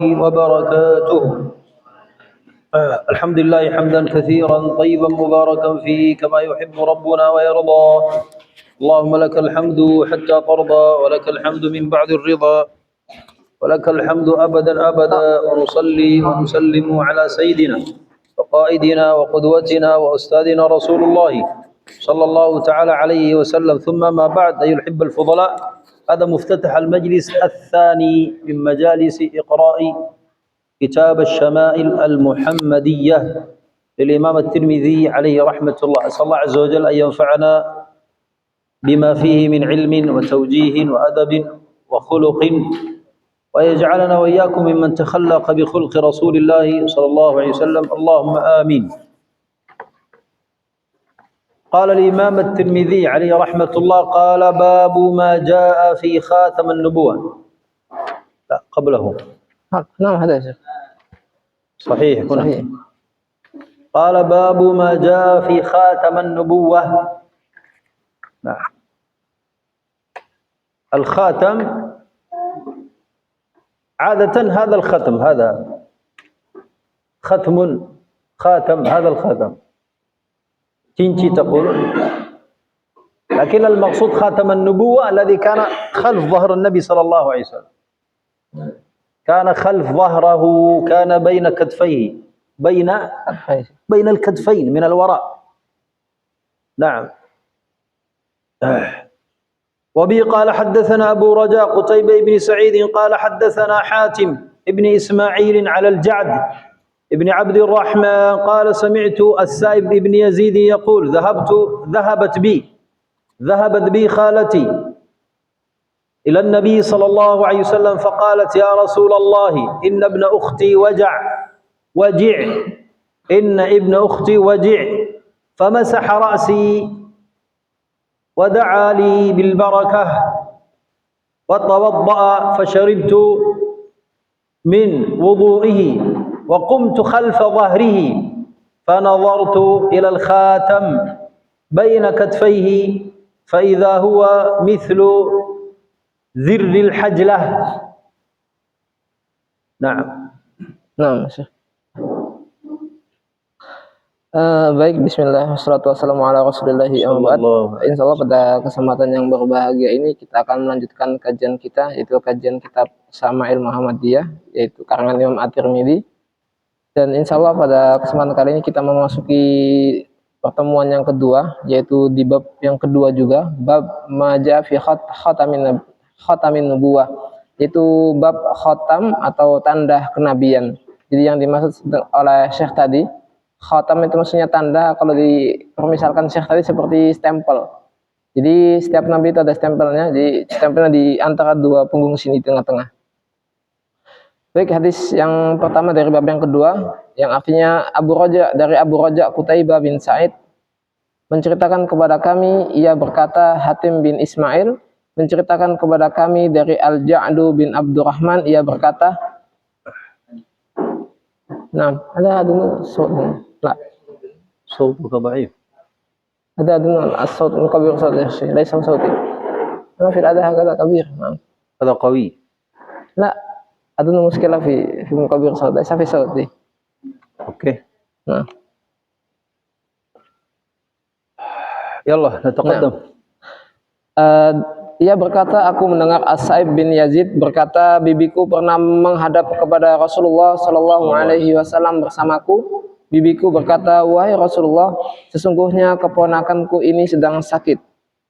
وبركاته. الحمد لله حمدا كثيرا طيبا مباركا فيه كما يحب ربنا ويرضى. اللهم لك الحمد حتى ترضى، ولك الحمد من بعد الرضا، ولك الحمد أبدا أبدا. ونصلي ونسلم على سيدنا وقائدنا وقدوتنا وأستاذنا رسول الله صلى الله تعالى عليه وسلم. ثم ما بعد، أيها الأحبة الفضلاء، هذا مفتتح المجلس الثاني من مجالس إقراء كتاب الشمائل المحمدية للإمام الترمذي عليه رحمة الله. أسأل الله عز وجل أن ينفعنا بما فيه من علم وتوجيه وأدب وخلق، ويجعلنا وإياكم ممن تخلق بخلق رسول الله صلى الله عليه وسلم، اللهم آمين. قال الإمام الترمذي عليه رحمة الله: قال باب ما جاء في خاتم النبوة. لا قبله. نعم هذا شيخ صحيح هنا. صحيح. قال باب ما جاء في خاتم النبوة. نعم. الخاتم عادة هذا الختم، هذا ختم، خاتم، هذا الخاتم تنشي تقول، لكن المقصود خاتم النبوة الذي كان خلف ظهر النبي صلى الله عليه وسلم، كان خلف ظهره، كان بين كتفيه، بين الكتفين من الوراء. نعم. وبه قال حدثنا أبو رجاء قتيبة بن سعيد قال حدثنا حاتم ابن إسماعيل على الجعد ابن عبد الرحمن قال سمعت السائب ابن يزيد يقول: ذهبت بي خالتي إلى النبي صلى الله عليه وسلم فقالت: يا رسول الله إن ابن أختي وجع، فمسح رأسي ودعا لي بالبركة وتوضأ، فشربت من وضوئه وقمت خلف ظهره فنظرت إلى الخاتم بين كتفيه فإذا هو مثل ذر الحجلة. نعم. نعم شيخ. Baik, bismillah, wassalatu wassalamu ala rasulillahi wa ba'd. Insyaallah pada kesempatan yang berbahagia ini kita akan melanjutkan kajian kita, yaitu kajian kitab Syama'il Muhammadiyah, yaitu karangan Imam At-Tirmidzi. Dan insyaallah pada kesempatan kali ini kita memasuki pertemuan yang kedua, yaitu di bab yang kedua juga, bab maja fi khatamin nubuwah, yaitu bab khatam atau tanda kenabian. Jadi yang dimaksud oleh Syekh tadi, khatam itu maksudnya tanda, kalau dipermisalkan Syekh tadi seperti stempel. Jadi setiap nabi itu ada stempelnya, jadi stempelnya di antara dua punggung sini tengah-tengah. Baik, hadis yang pertama dari bab yang kedua, yang artinya dari Abu Raja Qutaibah bin Sa'id menceritakan kepada kami, ia berkata, Hatim bin Ismail menceritakan kepada kami dari Al-Ja'du bin Abdurrahman, ia berkata, nah, ada صوت لا صوتك ضعيف. هذا الصوت كبير، صوت يا شيخ ليس صوتي، ما في الأداء هكذا كبير. نعم هذا قوي. لا أظن مشكلة في مكبر صوت، ليس في صوتي. اوكي. نعم. يلا نتقدم. Ia berkata, aku mendengar As-Sa'ib bin Yazid berkata, bibiku pernah menghadap kepada Rasulullah Shallallahu Alaihi Wasallam bersamaku. Bibiku berkata, wahai Rasulullah, sesungguhnya keponakanku ini sedang sakit.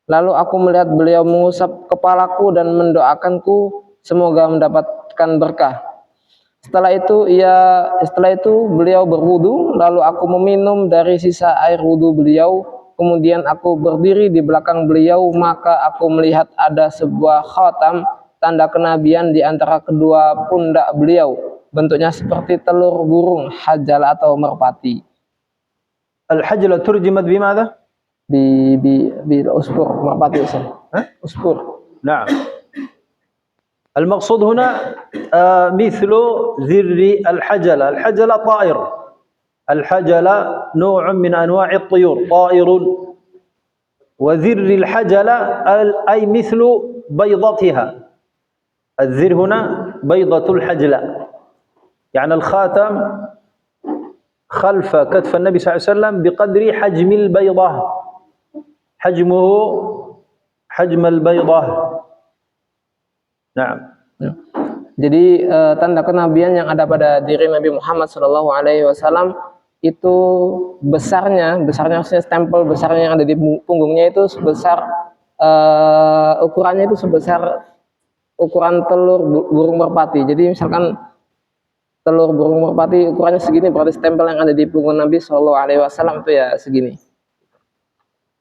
Lalu aku melihat beliau mengusap kepalaku dan mendoakanku semoga mendapatkan berkah. Setelah itu beliau berwudu, lalu aku meminum dari sisa air wudu beliau. Kemudian aku berdiri di belakang beliau, maka aku melihat ada sebuah khatam, tanda kenabian di antara kedua pundak beliau. Bentuknya seperti telur burung hajal atau merpati. Al-hajla turjimat bimada? بالأسبور مرباطي. أسبور. نعم. المقصود هنا مثل ذر الحجلة. الحجلة طائر. الحجلة نوع من أنواع الطيور، طائر. وذر الحجلة أي مثل بيضتها. الذر هنا بيضة الحجلة. يعني الخاتم خلف كتف النبي صلى الله عليه وسلم بقدر حجم البيضة، حجمه حجم البيضة. Nah. Jadi tanda kenabian yang ada pada diri Nabi Muhammad Shallallahu Alaihi Wasallam itu besarnya maksudnya stempel besarnya yang ada di punggungnya itu sebesar ukurannya itu sebesar ukuran telur burung merpati. Jadi misalkan telur burung merpati ukurannya segini, berarti stempel yang ada di punggung Nabi Shallallahu Alaihi Wasallam itu ya segini.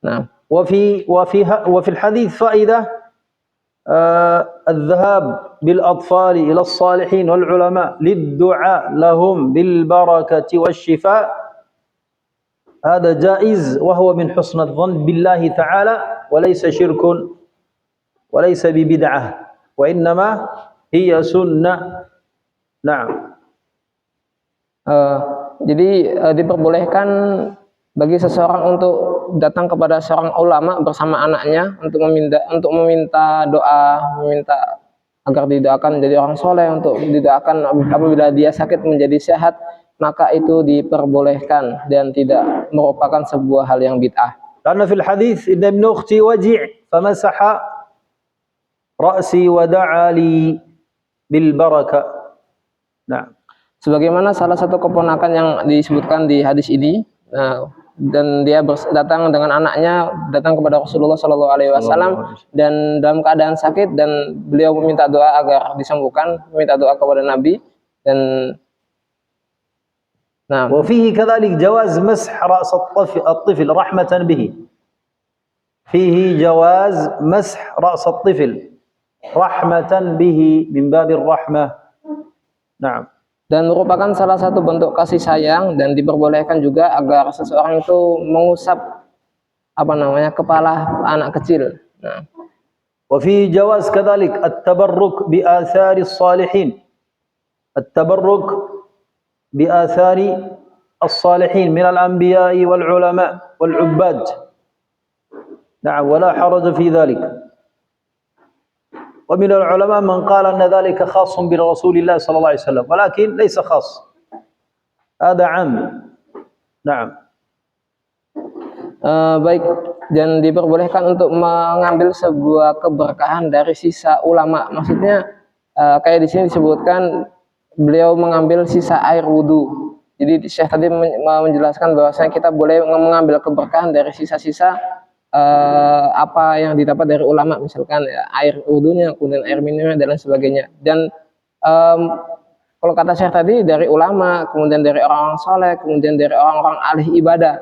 Nah, وفي الحديث فائدة الذهاب بالأطفال إلى الصالحين والعلماء للدعاء لهم بالبركة والشفاء هذا جائز وهو من حسن الظن بالله تعالى وليس شرك وليس ببدعة وإنما هي سنة. نعم. Jadi diperbolehkan bagi seseorang untuk datang kepada seorang ulama bersama anaknya untuk meminta doa, meminta agar didoakan menjadi orang soleh, untuk didoakan apabila dia sakit menjadi sehat, maka itu diperbolehkan dan tidak merupakan sebuah hal yang bid'ah. Karena fil hadis inna ibn ukhti waji' famasaha ra'si wa da'a li bil barakah. Nah, sebagaimana salah satu keponakan yang disebutkan di hadis ini, dan dia datang dengan anaknya, datang kepada Rasulullah Shallallahu Alaihi Wasallam dan dalam keadaan sakit, dan beliau meminta doa agar disembuhkan, meminta doa kepada Nabi. Dan nah, وفيه كذلك جواز مسح رأس الطفل رحمة به. فيه جواز مسح رأس الطفل رحمة به من باب الرحمة. نعم. Dan merupakan salah satu bentuk kasih sayang, dan diperbolehkan juga agar seseorang itu mengusap kepala anak kecil. Nah. وفي جواز كذلك التبرك بآثار الصالحين. التبرك بآثار الصالحين من الأنبياء والعلماء والعباد. نعم ولا حرج في ذلك. ومن العلماء من قال أن ذلك خاص برسول الله صلى الله عليه وسلم ولكن ليس خاص هذا عام. نعم. Baik, dan diperbolehkan untuk mengambil sebuah keberkahan dari sisa ulama. Maksudnya kayak di sini disebutkan beliau mengambil sisa air wudhu. Jadi Syekh tadi menjelaskan bahwasanya kita boleh mengambil keberkahan dari sisa-sisa apa yang didapat dari ulama, misalkan ya, air wudhunya, kemudian air minumnya dan lain sebagainya. Dan kalau kata Syekh tadi dari ulama, kemudian dari orang-orang soleh, kemudian dari orang-orang ahli ibadah.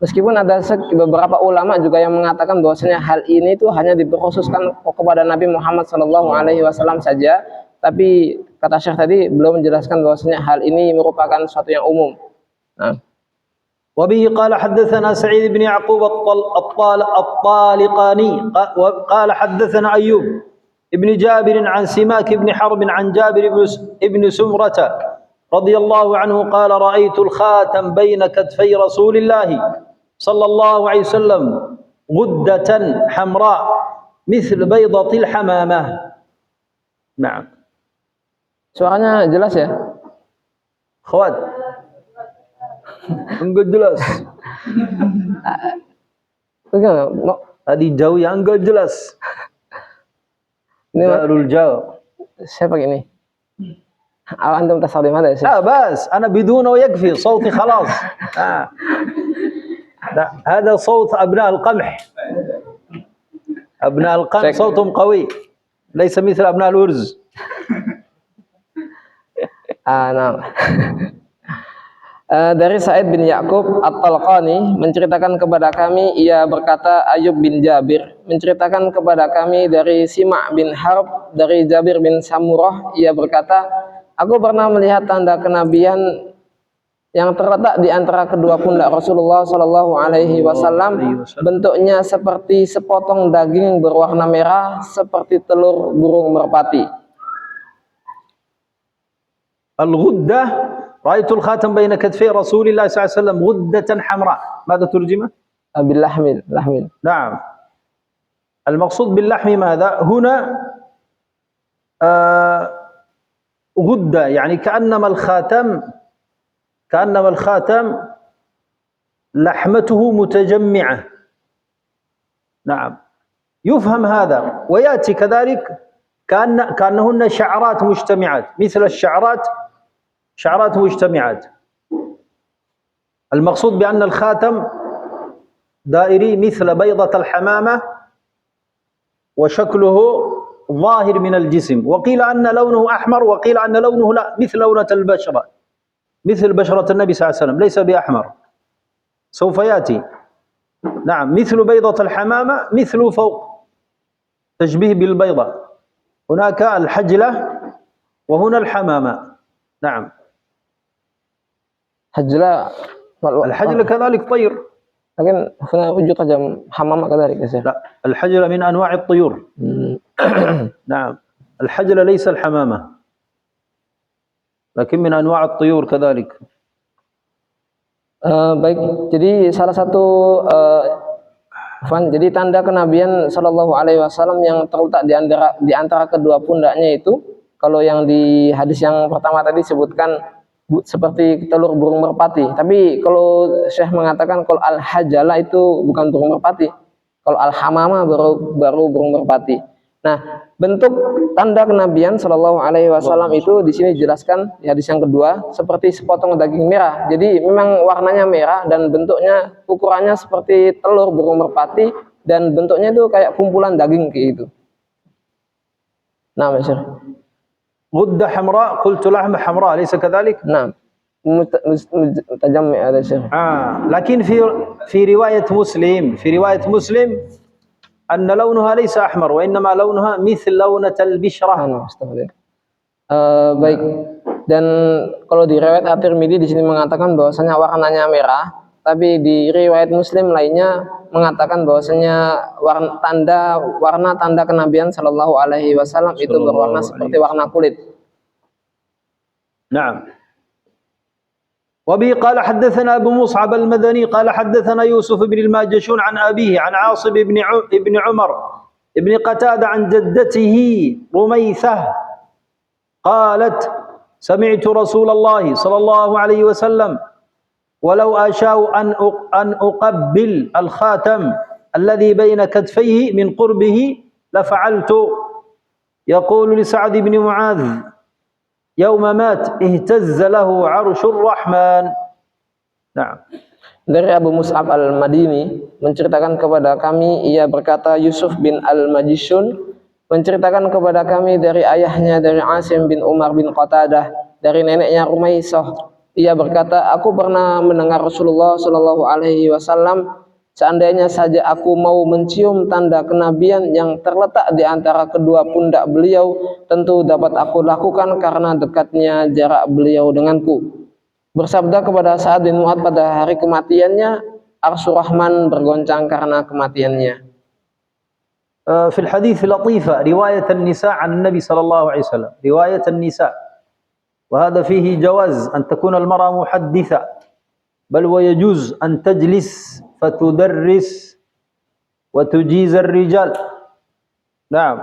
Meskipun ada beberapa ulama juga yang mengatakan bahwasanya hal ini itu hanya diperkhususkan kepada Nabi Muhammad SAW saja, tapi kata Syekh tadi belum menjelaskan bahwasanya hal ini merupakan sesuatu yang umum. Nah. وبه قال حدثنا سعيد بن يعقوب الطالقاني قال حدثنا أيوب ابن جابر عن سماك بن حرب عن جابر بن سمرة رضي الله عنه قال رأيت الخاتم بين كتفي رسول الله صلى الله عليه وسلم غدة حمراء مثل بيضة الحمامة. نعم. Suaranya jelas ya? Khawat. Enggak jelas. Tadi jauh yang enggak jelas. Ini Darul jauh. Saya pakai ini. أنتم تستخدم هذا يا شيخ؟ لا بس أنا بدونه يكفي صوتي خلاص. لا هذا صوت أبناء القمح. أبناء القمح صوتهم قوي ليس مثل أبناء الأرز. نعم. Dari Sa'id bin Ya'qub At-Talqani menceritakan kepada kami, ia berkata Ayub bin Jabir menceritakan kepada kami dari Sima' bin Harb dari Jabir bin Samurah, ia berkata, aku pernah melihat tanda kenabian yang terletak di antara kedua pundak Rasulullah Shallallahu Alaihi Wasallam, bentuknya seperti sepotong daging berwarna merah seperti telur burung merpati. Al-ghuddah رأيت الخاتم بين كتفي رسول الله صلى الله عليه وسلم غدة حمراء. ماذا ترجمه؟ باللحم. نعم. المقصود باللحم ماذا؟ هنا غدة يعني كأنما الخاتم لحمته متجمعة. نعم، يفهم هذا. ويأتي كذلك كأنهن شعرات مجتمعات، مثل شعرات مجتمعات. المقصود بأن الخاتم دائري مثل بيضة الحمامة وشكله ظاهر من الجسم، وقيل أن لونه أحمر، وقيل أن لونه لا، مثل لونة البشرة، مثل بشرة النبي صلى الله عليه وسلم، ليس بأحمر، سوف يأتي. نعم، مثل بيضة الحمامة، مثل فوق، تشبيه بالبيضة. هناك الحجلة وهنا الحمامة. نعم، حجلة الحجلة كذلك طير، لكن هنا وجود حمامة كذلك يا شيخ. لا، الحجلة من أنواع الطيور. نعم، الحجلة ليس الحمامة، لكن من أنواع الطيور كذلك. Baik, jadi salah satu jadi tanda kenabian Shallallahu Alaihi Wasallam yang terletak di antara kedua pundaknya itu, kalau yang di hadis yang pertama tadi sebutkan seperti telur burung merpati, tapi kalau Syekh mengatakan kalau al-hajala itu bukan burung merpati, kalau al-hamama baru burung merpati. Nah, bentuk tanda kenabian Shallallahu Alaihi Wasallam itu di sini dijelaskan di hadis yang kedua seperti sepotong daging merah. Jadi memang warnanya merah dan bentuknya, ukurannya seperti telur burung merpati dan bentuknya itu kayak kumpulan daging kayak gitu. Nah, Mas. غدة حمراء، قلت لحم حمراء، أليس كذلك؟ نعم، متجمع هذا الشيخ. لكن في رواية مسلم أن لونها ليس أحمر، وإنما لونها مثل لونة البشرة. Baik. Dan kalau di riwayat At-Tirmidzi di sini mengatakan bahwasanya warnanya merah, tapi di riwayat Muslim lainnya mengatakan bahwasanya warna tanda kenabian Shallallahu Alaihi Wasallam itu berwarna seperti warna kulit. نعم. وبه قال حدثنا أبو مصعب المدني قال حدثنا يوسف بن الماجشون عن أبيه عن عاصم بن عمر بن قتادة عن جدته رميثة قالت سمعت رسول الله صلى الله عليه وسلم ولو أشاء أن أقبل الخاتم الذي بين كتفيه من قربه لفعلت. يقول لسعد بن معاذ يوم مات اهتز له عرش الرحمن. Nah. Dari Abu Mus'ab al-Madini menceritakan kepada kami, ia berkata Yusuf bin al-Majishun menceritakan kepada kami dari ayahnya dari Asim bin Umar bin Qatadah dari neneknya Rumaisah. Ia berkata, aku pernah mendengar Rasulullah Shallallahu Alaihi Wasallam, seandainya saja aku mau mencium tanda kenabian yang terletak di antara kedua pundak beliau, tentu dapat aku lakukan karena dekatnya jarak beliau denganku. Bersabda kepada Sa'ad bin Mu'adz pada hari kematiannya, Arsy Rahman bergoncang karena kematiannya. في الحديث لطيفة رواية النساء عن النبي صلى الله عليه وسلم، رواية النساء، وهذا فيه جواز أن تكون المرأة محدثة، بل ويجوز أن تجلس فتدرس وتجيز الرجال. نعم.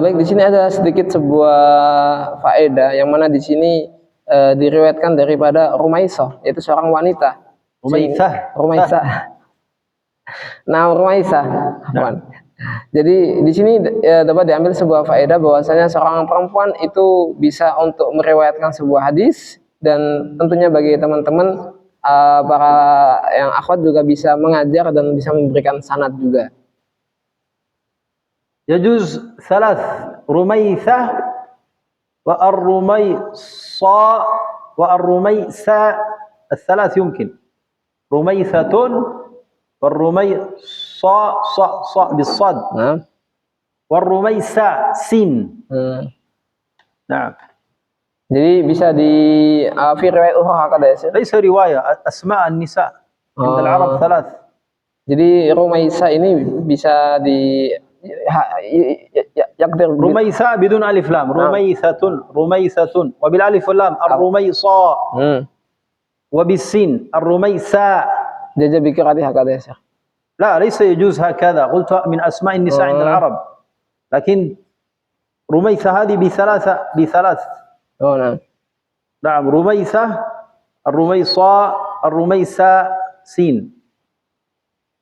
Baik, di sini ada sedikit sebuah faedah yang mana di sini diriwayatkan daripada Rumaisah, yaitu seorang wanita. Rumaisah. Nah, Rumaisah. Jadi di sini dapat diambil sebuah faedah bahwasanya seorang perempuan itu bisa untuk meriwayatkan sebuah hadis, dan tentunya bagi teman-teman para yang akhwat juga bisa mengajar dan bisa memberikan sanad juga. يجوز ثلاث، رميثة والرميسة، الثلاث يمكن، رميثة والرميصة بالصاد، والرميسة سين. نعم. Jadi bisa di في رواية أخرى هكذا يا شيخ. ليس رواية، أسماء النساء عند العرب ثلاث. Jadi Rumaisa ini bisa di رميثة بدون ألف لام، رميثة وبالألف واللام الرميصة وبالسين الرميسة. Jadi بقراءة هكذا يا شيخ. لا ليس يجوز هكذا، قلت من أسماء النساء عند العرب، لكن رميثة هذه بثلاث. نعم. نعم، رميثة، الرميصاء، الرميسة، سين.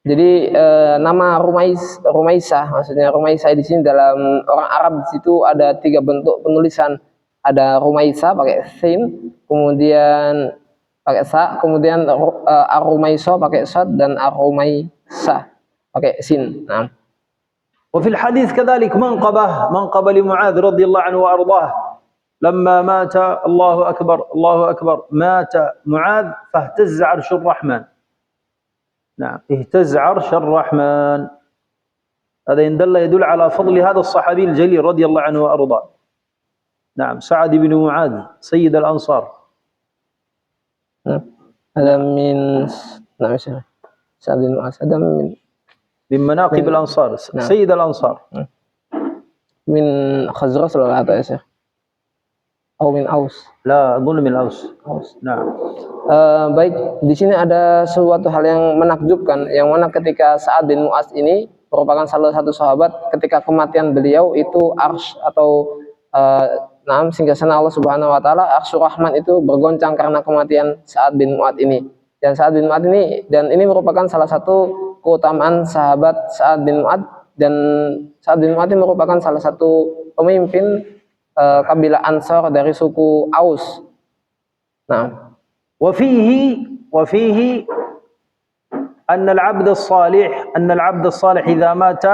Jadi nama Rumaisah, maksudnya Rumaisah di sini dalam orang Arab, di situ ada 3 bentuk penulisan. Ada Rumaisah pakai sin, kemudian pakai sa, kemudian Ar-Rumaiso pakai sad, dan Ar-Rumaisah pakai sin. Nah. وفي الحديث كذلك منقبة لمعاذ رضي الله عنه وأرضاه لما مات، الله أكبر الله أكبر، مات معاذ فاهتز عرش الرحمن. نعم، اهتز عرش الرحمن. هذا يدل على فضل هذا الصحابي الجليل رضي الله عنه وأرضاه. نعم، سعد بن معاذ سيد الأنصار. هذا من سعد بن معاذ، هذا من مناقب الأنصار، سيد الأنصار. من خزرج ولا هذا يا شيخ؟ أو من Aus? لا أظن من Aus. Nah. Baik, di sini ada suatu hal yang menakjubkan, yang mana ketika Sa'ad bin Mu'adz ini merupakan salah satu sahabat, ketika kematian beliau itu arsy atau singgasana Allah Subhanahu wa taala, Arsyur Rahman itu bergoncang karena kematian Sa'ad bin Mu'adz ini. Dan Sa'ad bin Mu'adz ini merupakan salah satu keutamaan sahabat Sa'ad bin Mu'adz, dan Sa'ad bin Mu'adz merupakan salah satu pemimpin kabilah Ansar dari suku Aus. Nah, وفيه أن العبد الصالح إذا مات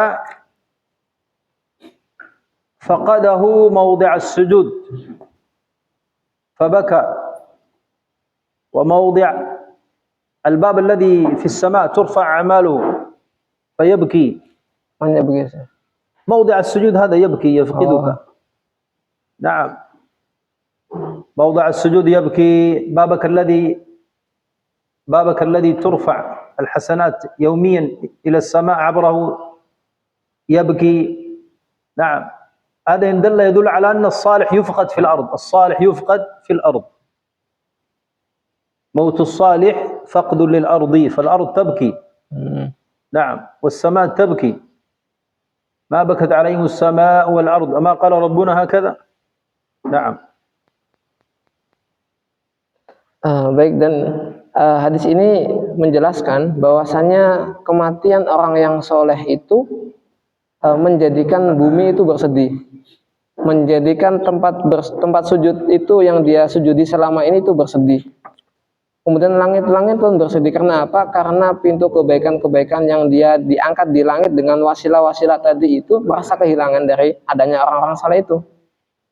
فقده موضع السجود فبكى، وموضع الباب الذي في السماء ترفع أعماله فيبكي. من يبكي؟ موضع السجود هذا يبكي، يفقدك. نعم، موضع السجود يبكي. بابك الذي ترفع الحسنات يوميا إلى السماء عبره يبكي. نعم، هذا يدل على أن الصالح يفقد في الأرض، الصالح يفقد في الأرض. موت الصالح فقد للأرض، فالأرض تبكي. نعم، والسماء تبكي. ما بكت عليهم السماء والأرض، أما قال ربنا هكذا؟ نعم. Baik, dan hadis ini menjelaskan bahwasannya kematian orang yang soleh itu menjadikan bumi itu bersedih, menjadikan tempat sujud itu yang dia sujudi selama ini itu bersedih. Kemudian langit-langit pun bersedih. Karena apa? Karena pintu kebaikan-kebaikan yang dia diangkat di langit dengan wasilah-wasilah tadi itu merasa kehilangan dari adanya orang-orang saleh itu.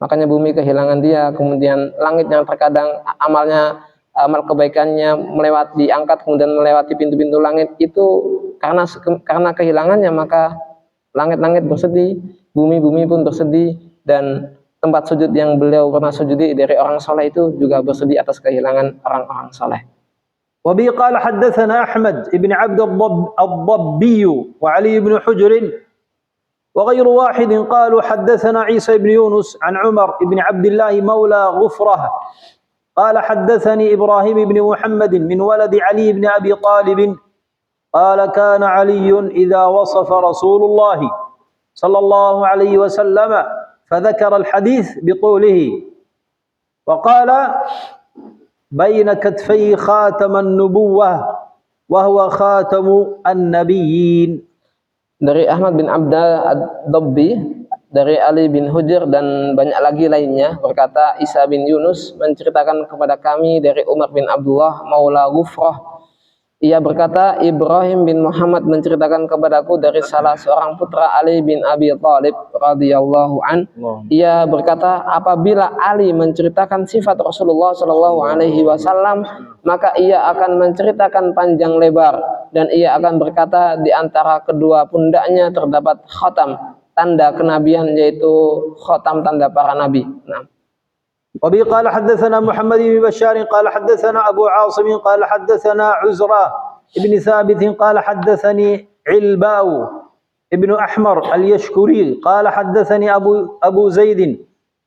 Makanya bumi kehilangan dia, kemudian langit yang terkadang amal kebaikannya diangkat kemudian melewati pintu-pintu langit itu karena kehilangannya, maka langit-langit bersedih, bumi pun bersedih, dan tempat sujud yang beliau pernah sujudi dari orang soleh itu juga bersedih atas kehilangan orang-orang soleh. Wabi qala haddatsana Ahmad ibn Abd ad-Dabbi wa Ali ibn Hujr wa ghairu wahid qalu haddatsana Isa ibn Yunus an Umar ibn Abdullah maula Ghufrah قال حدثني إبراهيم بن محمد من ولد علي بن أبي طالب قال كان علي إذا وصف رسول الله صلى الله عليه وسلم فذكر الحديث بطوله وقال بين كتفي خاتم النبوة وهو خاتم النبيين. Dari Ahmad bin Abda ad-Dabbi, dari Ali bin Hujr dan banyak lagi lainnya, berkata Isa bin Yunus menceritakan kepada kami dari Umar bin Abdullah maula Ghufrah. Ia berkata Ibrahim bin Muhammad menceritakan kepadaku dari salah seorang putra Ali bin Abi Thalib radhiyallahu an. Ia berkata apabila Ali menceritakan sifat Rasulullah sallallahu alaihi wasallam, maka ia akan menceritakan panjang lebar, dan ia akan berkata di antara kedua pundaknya terdapat khatam, tanda kenabian, yaitu khatam, tanda para nabi. Nah. وبه قال حدثنا محمد بن بشار قال حدثنا أبو عاصم قال حدثنا عزرة بن ثابت قال حدثني علباء ابن أحمر اليشكري قال حدثني أبو زيد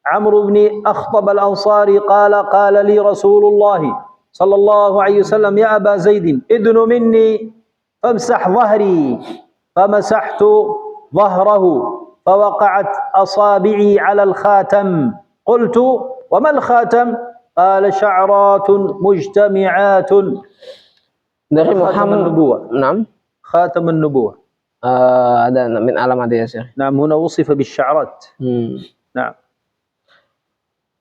عمرو بن أخطب الأنصاري قال لي رسول الله صلى الله عليه وسلم يا أبا زيد ادن مني فامسح ظهري فمسحت ظهره فوقعت أصابعي على الخاتم قلت وما الخاتم قال شعرات مجتمعات Dari خاتم Muhammad. النبوة. Naam. خاتم النبوة. Ada min alamat ya Syekh. نعم هنا وصف بالشعرات. نعم.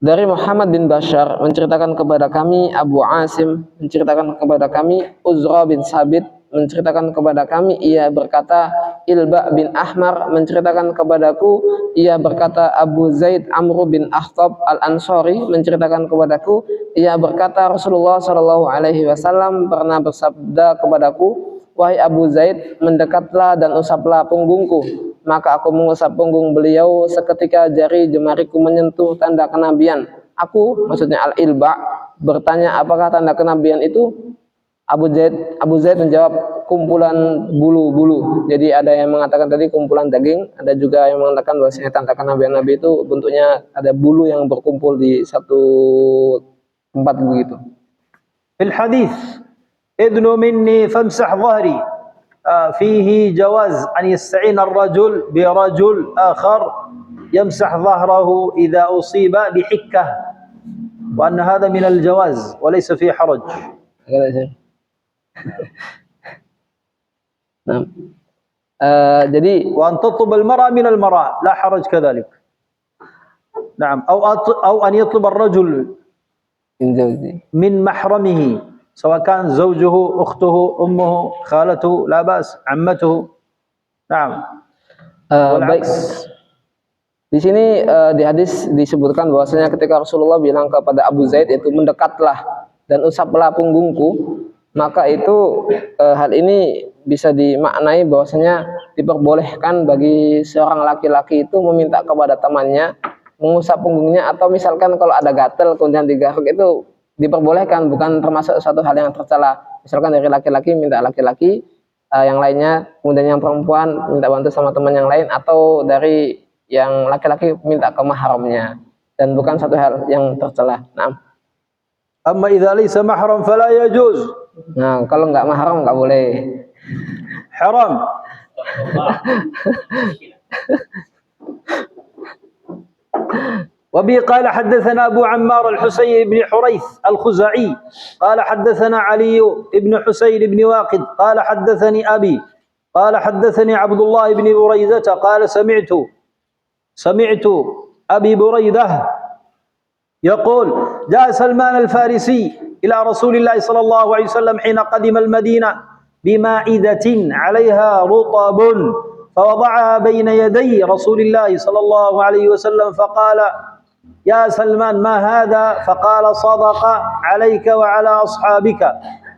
Dari Muhammad bin Bashar menceritakan kepada kami, Abu Asim menceritakan kepada kami, Uzra bin Sabit menceritakan kepada kami, ia berkata, Ilba bin Ahmar menceritakan kepadaku, ia berkata, Abu Zaid Amr bin Akhtab Al-Ansari menceritakan kepadaku, ia berkata, Rasulullah Shallallahu Alaihi Wasallam pernah bersabda kepadaku, wahai Abu Zaid, mendekatlah dan usaplah punggungku. Maka aku mengusap punggung beliau seketika jari jemariku menyentuh tanda kenabian. Aku, maksudnya Al-Ilba, bertanya apakah tanda kenabian itu? Abu Zaid menjawab kumpulan bulu-bulu. Jadi ada yang mengatakan tadi kumpulan daging, ada juga yang mengatakan bahwasanya tanda kenabian Nabi itu bentuknya ada bulu yang berkumpul di satu tempat begitu. Fil hadis idnu minni famsah dhahri فيه جواز أن يستعين الرجل برجل آخر يمسح ظهره إذا أصيب بحكة وأن هذا من الجواز وليس فيه حرج. Jadi وأن تطلب المرأة من المرأة لا حرج كذلك. نعم أو أن يطلب الرجل من محرمه سواء كان زوجه أخته أمه خالته لا بأس عمته. نعم. Baik. Di sini di hadis disebutkan bahwasanya ketika Rasulullah bilang kepada Abu Zaid itu mendekatlah dan usaplah punggungku, maka itu hal ini bisa dimaknai bahwasanya diperbolehkan bagi seorang laki-laki itu meminta kepada temannya mengusap punggungnya, atau misalkan kalau ada gatel kemudian digaruk itu diperbolehkan, bukan termasuk suatu hal yang tercela. Misalkan dari laki-laki minta laki-laki, yang lainnya kemudian yang perempuan minta bantu sama teman yang lain, atau dari yang laki-laki minta ke mahramnya, dan bukan satu hal yang tercela. Nah, amma idza laysa mahram fala yajuz. Nah, kalau nggak mahram nggak boleh. Haram. وبه قال حدثنا أبو عمار الحسين بن حريث الخزاعي قال حدثنا علي بن حسين بن واقد قال حدثني أبي قال حدثني عبد الله بن بريدة قال سمعت أبي بريدة يقول جاء سلمان الفارسي إلى رسول الله صلى الله عليه وسلم حين قدم المدينة بمائدة عليها رطب فوضعها بين يدي رسول الله صلى الله عليه وسلم فقال يا سلمان ما هذا؟ فقال صدق عليك وعلى أصحابك.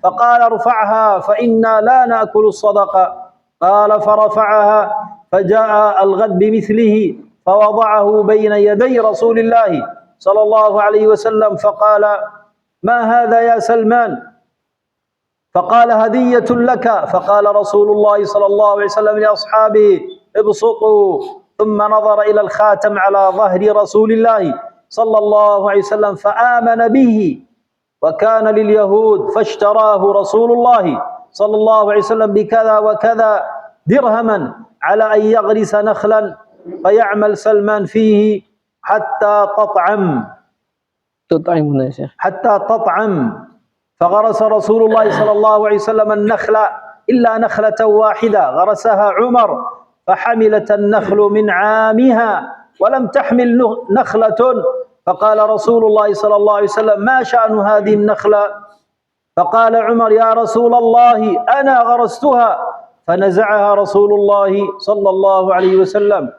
فقال ارفعها فإنا لا نأكل الصدقة. قال فرفعها فجاء الغد بمثله فوضعه بين يدي رسول الله صلى الله عليه وسلم فقال ما هذا يا سلمان؟ فقال هدية لك. فقال رسول الله صلى الله عليه وسلم لأصحابه ابسطوا. ثم نظر إلى الخاتم على ظهر رسول الله صلى الله عليه وسلم فآمن به وكان لليهود فاشتراه رسول الله صلى الله عليه وسلم بكذا وكذا درهما على أن يغرس نخلا فيعمل سلمان فيه حتى تطعم فغرس رسول الله صلى الله عليه وسلم النخلة إلا نخلة واحدة غرسها عمر فحملت النخل من عامها ولم تحمل نخلة. فقال رسول الله صلى الله عليه وسلم ما شأن هذه النخلة؟ فقال عمر يا رسول الله أنا غرستها. فنزعها رسول الله صلى الله عليه وسلم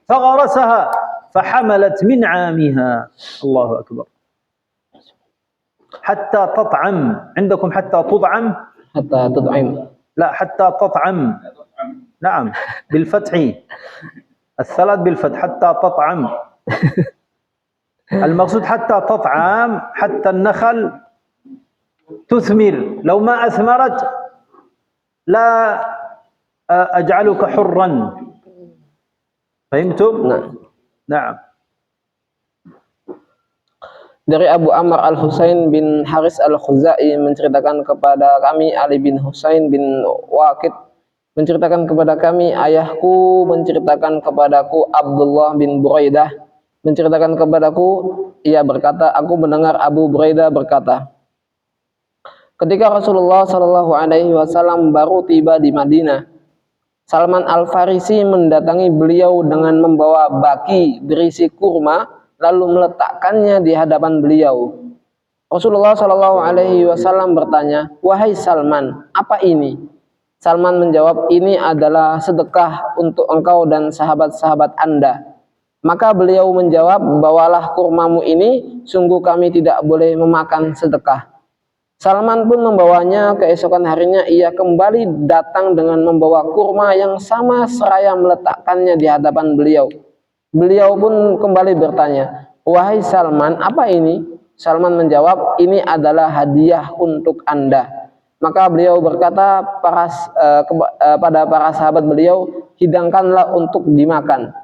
فغرسها فحملت من عامها. الله أكبر. حتى تطعم. عندكم حتى تطعم؟ حتى تطعم. لا حتى تطعم. نعم بالفتح الثلاث بالفتح حتى تطعم. المقصود حتى تطعم حتى النخل تثمر. لو ما أثمرت لا أجعلك حرا. فهمتم؟ نعم. نعم. Dari Abu Amr Al-Husain bin Haris Al-Khuzai menceritakan kepada kami, Ali bin Husain bin Waqid menceritakan kepada kami, ayahku menceritakan kepadaku, Abdullah bin Buraidah menceritakan kepadaku, ia berkata, aku mendengar Abu Buraidah berkata, ketika Rasulullah Shallallahu Alaihi Wasallam baru tiba di Madinah, Salman Al-Farisi mendatangi beliau dengan membawa baki berisi kurma, lalu meletakkannya di hadapan beliau. Rasulullah Shallallahu Alaihi Wasallam bertanya, wahai Salman, apa ini? Salman menjawab, ini adalah sedekah untuk engkau dan sahabat-sahabat Anda. Maka beliau menjawab, bawalah kurmamu ini, sungguh kami tidak boleh memakan sedekah. Salman pun membawanya. Keesokan harinya ia kembali datang dengan membawa kurma yang sama seraya meletakkannya di hadapan beliau. Beliau pun kembali bertanya, wahai Salman, apa ini? Salman menjawab, ini adalah hadiah untuk Anda. Maka beliau berkata pada para sahabat beliau, hidangkanlah untuk dimakan.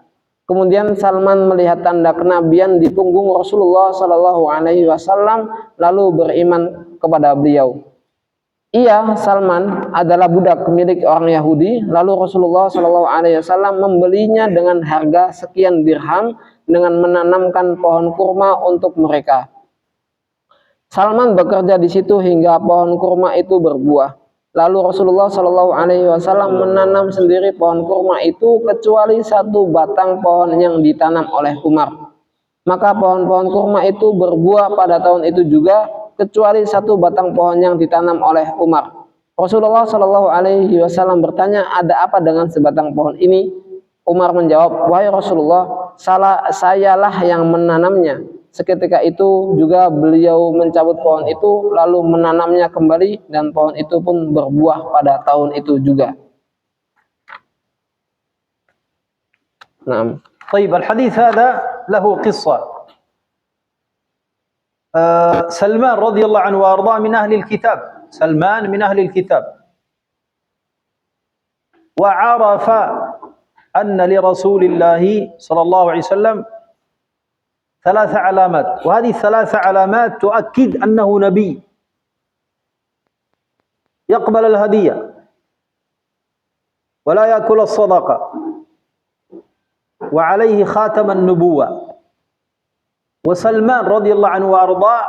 Kemudian Salman melihat tanda kenabian di punggung Rasulullah Shallallahu Alaihi Wasallam, lalu beriman kepada beliau. Ia, Salman, adalah budak milik orang Yahudi. Lalu Rasulullah Shallallahu Alaihi Wasallam membelinya dengan harga sekian dirham dengan menanamkan pohon kurma untuk mereka. Salman bekerja di situ hingga pohon kurma itu berbuah. Lalu Rasulullah Shallallahu Alaihi Wasallam menanam sendiri pohon kurma itu kecuali satu batang pohon yang ditanam oleh Umar. Maka pohon-pohon kurma itu berbuah pada tahun itu juga, kecuali satu batang pohon yang ditanam oleh Umar. Rasulullah Shallallahu Alaihi Wasallam bertanya, ada apa dengan sebatang pohon ini? Umar menjawab, wahai Rasulullah, sayalah yang menanamnya. Seketika itu juga beliau mencabut pohon itu lalu menanamnya kembali, dan pohon itu pun berbuah pada tahun itu juga. Naam. طيب الحديث هذا له قصة. سلمان رضي الله عنه وأرضاه من أهل الكتاب. سلمان من أهل الكتاب، وعرف أن لرسول الله صلى الله عليه وسلم 3 علامات، وهذه 3 علامات تؤكد أنه نبي يقبل الهدية ولا يأكل الصدقة وعليه خاتم النبوة. وسلمان رضي الله عنه وأرضاه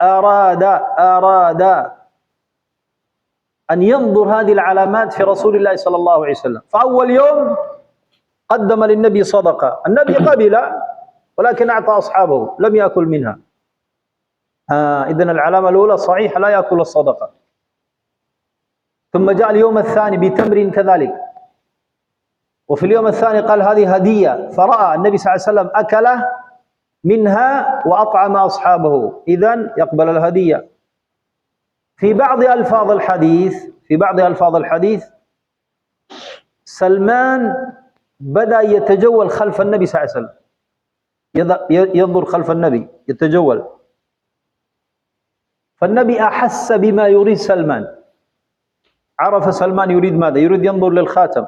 أراد أن ينظر هذه العلامات في رسول الله صلى الله عليه وسلم. فأول يوم قدم للنبي صدقة، النبي قبل ولكن أعطى أصحابه، لم يأكل منها. إذن العلامة الأولى صحيح لا يأكل الصدقة. ثم جاء اليوم الثاني بتمر كذلك، وفي اليوم الثاني قال هذه هدية، فرأى النبي صلى الله عليه وسلم أكله منها وأطعم أصحابه، إذن يقبل الهدية. في بعض ألفاظ الحديث سلمان بدأ يتجول خلف النبي صلى الله عليه وسلم، ينظر خلف النبي يتجول، فالنبي أحس بما يريد سلمان، عرف سلمان يريد ماذا؟ يريد ينظر للخاتم،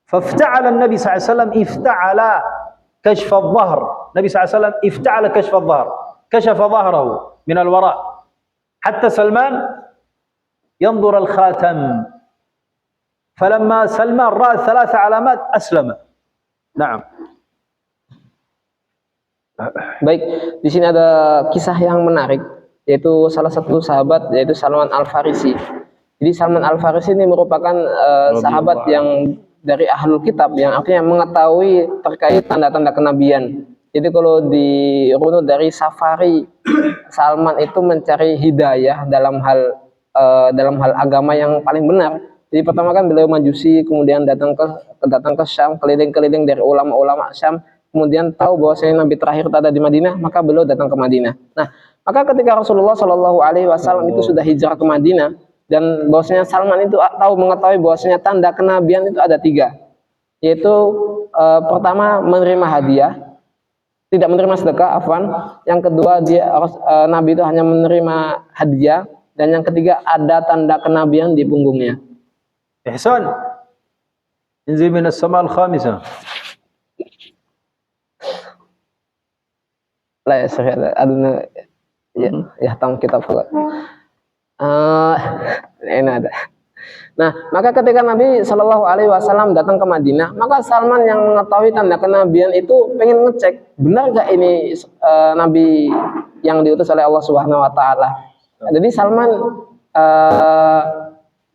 فافتعل النبي صلى الله عليه وسلم افتعل كشف الظهر. النبي صلى الله عليه وسلم افتعل كشف الظهر، كشف ظهره من الوراء حتى سلمان ينظر الخاتم. فلما سلمان رأى 3 علامات أسلم. نعم. Baik, di sini ada kisah yang menarik, yaitu salah satu sahabat, yaitu Salman Al-Farisi. Jadi Salman Al-Farisi ini merupakan sahabat yang dari ahlul kitab, yang artinya mengetahui terkait tanda-tanda kenabian. Jadi kalau dirunut dari safari Salman itu mencari hidayah dalam hal agama yang paling benar. Jadi pertama kan beliau majusi, kemudian datang ke Syam, keliling-keliling dari ulama-ulama Syam, kemudian tahu bahwasanya Nabi terakhir ada di Madinah, maka beliau datang ke Madinah. Nah, maka ketika Rasulullah Shallallahu Alaihi Wasallam itu sudah hijrah ke Madinah, dan bahwasanya Salman itu mengetahui bahwasanya tanda kenabian itu ada 3, yaitu pertama menerima hadiah, tidak menerima sedekah, afwan. Yang kedua Nabi itu hanya menerima hadiah, dan yang ketiga ada tanda kenabian di punggungnya. Ihsan, inzil minas sama al-khamisah. لا يا شيخ aduna yahtam kitab fuqat. Ini ada. Nah, maka ketika Nabi Shallallahu Alaihi Wasallam datang ke Madinah, maka Salman yang mengetahui tanda kenabian itu pengen ngecek benar gak ini Nabi yang diutus oleh Allah Subhanahu Wa Taala. Jadi Salman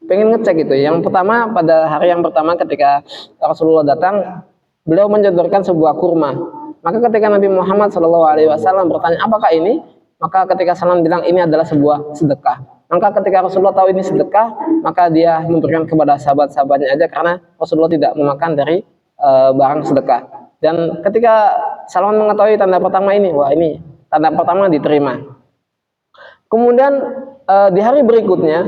pengen ngecek itu. Yang pertama, pada hari yang pertama ketika Rasulullah datang, beliau menjodorkan sebuah kurma. Maka ketika Nabi Muhammad Shallallahu Alaihi Wasallam bertanya apakah ini, maka ketika Salman bilang ini adalah sebuah sedekah. Maka ketika Rasulullah tahu ini sedekah, maka dia memberikan kepada sahabat-sahabatnya aja karena Rasulullah tidak memakan dari barang sedekah. Dan ketika Salman mengetahui tanda pertama ini, wah ini tanda pertama diterima. Kemudian di hari berikutnya,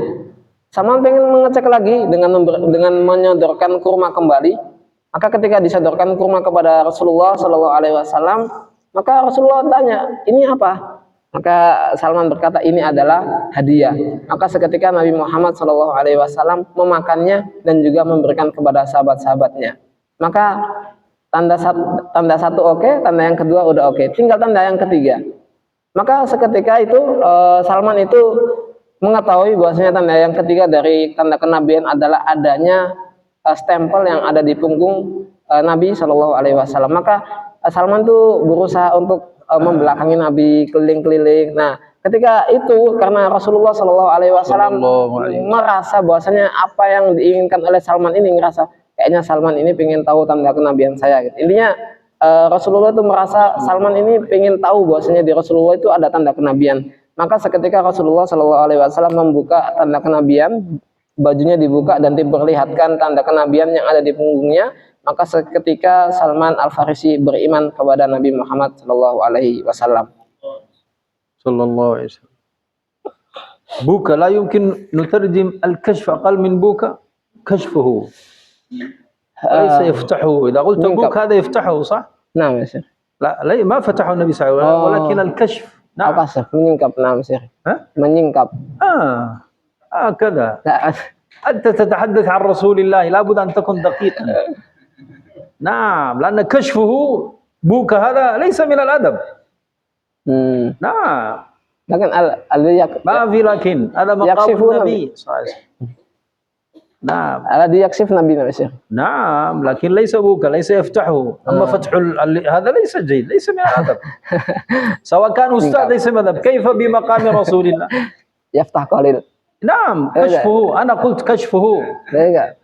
Salman pengen mengecek lagi dengan menyodorkan kurma kembali. Maka ketika disodorkan kurma kepada Rasulullah Shallallahu Alaihi Wasallam, maka Rasulullah tanya, ini apa? Maka Salman berkata ini adalah hadiah. Maka seketika Nabi Muhammad Shallallahu Alaihi Wasallam memakannya dan juga memberikan kepada sahabat-sahabatnya. Maka tanda satu oke, tanda yang kedua udah oke, tinggal tanda yang ketiga. Maka seketika itu Salman itu mengetahui bahwasanya tanda yang ketiga dari tanda kenabian adalah adanya stempel yang ada di punggung Nabi Shallallahu Alaihi Wasallam. Maka Salman tuh berusaha untuk membelakangi Nabi keliling-keliling. Nah, ketika itu karena Rasulullah Shallallahu Alaihi Wasallam merasa bahwasanya apa yang diinginkan oleh Salman ini, ngerasa kayaknya Salman ini pengen tahu tanda kenabian saya. Gitu. Intinya Rasulullah itu merasa Salman ini pengen tahu bahwasanya di Rasulullah itu ada tanda kenabian. Maka seketika Rasulullah Shallallahu Alaihi Wasallam membuka tanda kenabian, bajunya dibuka dan diperlihatkan tanda kenabian yang ada di punggungnya. Maka seketika Salman Al-Farisi beriman kepada Nabi Muhammad Sallallahu Alaihi Wasallam. Sallallahu Alaihi Wasallam. Buka la yumkin nutarjim al-kashf aqal min buka kashfuhu. ليس يفتحه. إذا قلت بوك هذا يفتحه صح؟ نعم يا شيخ. لا ما فتحه النبي صلى الله عليه وسلم ولكن الكشف. نعم. Al-kashf menyingkap, نعم يا شيخ. menyingkap. كذا. أنت تتحدث عن رسول الله لابد أن تكون دقيقا. نعم لأن كشفه بوك هذا ليس من الأدب. نعم لكن ما في لكن هذا مقام النبي صلى الله عليه وسلم. نعم الذي يكشف نبينا يا شيخ. نعم لكن ليس بوك ليس يفتحه. أما فتح هذا ليس جيد ليس من الأدب. سواء كان أستاذ ليس من الأدب. كيف بمقام رسول الله يفتح قليل. نعم كشفه. أنا قلت كشفه.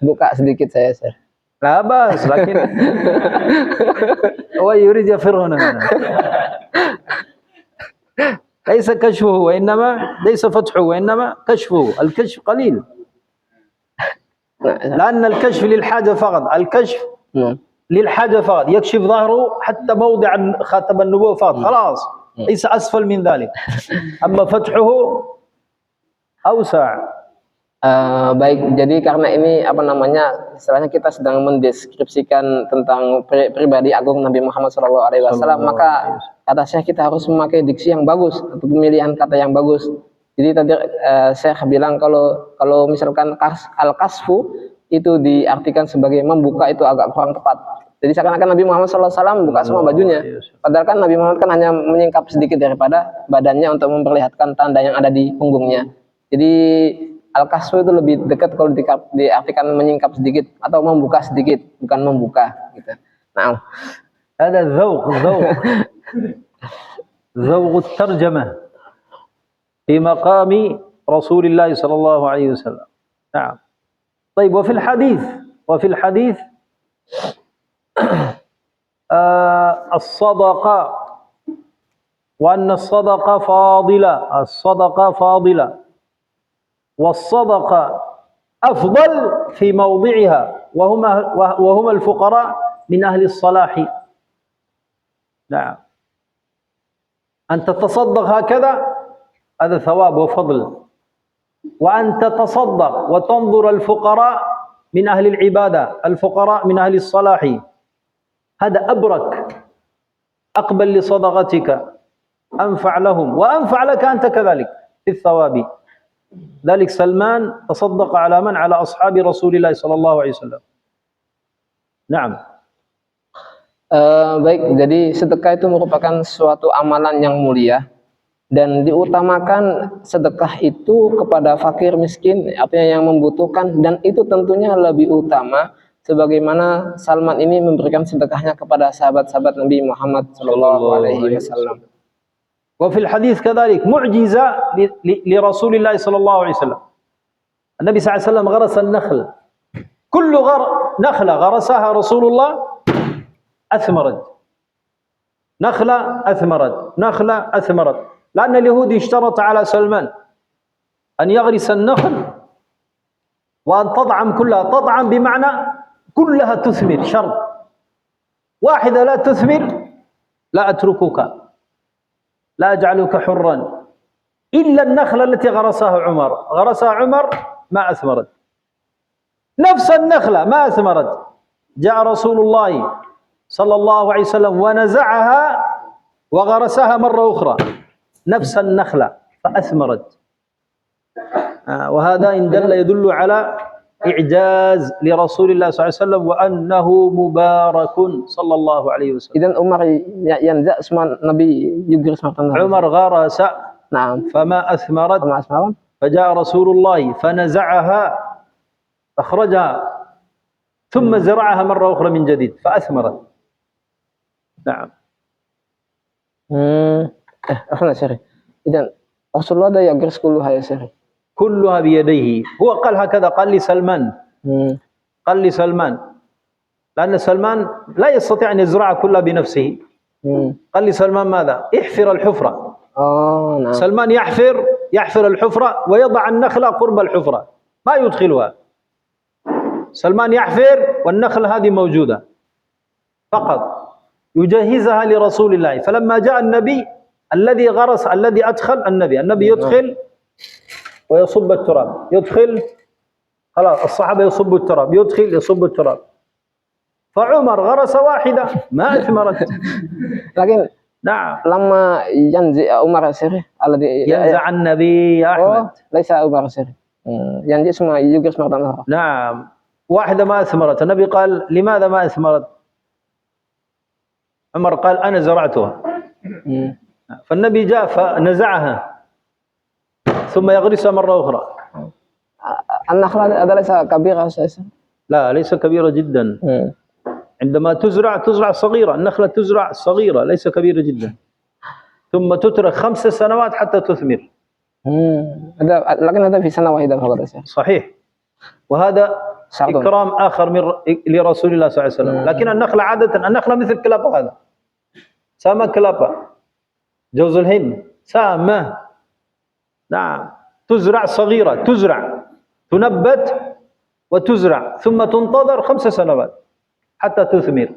buka sedikit saya Syekh. لا بأس لكن هو يريد يفر هنا. ليس كشفه وإنما ليس فتحه وإنما كشفه. الكشف قليل لأن الكشف للحاجة فقط. الكشف للحاجة فقط يكشف ظهره حتى موضع خاتم النبوة فقط خلاص ليس أسفل من ذلك. أما فتحه أوسع. Baik, jadi karena ini apa namanya, istilahnya kita sedang mendeskripsikan tentang pribadi agung Nabi Muhammad SAW, maka kata Syekh kita harus memakai diksi yang bagus atau pemilihan kata yang bagus. Jadi tadi Syekh bilang kalau misalkan al-kasfu itu diartikan sebagai membuka itu agak kurang tepat. Jadi seakan-akan Nabi Muhammad SAW buka semua bajunya, padahal kan Nabi Muhammad kan hanya menyingkap sedikit daripada badannya untuk memperlihatkan tanda yang ada di punggungnya. Jadi al-kasfu itu lebih dekat kalau diartikan menyingkap sedikit atau membuka sedikit, bukan membuka gitu. Nah, ada ذوق الترجمة في مقام رسول الله صلى الله عليه وسلم. نعم. طيب وفي الحديث الصدقة وأن الصدقة فاضلة والصدقة أفضل في موضعها وهما الفقراء من أهل الصلاح. نعم أن تتصدق هكذا هذا ثواب وفضل، وأن تتصدق وتنظر الفقراء من أهل العبادة الفقراء من أهل الصلاح هذا أبرك أقبل لصدقتك أنفع لهم وأنفع لك أنت كذلك في الثواب. ذلك سلمان تصدق على من؟ على أصحاب رسول الله صلى الله عليه وسلم. نعم. Baik, jadi sedekah itu merupakan suatu amalan yang mulia dan diutamakan sedekah itu kepada fakir miskin, artinya yang membutuhkan, dan itu tentunya lebih utama sebagaimana Salman ini memberikan sedekahnya kepada sahabat-sahabat Nabi Muhammad Shallallahu Alaihi Wasallam. وفي الحديث كذلك معجزة لرسول الله صلى الله عليه وسلم. النبي صلى الله عليه وسلم غرس النخل، كل نخلة غرسها رسول الله أثمرت، نخلة أثمرت، نخلة أثمرت، لأن اليهودي اشترط على سلمان أن يغرس النخل وأن تطعم كلها، تطعم بمعنى كلها تثمر، شرط واحدة لا تثمر لا أتركك، لا أجعلك حرا، إلا النخلة التي غرسها عمر، غرسها عمر ما أثمرت، نفس النخلة ما أثمرت، جاء رسول الله صلى الله عليه وسلم ونزعها وغرسها مرة أخرى نفس النخلة فأثمرت. وهذا إن يدل على إعجاز لرسول الله صلى الله عليه وسلم وأنه مبارك صلى الله عليه وسلم. إذن عمر ينزع اسم النبي يجرس عمر غرس نعم فما أثمرت فجاء رسول الله فنزعها أخرجها ثم زرعها مرة أخرى من جديد فأثمرت. نعم. أخنا شيخ إذن رسول الله ده يجرس كلها يا شيخ، كلها بيديه. هو قال هكذا، قال لسلمان قال لسلمان لأن سلمان لا يستطيع أن يزرع كلها بنفسه، قال لسلمان ماذا؟ احفر الحفرة. نعم. سلمان يحفر الحفرة ويضع النخلة قرب الحفرة ما يدخلها، سلمان يحفر والنخلة هذه موجودة فقط يجهزها لرسول الله. فلما جاء النبي الذي غرس الذي أدخل النبي يدخل ويصب التراب، يدخل خلاص الصحابة يصبوا التراب، يدخل يصب التراب، فعمر غرس واحدة ما أثمرت. لكن نعم لما ينزع عمر سيره الذي ينزع النبي يا أحمد ليس عمر سيره ينزع اسمه يجرس مرة أخرى. نعم واحدة ما أثمرت، النبي قال لماذا ما أثمرت؟ عمر قال أنا زرعتها، فالنبي جاء فنزعها ثم يغرسها مرة أخرى. النخلة هذا ليس كبيرة أساسا؟ لا ليس كبيرة جدا. عندما تزرع صغيرة، النخلة تزرع صغيرة ليس كبيرة جدا، ثم تترك 5 سنوات حتى تثمر. لكن هذا في سنة واحدة فقط. صحيح، وهذا إكرام آخر لرسول الله صلى الله عليه وسلم. لكن النخلة عادة النخلة مثل كلابة، هذا سامة كلابة جوز الهند سامة. نعم تزرع صغيرة، تزرع تنبت وتزرع ثم تنتظر 5 سنوات حتى تثمر.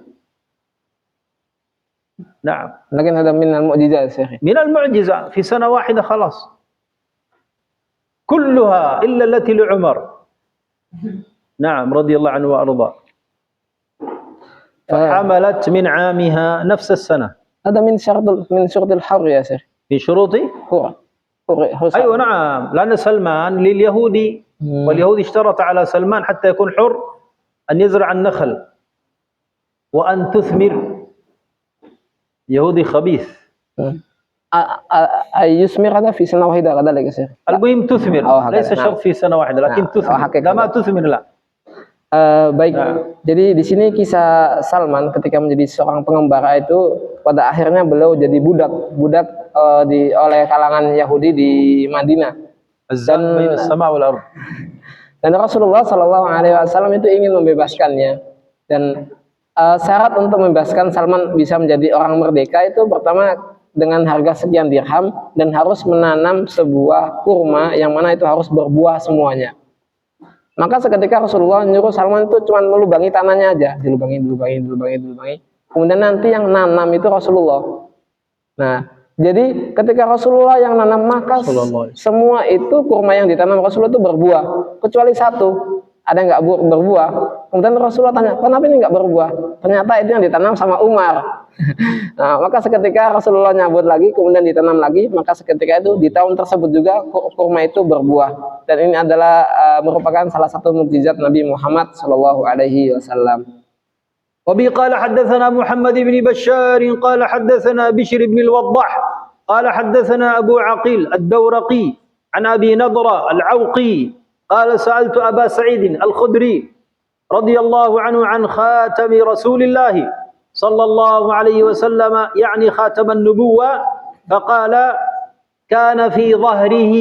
نعم لكن هذا من المعجزات شيخي، من المعجزة في سنة واحدة خلاص كلها إلا التي لعمر. نعم رضي الله عنه وأرضاه، فحملت من عامها نفس السنة. هذا من شروط الحر يا شيخ، من شروط هو أيوة نعم، لأن سلمان لليهودي واليهودي اشترط على سلمان حتى يكون حر أن يزرع النخل وأن تثمر. يهودي خبيث. يثمر هذا في سنة واحدة هذا لك شيخ. المهم تثمر، ليس شرط في سنة واحدة لكن تثمر. لا ما تثمر لا. Baik, jadi di sini kisah Salman ketika menjadi seorang pengembara itu pada akhirnya beliau jadi budak oleh kalangan Yahudi di Madinah. Dan Rasulullah Shallallahu Alaihi Wasallam itu ingin membebaskannya, dan syarat untuk membebaskan Salman bisa menjadi orang merdeka itu pertama dengan harga sekian dirham dan harus menanam sebuah kurma yang mana itu harus berbuah semuanya. Maka seketika Rasulullah nyuruh Salman itu cuma melubangi tanahnya aja, dilubangi. Kemudian nanti yang nanam itu Rasulullah. Nah, jadi ketika Rasulullah yang nanam, maka semua itu kurma yang ditanam Rasulullah itu berbuah, kecuali satu, ada yang nggak berbuah. Kemudian Rasulullah tanya, kenapa ini nggak berbuah? Ternyata itu yang ditanam sama Umar. Nah, maka seketika Rasulullah nyabut lagi, kemudian ditanam lagi, maka seketika itu di tahun tersebut juga kurma itu berbuah. Dan ini adalah merupakan salah satu mukjizat Nabi Muhammad Shallallahu Alaihi Wasallam. وبه قال حدثنا محمد بن بشار قال حدثنا بشر بن الوضاح قال حدثنا أبو عقيل الدورقي عن أبي نضرة العوقي قال سألت أبا سعيد الخدري رضي الله عنه عن خاتم رسول الله صلى الله عليه وسلم يعني خاتم النبوة فقال كان في ظهره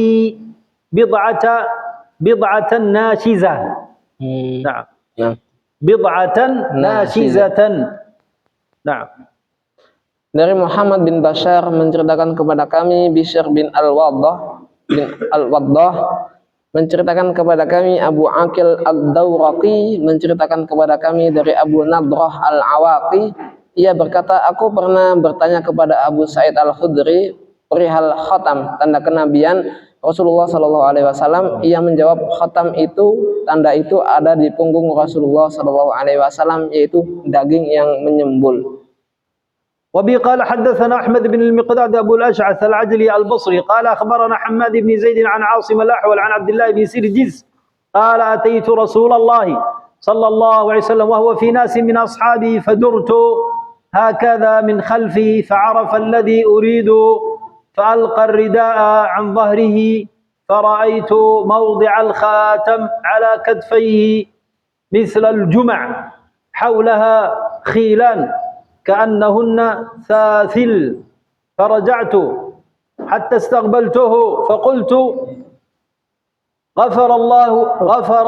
بضعة ناشزة. نعم. بضعة ناشزة. Nah. Dari Muhammad bin Bashar menceritakan kepada kami Bishr bin Al-Waddah menceritakan kepada kami Abu Aqil Ad-Dawraqi menceritakan kepada kami dari Abu Nadrah Al-Awaqi. Ia berkata, aku pernah bertanya kepada Abu Sa'id Al-Khudri perihal khatam, tanda kenabian Rasulullah Shallallahu Alaihi Wasallam. Ia menjawab, khatam itu, tanda itu ada di punggung Rasulullah Shallallahu Alaihi Wasallam, yaitu daging yang menyembul. وبه قال حدثنا أحمد بن المقداد أبو الأشعث العجلي البصري قال أخبرنا حماد بن زيد عن عاصم الأحول عن عبد الله بن سرجس قال أتيت رسول الله صلى الله عليه وسلم وهو في ناس من أصحابه فدرت هكذا من خلفه فعرف الذي أريد فألقى الرداء عن ظهره فرأيت موضع الخاتم على كتفيه مثل الجمع حولها خيلان كأنهن ثاثل فرجعت حتى استقبلته فقلت غفر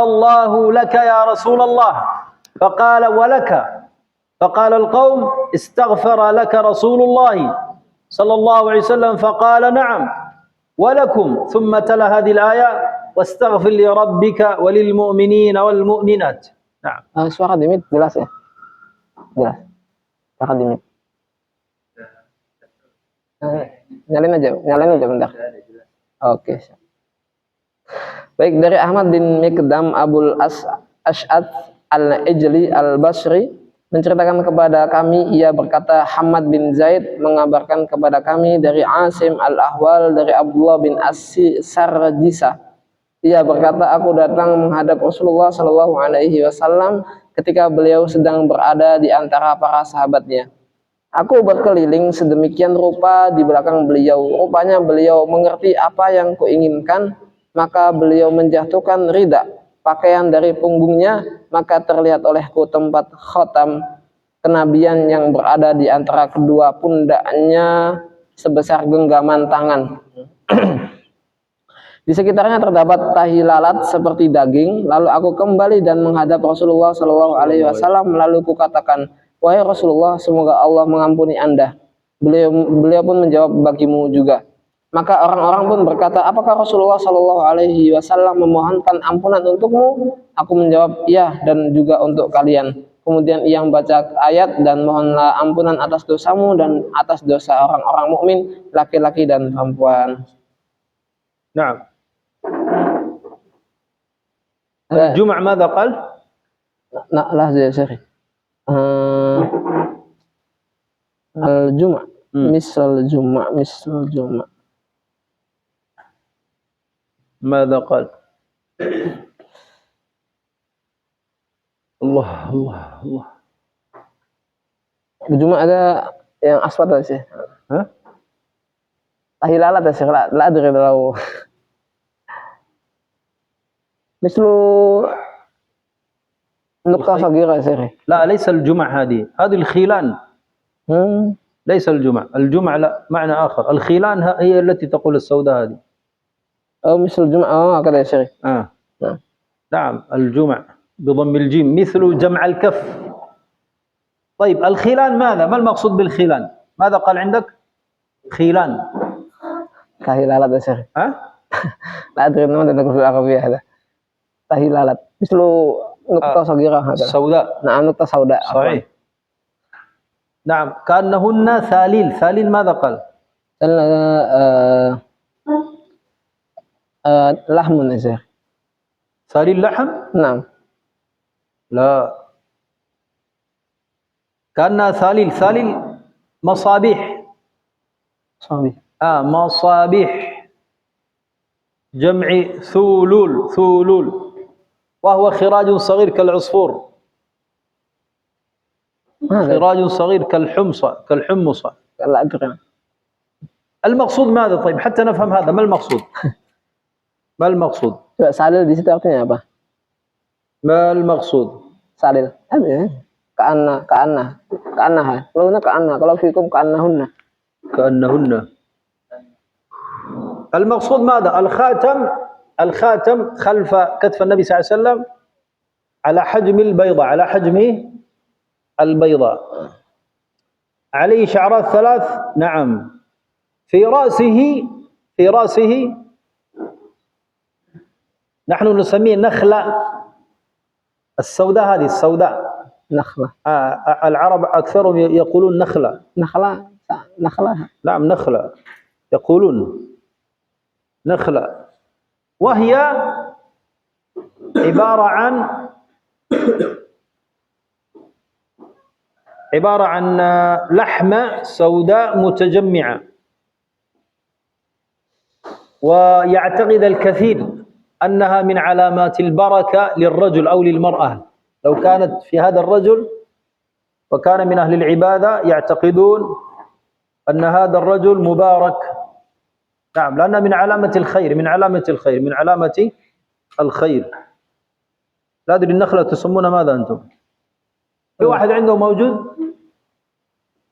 الله لك يا رسول الله فقال ولك فقال القوم استغفر لك رسول الله صلى الله عليه وسلم فقال نعم ولكم ثم تلا هذه الآية واستغفر لربك وللمؤمنين والمؤمنات. نعم. Suara dimit jelas ya? Jelas. Akan dimit. Nyalain aja bentar. Oke. Baik, dari Ahmad bin Miqdam Abul Ash'ad Al-Ijli Al-Basri menceritakan kepada kami, ia berkata, Hamad bin Zaid mengabarkan kepada kami dari Asim Al-Ahwal dari Abdullah bin As-Sarjisa. Ia berkata, aku datang menghadap Rasulullah Shallallahu Alaihi Wasallam ketika beliau sedang berada di antara para sahabatnya. Aku berkeliling sedemikian rupa di belakang beliau. Rupanya beliau mengerti apa yang kuinginkan, maka beliau menjatuhkan rida, pakaian dari punggungnya, maka terlihat olehku tempat khatam kenabian yang berada di antara kedua pundaknya sebesar genggaman tangan. Di sekitarnya terdapat tahi lalat seperti daging. Lalu aku kembali dan menghadap Rasulullah Shallallahu Alaihi Wasallam. Lalu kukatakan, wahai Rasulullah, semoga Allah mengampuni Anda. Beliau pun menjawab, bagimu juga. Maka orang-orang pun berkata, apakah Rasulullah Shallallahu Alaihi Wasallam memohonkan ampunan untukmu? Aku menjawab, ya, dan juga untuk kalian. Kemudian ia membaca ayat, dan mohonlah ampunan atas dosamu dan atas dosa orang-orang mukmin, laki-laki dan perempuan. Nah. الجمع ماذا قال؟ لا زي شيخي. الجمع مثل الجمع ماذا قال؟ الله. الجمع ada yang aswad sih. Hah? Tahi lalat ya Syekh. La adri lau. مثل نقطة صغيرة يا شيخي. لا ليس الجمع هذه الخيلان. ليس الجمع لا معنى آخر. الخيلان هي التي تقول السوداء هذه. أو مثل الجمع هكذا يا شيخي. نعم الجمع بضم الجيم مثل جمع الكف. طيب الخيلان ماذا؟ ما المقصود بالخيلان؟ ماذا قال عندك؟ خيلان. tahi lalat ya Syekh. لا أدري ما تقول في العربية هذا. tahi lalat. مثل نقطة صغيرة هكذا. سوداء. نعم نقطة سوداء. صحيح. نعم كأنهن ثاليل ماذا قال؟ لحم يا شيخ. ثاليل لحم؟ نعم. لا كأنها ثاليل مصابيح. مصابيح جمع ثولول وهو خراج صغير كالعصفور. خراج صغير كالحمصة. لا أدري. المقصود ماذا طيب حتى نفهم هذا؟ ما المقصود؟ ما المقصود؟ Salil di situ artinya apa? ما المقصود؟ Salil. Ka'anna. Kalau ka'anna, kalau fikum ka'annahunna. كأنهن. المقصود ماذا؟ الخاتم خلف كتف النبي صلى الله عليه وسلم على حجم البيضاء، عليه شعرات 3. نعم. في رأسه نحن نسميه نخلة السوداء. هذه السوداء نخلة. العرب أكثرهم يقولون نخلة. نعم نخلة يقولون نخلة، وهي عبارة عن لحمة سوداء متجمعة. ويعتقد الكثير أنها من علامات البركة للرجل أو للمرأة. لو كانت في هذا الرجل وكان من أهل العبادة يعتقدون أن هذا الرجل مبارك. نعم، لأنها من علامة الخير، من علامة الخير. لا أدري النخلة تسمونها ماذا أنتم؟ في واحد عنده موجود؟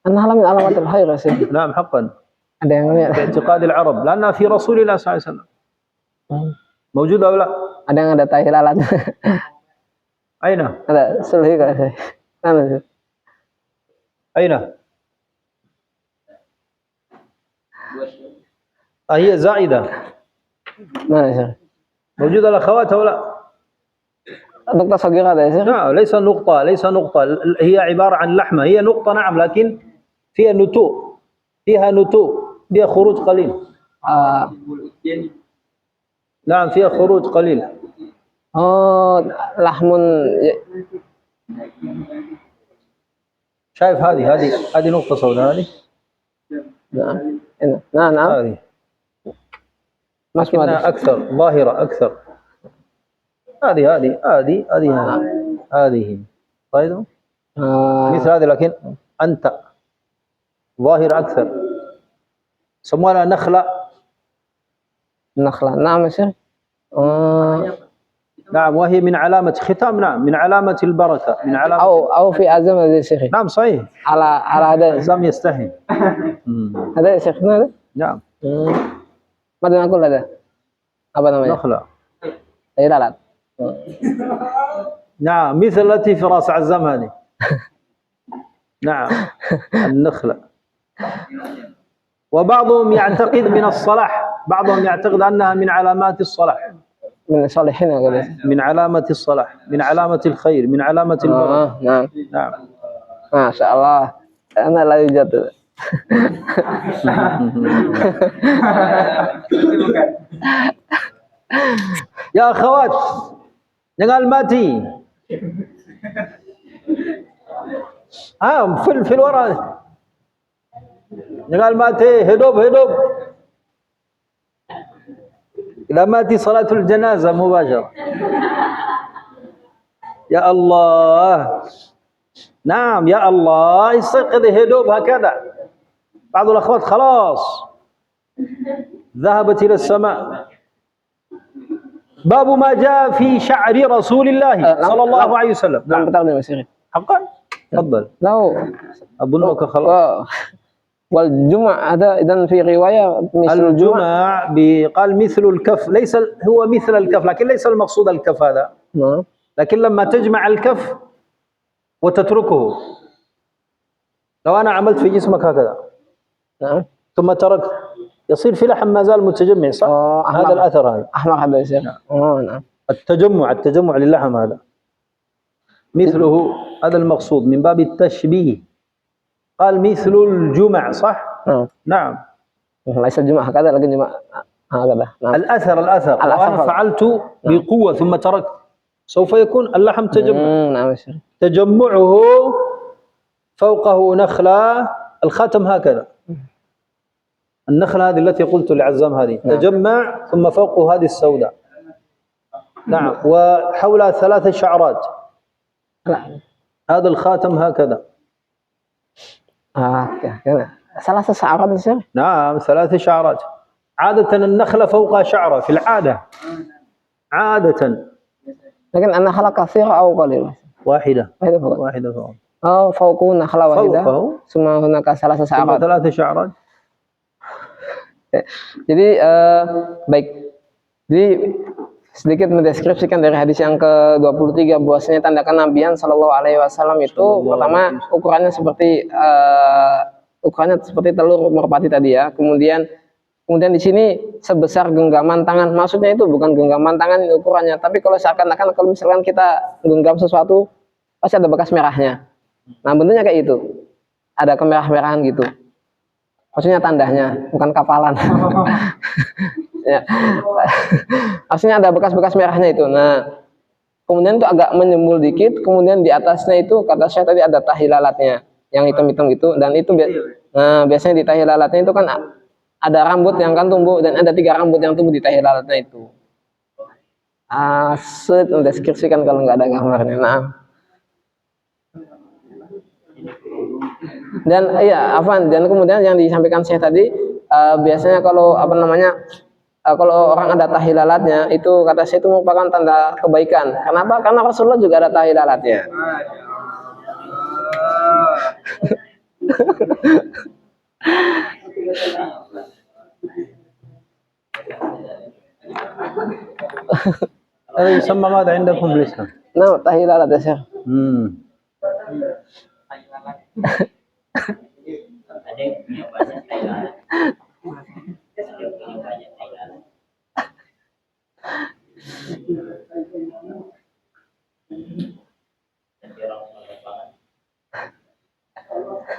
النخلة من علامات الخير يا سيدي. نعم حقا. Ada yang lihat. في اعتقاد العرب، لأنها في رسول الله صلى الله عليه وسلم. موجودة أو لا؟ Ada yang ada tahi lalat. أين؟ Ada sulhi kalau saya. Mana sih? أين؟ هي زائدة. Mana sih? موجودة الأخوات أو لا؟ نقطة صغيرة يا شيخ. لا ليس نقطة، هي عبارة عن لحمة، هي نقطة نعم، لكن فيها نتوء، فيها خروج قليل. نعم فيها خروج قليل. لحم. شايف هذه نقطة سوداء هذه؟ نعم. هذه لكنها أكثر ظاهرة أكثر. هذه طيب مثل هذه، لكن أنت ظاهر أكثر. سموها نخلة. نعم يا شيخ. نعم، وهي من علامة ختام. نعم من علامة البركة، من علامة أو في عزم يا شيخ. نعم صحيح. على هذا عزم يستحي. هذا يا شيخ. نعم. ماذا نقول هذا؟ apa namanya? نخلة. Tahi lalat. نعم مثل التي في رأس عزام هذه. نعم النخلة. وبعضهم يعتقد من الصلاح، بعضهم يعتقد أنها من علامات الصلاح، من الصالحين هذا. من علامة الصلاح، من علامة الخير، من علامة البركة. نعم. ما شاء الله. أنا لا يوجد. Ya akhwat, jangan mati. Fil wara. Jangan mati, hidup. Ila mati salatul janazah mubashara. Ya Allah. نعم يا الله يستيقظ هدوب هكذا. بعض الأخوات خلاص ذهبت إلى السماء. باب ما جاء في شعر رسول الله صلى الله عليه وسلم. نعم حقا تفضل. أظنك خلاص. والجمع هذا إذن في رواية مثل الجمع قال مثل الكف، ليس هو مثل الكف، لكن ليس المقصود الكف هذا. لكن لما تجمع الكف وتتركه، لو أنا عملت في جسمك هكذا ثم تركت، يصير في لحم ما زال متجمع صح؟ هذا الأثر هذا أحمق هذا يصير. نعم. التجمع للحم هذا مثله، هذا المقصود من باب التشبيه. قال مثل الجمع صح؟ نعم. ليس الجمع هكذا لكن جمع هكذا. الأثر لو أنا فعلت بقوة ثم تركت سوف يكون اللحم تجمع. تجمعه فوقه نخلة، الخاتم هكذا. النخلة هذه التي قلت لعزام هذه تجمع ثم فوقه هذه السوداء. نعم وحولها 3 شعرات. هذا الخاتم هكذا ثلاث شعرات يا شيخ. نعم 3 شعرات. عادة النخلة فوقها شعرة في العادة، عادة. لكن النخلة كثيرة أو قليلة؟ واحدة فقط. واحدة فقط. فوقه نخلة واحدة. ثم هناك 3 شعرات. 3 شعرات. Jadi baik. Jadi sedikit mendeskripsikan dari hadis yang ke-23 bahwasanya tanda kenabian Shallallahu Alaihi Wasallam itu pertama ukurannya seperti telur merpati tadi ya. Kemudian di sini sebesar genggaman tangan. Maksudnya itu bukan genggaman tangan ukurannya, tapi kalau seakan-akan kalau misalkan kita genggam sesuatu pasti ada bekas merahnya. Nah bentuknya kayak itu, ada kemerah-merahan gitu. Maksudnya tandanya, bukan kapalan. Ya. Maksudnya ada bekas-bekas merahnya itu. Nah, kemudian itu agak menyembul dikit, kemudian di atasnya itu kata saya tadi ada tahi lalatnya yang hitam-hitam gitu, dan itu biasanya di tahi lalatnya itu kan ada rambut yang kan tumbuh, dan ada 3 rambut yang tumbuh di tahi lalatnya itu. Sulit mendeskripsikan kalau nggak ada gambarnya. Nah. Dan dan kemudian yang disampaikan saya tadi biasanya kalau kalau orang ada tahi lalatnya itu kata saya itu merupakan tanda kebaikan. Kenapa? Karena Rasulullah juga ada tahi lalatnya. هذا يسمى ماذا عندكم بالاسم؟ Nah, tahi lalat ya, Syekh.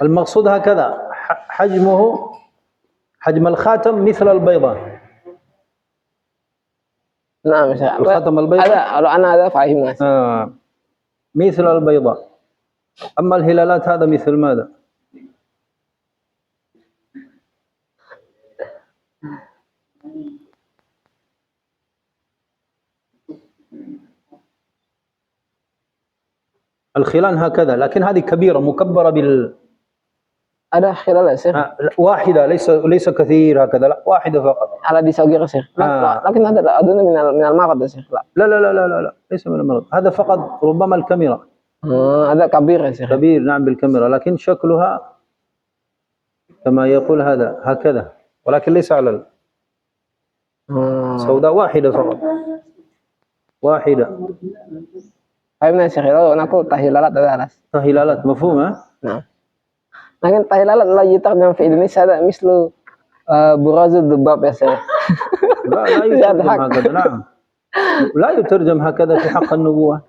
المقصود هكذا حجمه حجم الخاتم مثل البيضة. نعم يا شيخ. الخاتم البيضة kalau ada fahim Mas. مثل البيضة. أما الهلالات هذا مثل ماذا؟ الخلان هكذا، لكن هذه كبيرة مكبرة ada khilal ya Syekh? واحدة، ليس كثير هكذا، لا واحدة فقط. على دي صغيرة يا Syekh. لكن هذا أظن من المرض يا Syekh. لا لا لا لا لا ليس من المرض، هذا فقط ربما الكاميرا. هذا كبير يا Syekh. كبير نعم بالكاميرا، لكن شكلها كما يقول هذا هكذا، ولكن ليس على سوداء، واحدة فقط، واحدة. فهمنا يا Syekh. نقول tahi lalat ada alas. tahi lalat مفهوم ها؟ نعم. لكن tahi lalat لا يترجم في إندونيسيا هذا مثل براز الذباب يا Syekh. لا يترجم هكذا. نعم لا يترجم هكذا في حق النبوة.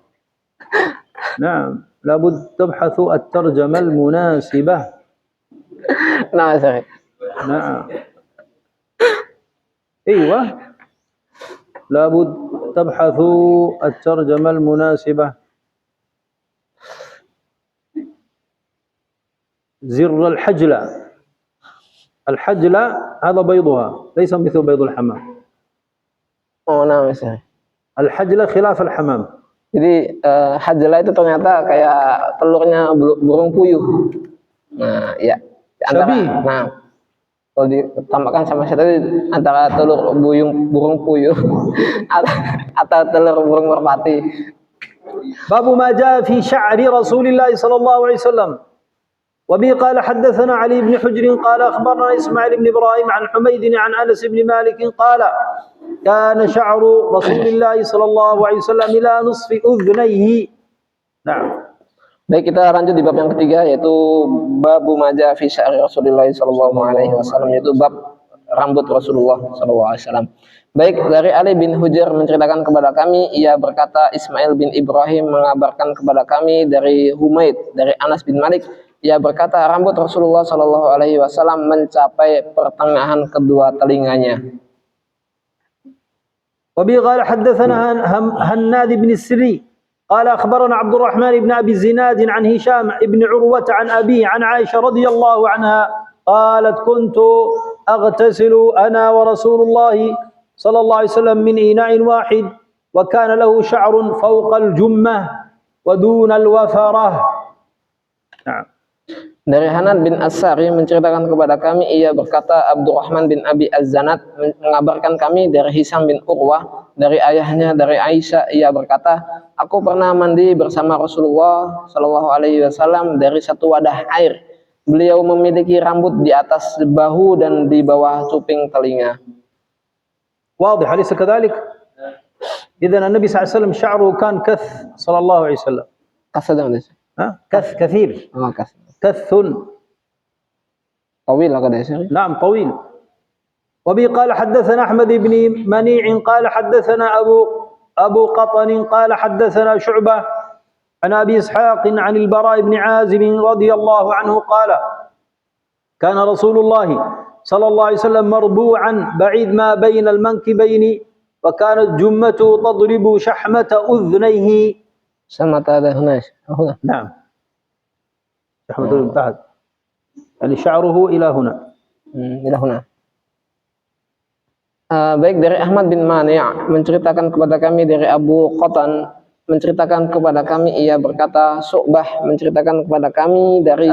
نعم لابد تبحث الترجمة المناسبة. نعم يا Syekh. نعم أيوة لابد تبحث الترجمة المناسبة. زر الحجلة، الحجلة هذا بيضها ليس مثل بيض الحمام. نعم يا Syekh. الحجلة خلاف الحمام. Jadi hajlah itu ternyata kayak telurnya burung puyuh. Nah, ya. Nah, kalau ditambahkan sama saya tadi antara telur burung puyuh atau telur burung merpati. Babu ma jaa fi sya'ri Rasulillah sallallahu alaihi wasallam. وبه قال حدثنا علي بن حجر قال أخبرنا إسماعيل بن إبراهيم عن حميد عن أنس بن مالك قال كان شعر رسول الله صلى الله عليه وسلم إلى نصف أذنيه. Nah. Baik, kita lanjut di bab yang ketiga, yaitu babu maja fi sya'ri Rasulullah sallallahu alaihi wasallam, yaitu bab rambut Rasulullah sallallahu alaihi wasallam. Baik, dari Ali bin Hujr menceritakan kepada kami, ia berkata Ismail bin Ibrahim mengabarkan kepada kami dari Humaid dari Anas bin Malik, ia berkata rambut Rasulullah sallallahu alaihi wasallam mencapai pertengahan kedua telinganya. Wabi qala haddatsana Hannad bin Sirri قال أخبرنا عبد الرحمن بن أبي الزناد عن هشام بن عروة عن أبيه عن عائشة رضي الله عنها قالت كنت أغتسل أنا ورسول الله صلى الله عليه وسلم من إناء واحد وكان له شعر فوق الجمة ودون الوفرة. Nah. Dari Hanan bin As-Sari menceritakan kepada kami, ia berkata, Abdurrahman bin Abi Az-Zanat mengabarkan kami dari Hisam bin Urwah dari ayahnya dari Aisyah, ia berkata, aku pernah mandi bersama Rasulullah Shallallahu Alaihi Wasallam dari satu wadah air. Beliau memiliki rambut di atas bahu dan di bawah cuping telinga. واضح أليس كذلك؟ إذن النبي صلى الله عليه وسلم شعره كان كث صلى الله عليه وسلم. كث كثير. كث طويل كده يا شيخ. نعم طويل. وبه قال حدثنا أحمد بن منيع قال حدثنا أبو قطن قال حدثنا شعبة عن أبي إسحاق عن البراء بن عازب رضي الله عنه قال كان رسول الله صلى الله عليه وسلم مربوعا بعيد ما بين المنكبين وكانت جمته تضرب شحمة أذنيه. شحمة هذا هنا. نعم شحمة أذن تحت يعني شعره إلى هنا. إلى هنا. Baik, dari Ahmad bin Mani' menceritakan kepada kami dari Abu Qatan menceritakan kepada kami, ia berkata, Syu'bah menceritakan kepada kami dari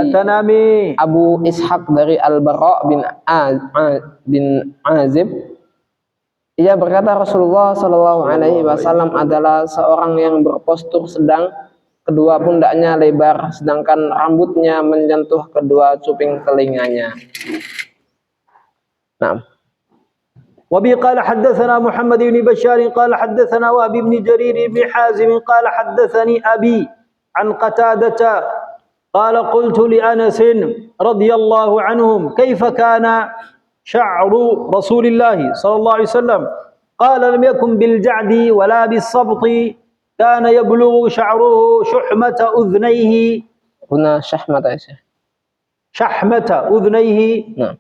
Abu Ishaq dari Al-Bara' bin Azib, ia berkata Rasulullah Shallallahu Alaihi Wasallam adalah seorang yang berpostur sedang, kedua pundaknya lebar, sedangkan rambutnya menyentuh kedua cuping telinganya. Nah. وبه قال حدثنا محمد بن بشار قال حدثنا وهب بن جرير بن حازم قال حدثني أبي عن قتادة قال قلت لأنس رضي الله عنهم كيف كان شعر رسول الله صلى الله عليه وسلم قال لم يكن بالجعد ولا بالصبط كان يبلغ شعره شحمة أذنيه. هنا شحمة يا شيخ. شحمة أذنيه. نعم.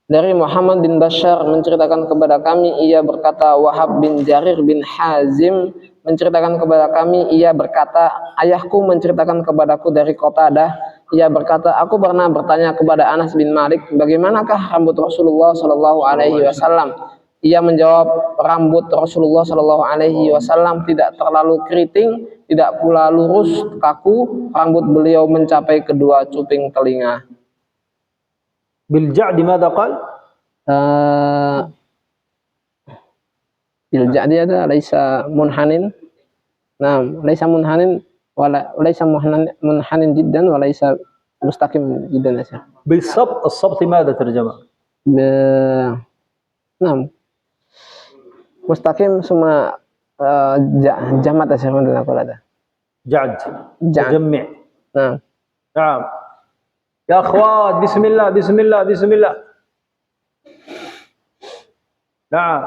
Dari Muhammad bin Bashar menceritakan kepada kami, ia berkata, Wahab bin Jarir bin Hazim menceritakan kepada kami, ia berkata, ayahku menceritakan kepadaku dari Qatadah, ia berkata, aku pernah bertanya kepada Anas bin Malik, bagaimanakah rambut Rasulullah Shallallahu Alaihi Wasallam? Ia menjawab, rambut Rasulullah Shallallahu Alaihi Wasallam tidak terlalu keriting, tidak pula lurus kaku, rambut beliau mencapai kedua cuping telinga. بالجعد ماذا قال؟ بالجعد هذا ليس منحن. نعم ليس منحن ولا ليس منحن جدا وليس مستقيم جدا يا شيخ. بالصبت. الصبت ماذا ترجمه؟ نعم مستقيم ثم جمعت يا شيخ. ماذا نقول هذا؟ جعد مجمع. نعم نعم يا أخوات بسم الله بسم الله بسم الله. نعم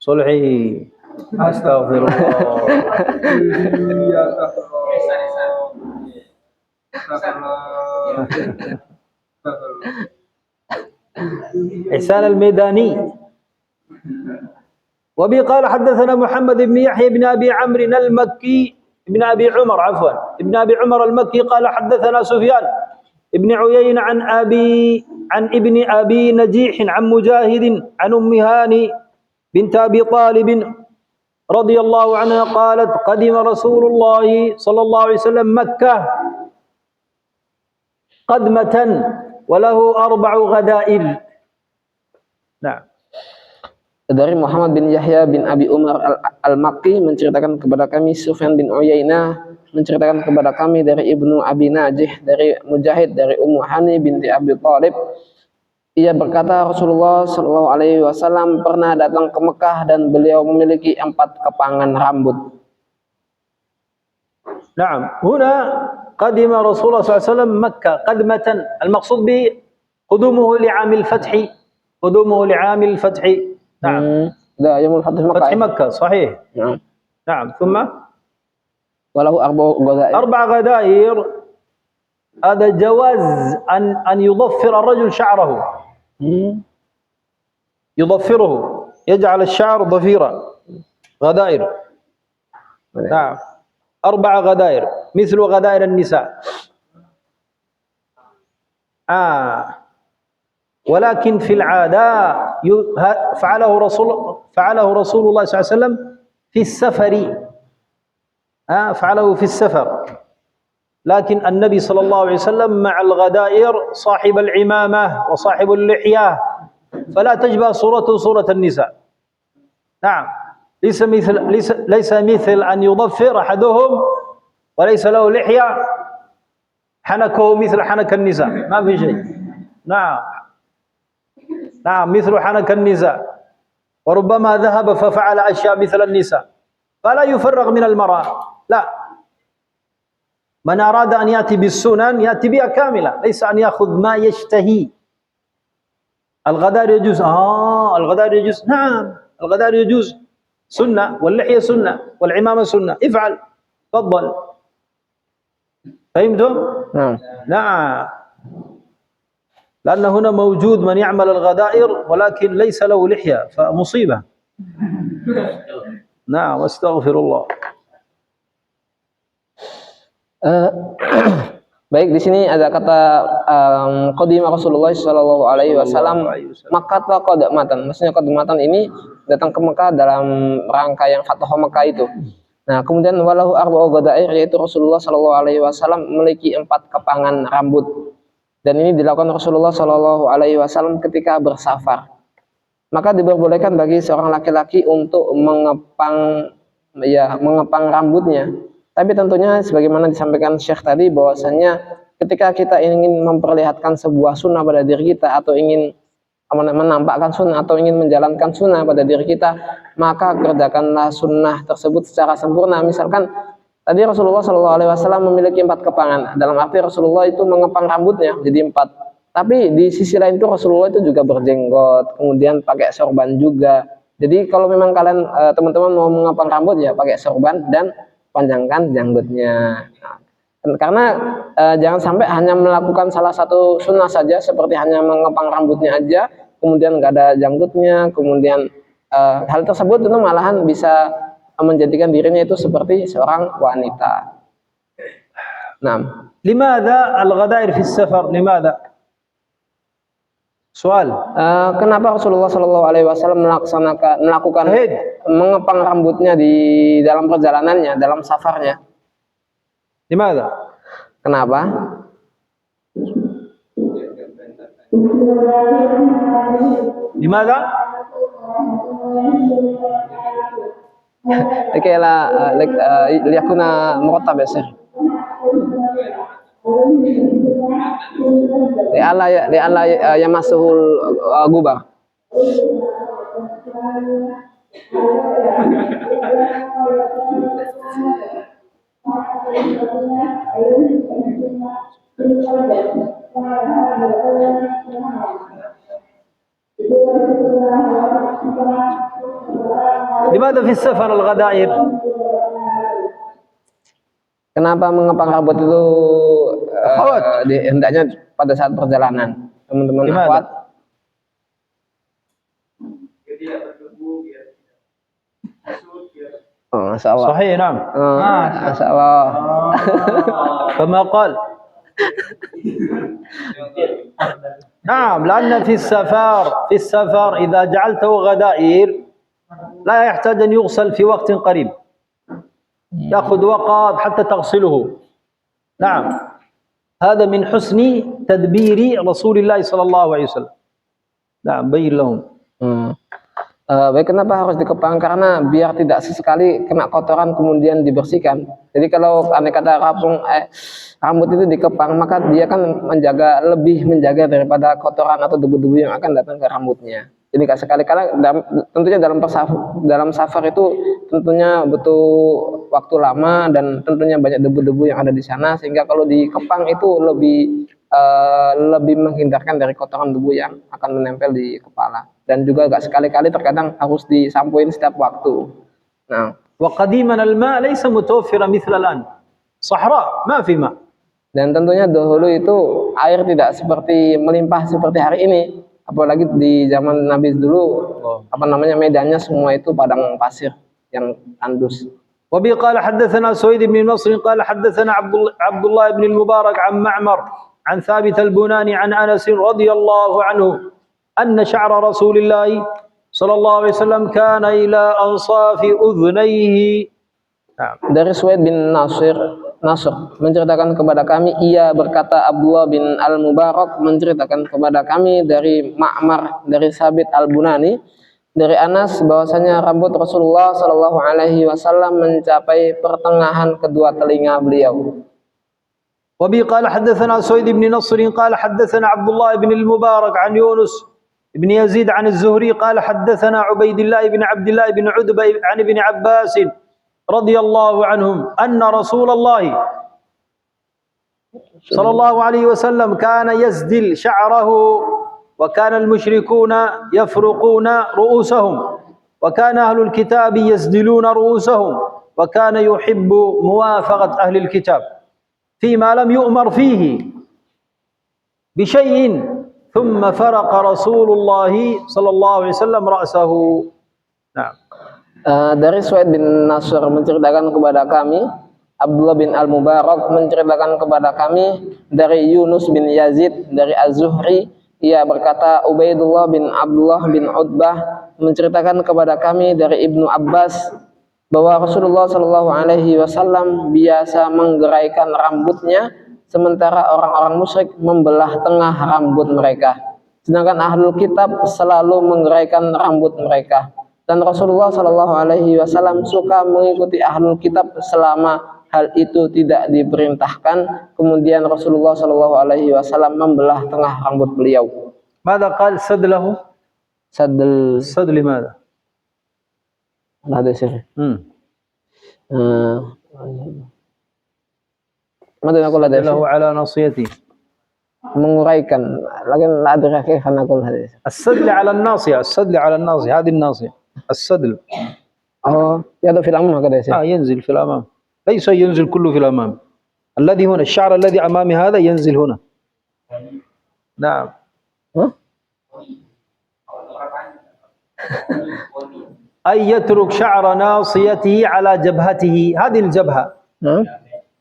صلحي أستغفر الله. إحسان الميداني. وبي قال حدثنا محمد بن يحيى بن أبي عمرو المكي ابن أبي عمر عفوا ابن أبي عمر المكي قال حدثنا سفيان ابن عيينة عن ابن أبي نجيح عن مجاهد عن أم هاني بنت أبي طالب رضي الله عنها قالت قدم رسول الله صلى الله عليه وسلم مكة قدمة وله 4 غدائر. نعم. Dari Muhammad bin Yahya bin Abi Umar al-Makki menceritakan kepada kami, Sufyan bin Uyainah menceritakan kepada kami dari Ibnu Abi Najih dari Mujahid dari Ummu Hani binti Abi Thalib, ia berkata Rasulullah Shallallahu Alaihi Wasallam pernah datang ke Mekah dan beliau memiliki 4 kepangan rambut. نعم هنا قدم رسول الله صلى الله عليه وسلم مكة قدمة المقصود به قدومه لعام الفتح. قدومه لعام الفتح. نعم لا يوم الفتح مكة. فتح مكة صحيح. نعم. نعم ثم وله 4 غدائر. 4 غدائر. هذا جواز أن يضفر الرجل شعره. يضفره يجعل الشعر ضفيرا غدائر. نعم 4 غدائر مثل غدائر النساء. ولكن في العادة فعله رسول الله صلى الله عليه وسلم في السفر. فعله في السفر لكن النبي صلى الله عليه وسلم مع الغدائر صاحب العمامة وصاحب اللحية، فلا تشبه صورته صورة النساء. نعم، ليس مثل أن يضفر أحدهم وليس له لحية حنكه مثل حنك النساء، ما في شيء. نعم نعم، مثل حنك النساء، وربما ذهب ففعل أشياء مثل النساء، فلا يفرغ من المرأة. لا، من أراد أن يأتي بالسنن يأتي بها كاملة، ليس أن يأخذ ما يشتهي. الغدار يجوز، الغدار يجوز، نعم الغدار يجوز، سنة، واللحية سنة، والعمامة سنة، افعل، تفضل. فهمتم؟ نعم. نعم، لأن هنا موجود من يعمل الغدائر ولكن ليس له لحية، فمصيبة. نعم، واستغفر الله. Baik, di sini ada kata qadima Rasulullah Shallallahu Alaihi Wasallam Makkah qadamatan. Maksudnya qadamatan ini datang ke Mekah dalam rangka yang Fathu Mekah itu. Nah, kemudian walahu arba'u ghadair, yaitu Rasulullah Shallallahu Alaihi Wasallam memiliki 4 kepangan rambut. Dan ini dilakukan Rasulullah Shallallahu Alaihi Wasallam ketika bersafar. Maka diperbolehkan bagi seorang laki-laki untuk mengepang rambutnya. Tapi tentunya sebagaimana disampaikan Syekh tadi, bahwasanya ketika kita ingin memperlihatkan sebuah sunnah pada diri kita, atau ingin menampakkan sunnah, atau ingin menjalankan sunnah pada diri kita, maka kerjakanlah sunnah tersebut secara sempurna. Misalkan tadi Rasulullah SAW memiliki 4 kepangan, dalam arti Rasulullah itu mengepang rambutnya jadi 4. Tapi di sisi lain itu Rasulullah itu juga berjenggot, kemudian pakai sorban juga. Jadi kalau memang kalian teman-teman mau mengepang rambut, ya pakai sorban dan panjangkan janggutnya. Karena jangan sampai hanya melakukan salah satu sunnah saja, seperti hanya mengepang rambutnya aja, kemudian nggak ada janggutnya, kemudian hal tersebut itu malahan bisa menjadikan dirinya itu seperti seorang wanita. Nah, limadha al-ghadair fi safar? Limadha? Soal. Kenapa Rasulullah Shallallahu Alaihi Wasallam melakukan mengepang rambutnya di dalam perjalanannya, dalam safarnya? Limadha? Kenapa? Limadha? Liyakuna murattab ya Syekh. Li'alla yamasuhul gubar. Limadha fi safar al-ghadair? Kenapa mengepang rambut itu hendaknya pada saat perjalanan, teman-teman akhwat? Masya Allah. Sahih, naam. Masya Allah. Kama qal. نعم، لأن في السفر إذا جعلته غدائر لا يحتاج أن يغسل في وقت قريب، يأخذ وقت حتى تغسله. نعم، هذا من حسن تدبير رسول الله صلى الله عليه وسلم. نعم، بين لهم. Baik, kenapa harus dikepang? Karena biar tidak sesekali kena kotoran kemudian dibersihkan. Jadi kalau aneh kata rambut itu dikepang, maka dia kan lebih menjaga daripada kotoran atau debu-debu yang akan datang ke rambutnya. Jadi sekali-kala, tentunya dalam safar itu tentunya butuh waktu lama dan tentunya banyak debu-debu yang ada di sana, sehingga kalau dikepang itu lebih menghindarkan dari kotoran debu yang akan menempel di kepala. Dan juga gak sekali-kali, terkadang harus disampuin setiap waktu. Nah, wa qadiman al-ma' laysa mutawaffira mithla al-an. Sahra, ma fi ma'. Dan tentunya dahulu itu air tidak melimpah seperti hari ini. Apalagi di zaman Nabi dulu, medannya semua itu padang pasir yang tandus. Wa bi qala haddatsana Suwaid bin Nasr qala haddatsana Abdullah bin al-Mubarak an Ma'mar an Thabit al-Bunani an Anas radhiyallahu anhu anna sya'ra Rasulillah sallallahu alaihi wasallam kana ila ansafi udhnayhi. Dari Suwaid bin Nasr Nasr menceritakan kepada kami, ia berkata Abdullah bin Al-Mubarak menceritakan kepada kami dari Ma'mar dari Sabit Al-Bunani dari Anas bahwasanya rambut Rasulullah Shallallahu Alaihi Wasallam mencapai pertengahan kedua telinga beliau. وبه قال حدثنا سويد بن نصر قال حدثنا عبد الله بن المبارك عن يونس بن يزيد عن الزهري قال حدثنا عبيد الله بن عبد الله بن عتبة عن ابن عباس رضي الله عنهم أن رسول الله صلى الله عليه وسلم كان يسدل شعره وكان المشركون يفرقون رؤوسهم وكان أهل الكتاب يسدلون رؤوسهم وكان يحب موافقة أهل الكتاب فيما لم يؤمر فيه بشيء ثم فرق رسول الله صلى الله عليه وسلم رأسه. Nah. Dari Suaid bin Nasr menceritakan kepada kami, Abdullah bin Al-Mubarak menceritakan kepada kami dari Yunus bin Yazid dari Az-Zuhri, ia berkata Ubaidullah bin Abdullah bin Utbah menceritakan kepada kami dari Ibnu Abbas bahwa Rasulullah Shallallahu Alaihi Wasallam biasa menggeraikan rambutnya, sementara orang-orang musyrik membelah tengah rambut mereka. Sedangkan ahlul kitab selalu menggeraikan rambut mereka. Dan Rasulullah Shallallahu Alaihi Wasallam suka mengikuti ahlul kitab selama hal itu tidak diperintahkan. Kemudian Rasulullah Shallallahu Alaihi Wasallam membelah tengah rambut beliau. Mada qal sadlahu? Sadl mada? Ada sih. Mada aku ada. Lahu ala nasiyati. Menguraikan. Lagi ada kaki karena aku ada. السدل على الناصية، السدل على الناصية، هذه الناصية، السدل. يده في الأمام هكذا يصير. ينزل في الأمام، ليس ينزل كله في الأمام. الذي هنا الشعر الذي أمامي هذا ينزل هنا. نعم. أي يترك شعر ناصيته على جبهته، هذه الجبهة.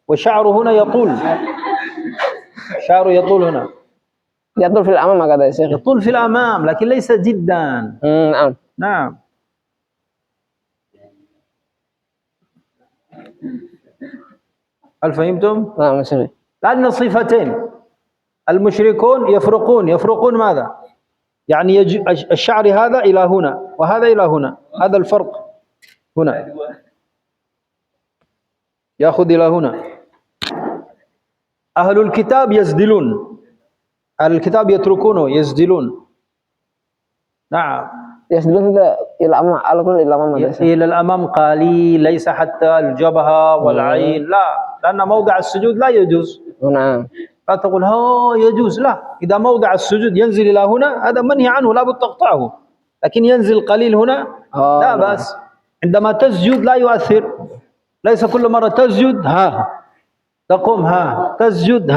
وشعره هنا يطول. شعره يطول هنا. يطول في الأمام هكذا يا شيخ. يطول في الأمام لكن ليس جدا. نعم. نعم. هل فهمتم؟ نعم يا شيخ. لأن صفتين، المشركون يفرقون ماذا؟ يعني الشعر هذا إلى هنا وهذا إلى هنا، هذا الفرق هنا، يأخذ إلى هنا. أهل الكتاب يسدلون، أهل الكتاب يتركونه يسدلون. نعم. يسدلون إلى الأمام، على كل إلى الأمام قليل، ليس حتى الجبهة والعين، لا، لأن موضع السجود لا يجوز. نعم. لا تقول يجوز، لا، إذا موضع السجود ينزل إلى هنا هذا منهي عنه، لا بد تقطعه، لكن ينزل قليل هنا لا بأس. عندما تسجد لا يؤثر، ليس كل مرة تسجد تقوم تسجد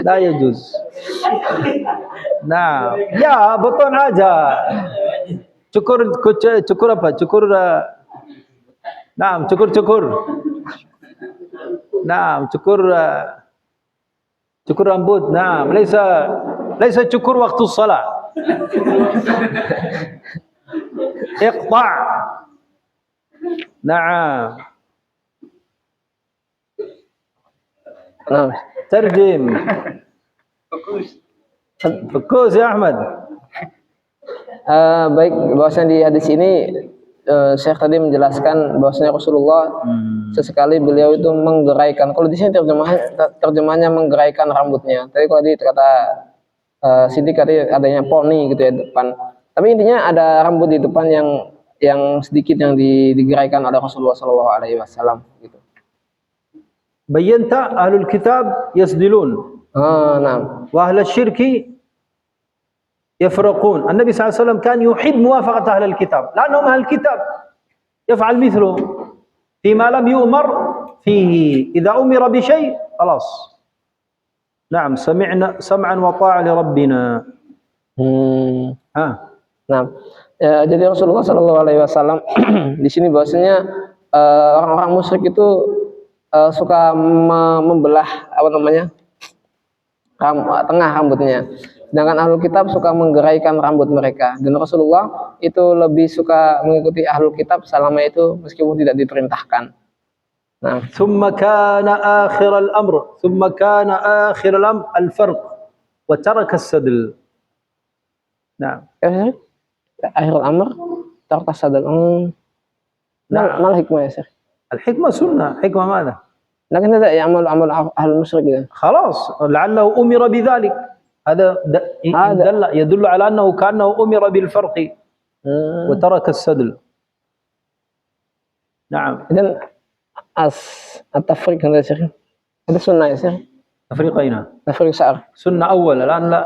لا يجوز. نعم. يا betul aja. Cukur apa? Nah, cukur. Nah, cukur rambut. Nah, ليس cukur waktu salat. اقطع. نعم. ترجم. Fokus ya Ahmad. Baik, bahwasanya di hadis ini Syekh tadi menjelaskan bahwasanya Rasulullah sesekali beliau itu menggeraikan. Kalau di sini terjemahnya menggeraikan rambutnya. Tadi kalau kata Siti tadi adanya poni gitu ya depan. Tapi intinya ada rambut di depan yang sedikit yang digeraikan oleh Rasulullah Shallallahu Alaihi Wasallam gitu. Bayyanta ahlul kitab yasdilun. نعم. وأهل الشرك يفرقون. النبي صلى الله عليه وسلم كان يحب موافقة أهل الكتاب لأنهم أهل الكتاب، يفعل مثله فيما لم يؤمر فيه. إذا أمر بشيء خلاص. نعم، سمعا وطاعة لربنا. Nah, jadi Rasulullah Shallallahu Alaihi Wasallam di sini bahwasanya orang-orang musyrik itu suka membelah tengah rambutnya. Sedangkan ahlul kitab suka menggeraikan rambut mereka, dan Rasulullah itu lebih suka mengikuti ahlul kitab selama itu meskipun tidak diperintahkan. Nah, ثم كان آخر الأمر الفرق وترك السدل. نعم. akhirul amr ترك السدل. ما الحكمة يا شيخ؟ الحكمة سنة. حكمة ماذا؟ لكن هذا يعمل عمل أهل المشرك كده. خلاص لعله أمر بذلك. هذا يدل على أنه كأنه أمر بالفرق وترك السدل. نعم. إذن التفريق هذا يا شيخ هذا سنة يا شيخ. تفريق أين؟ تفريق شعر سنة أول، الآن لا.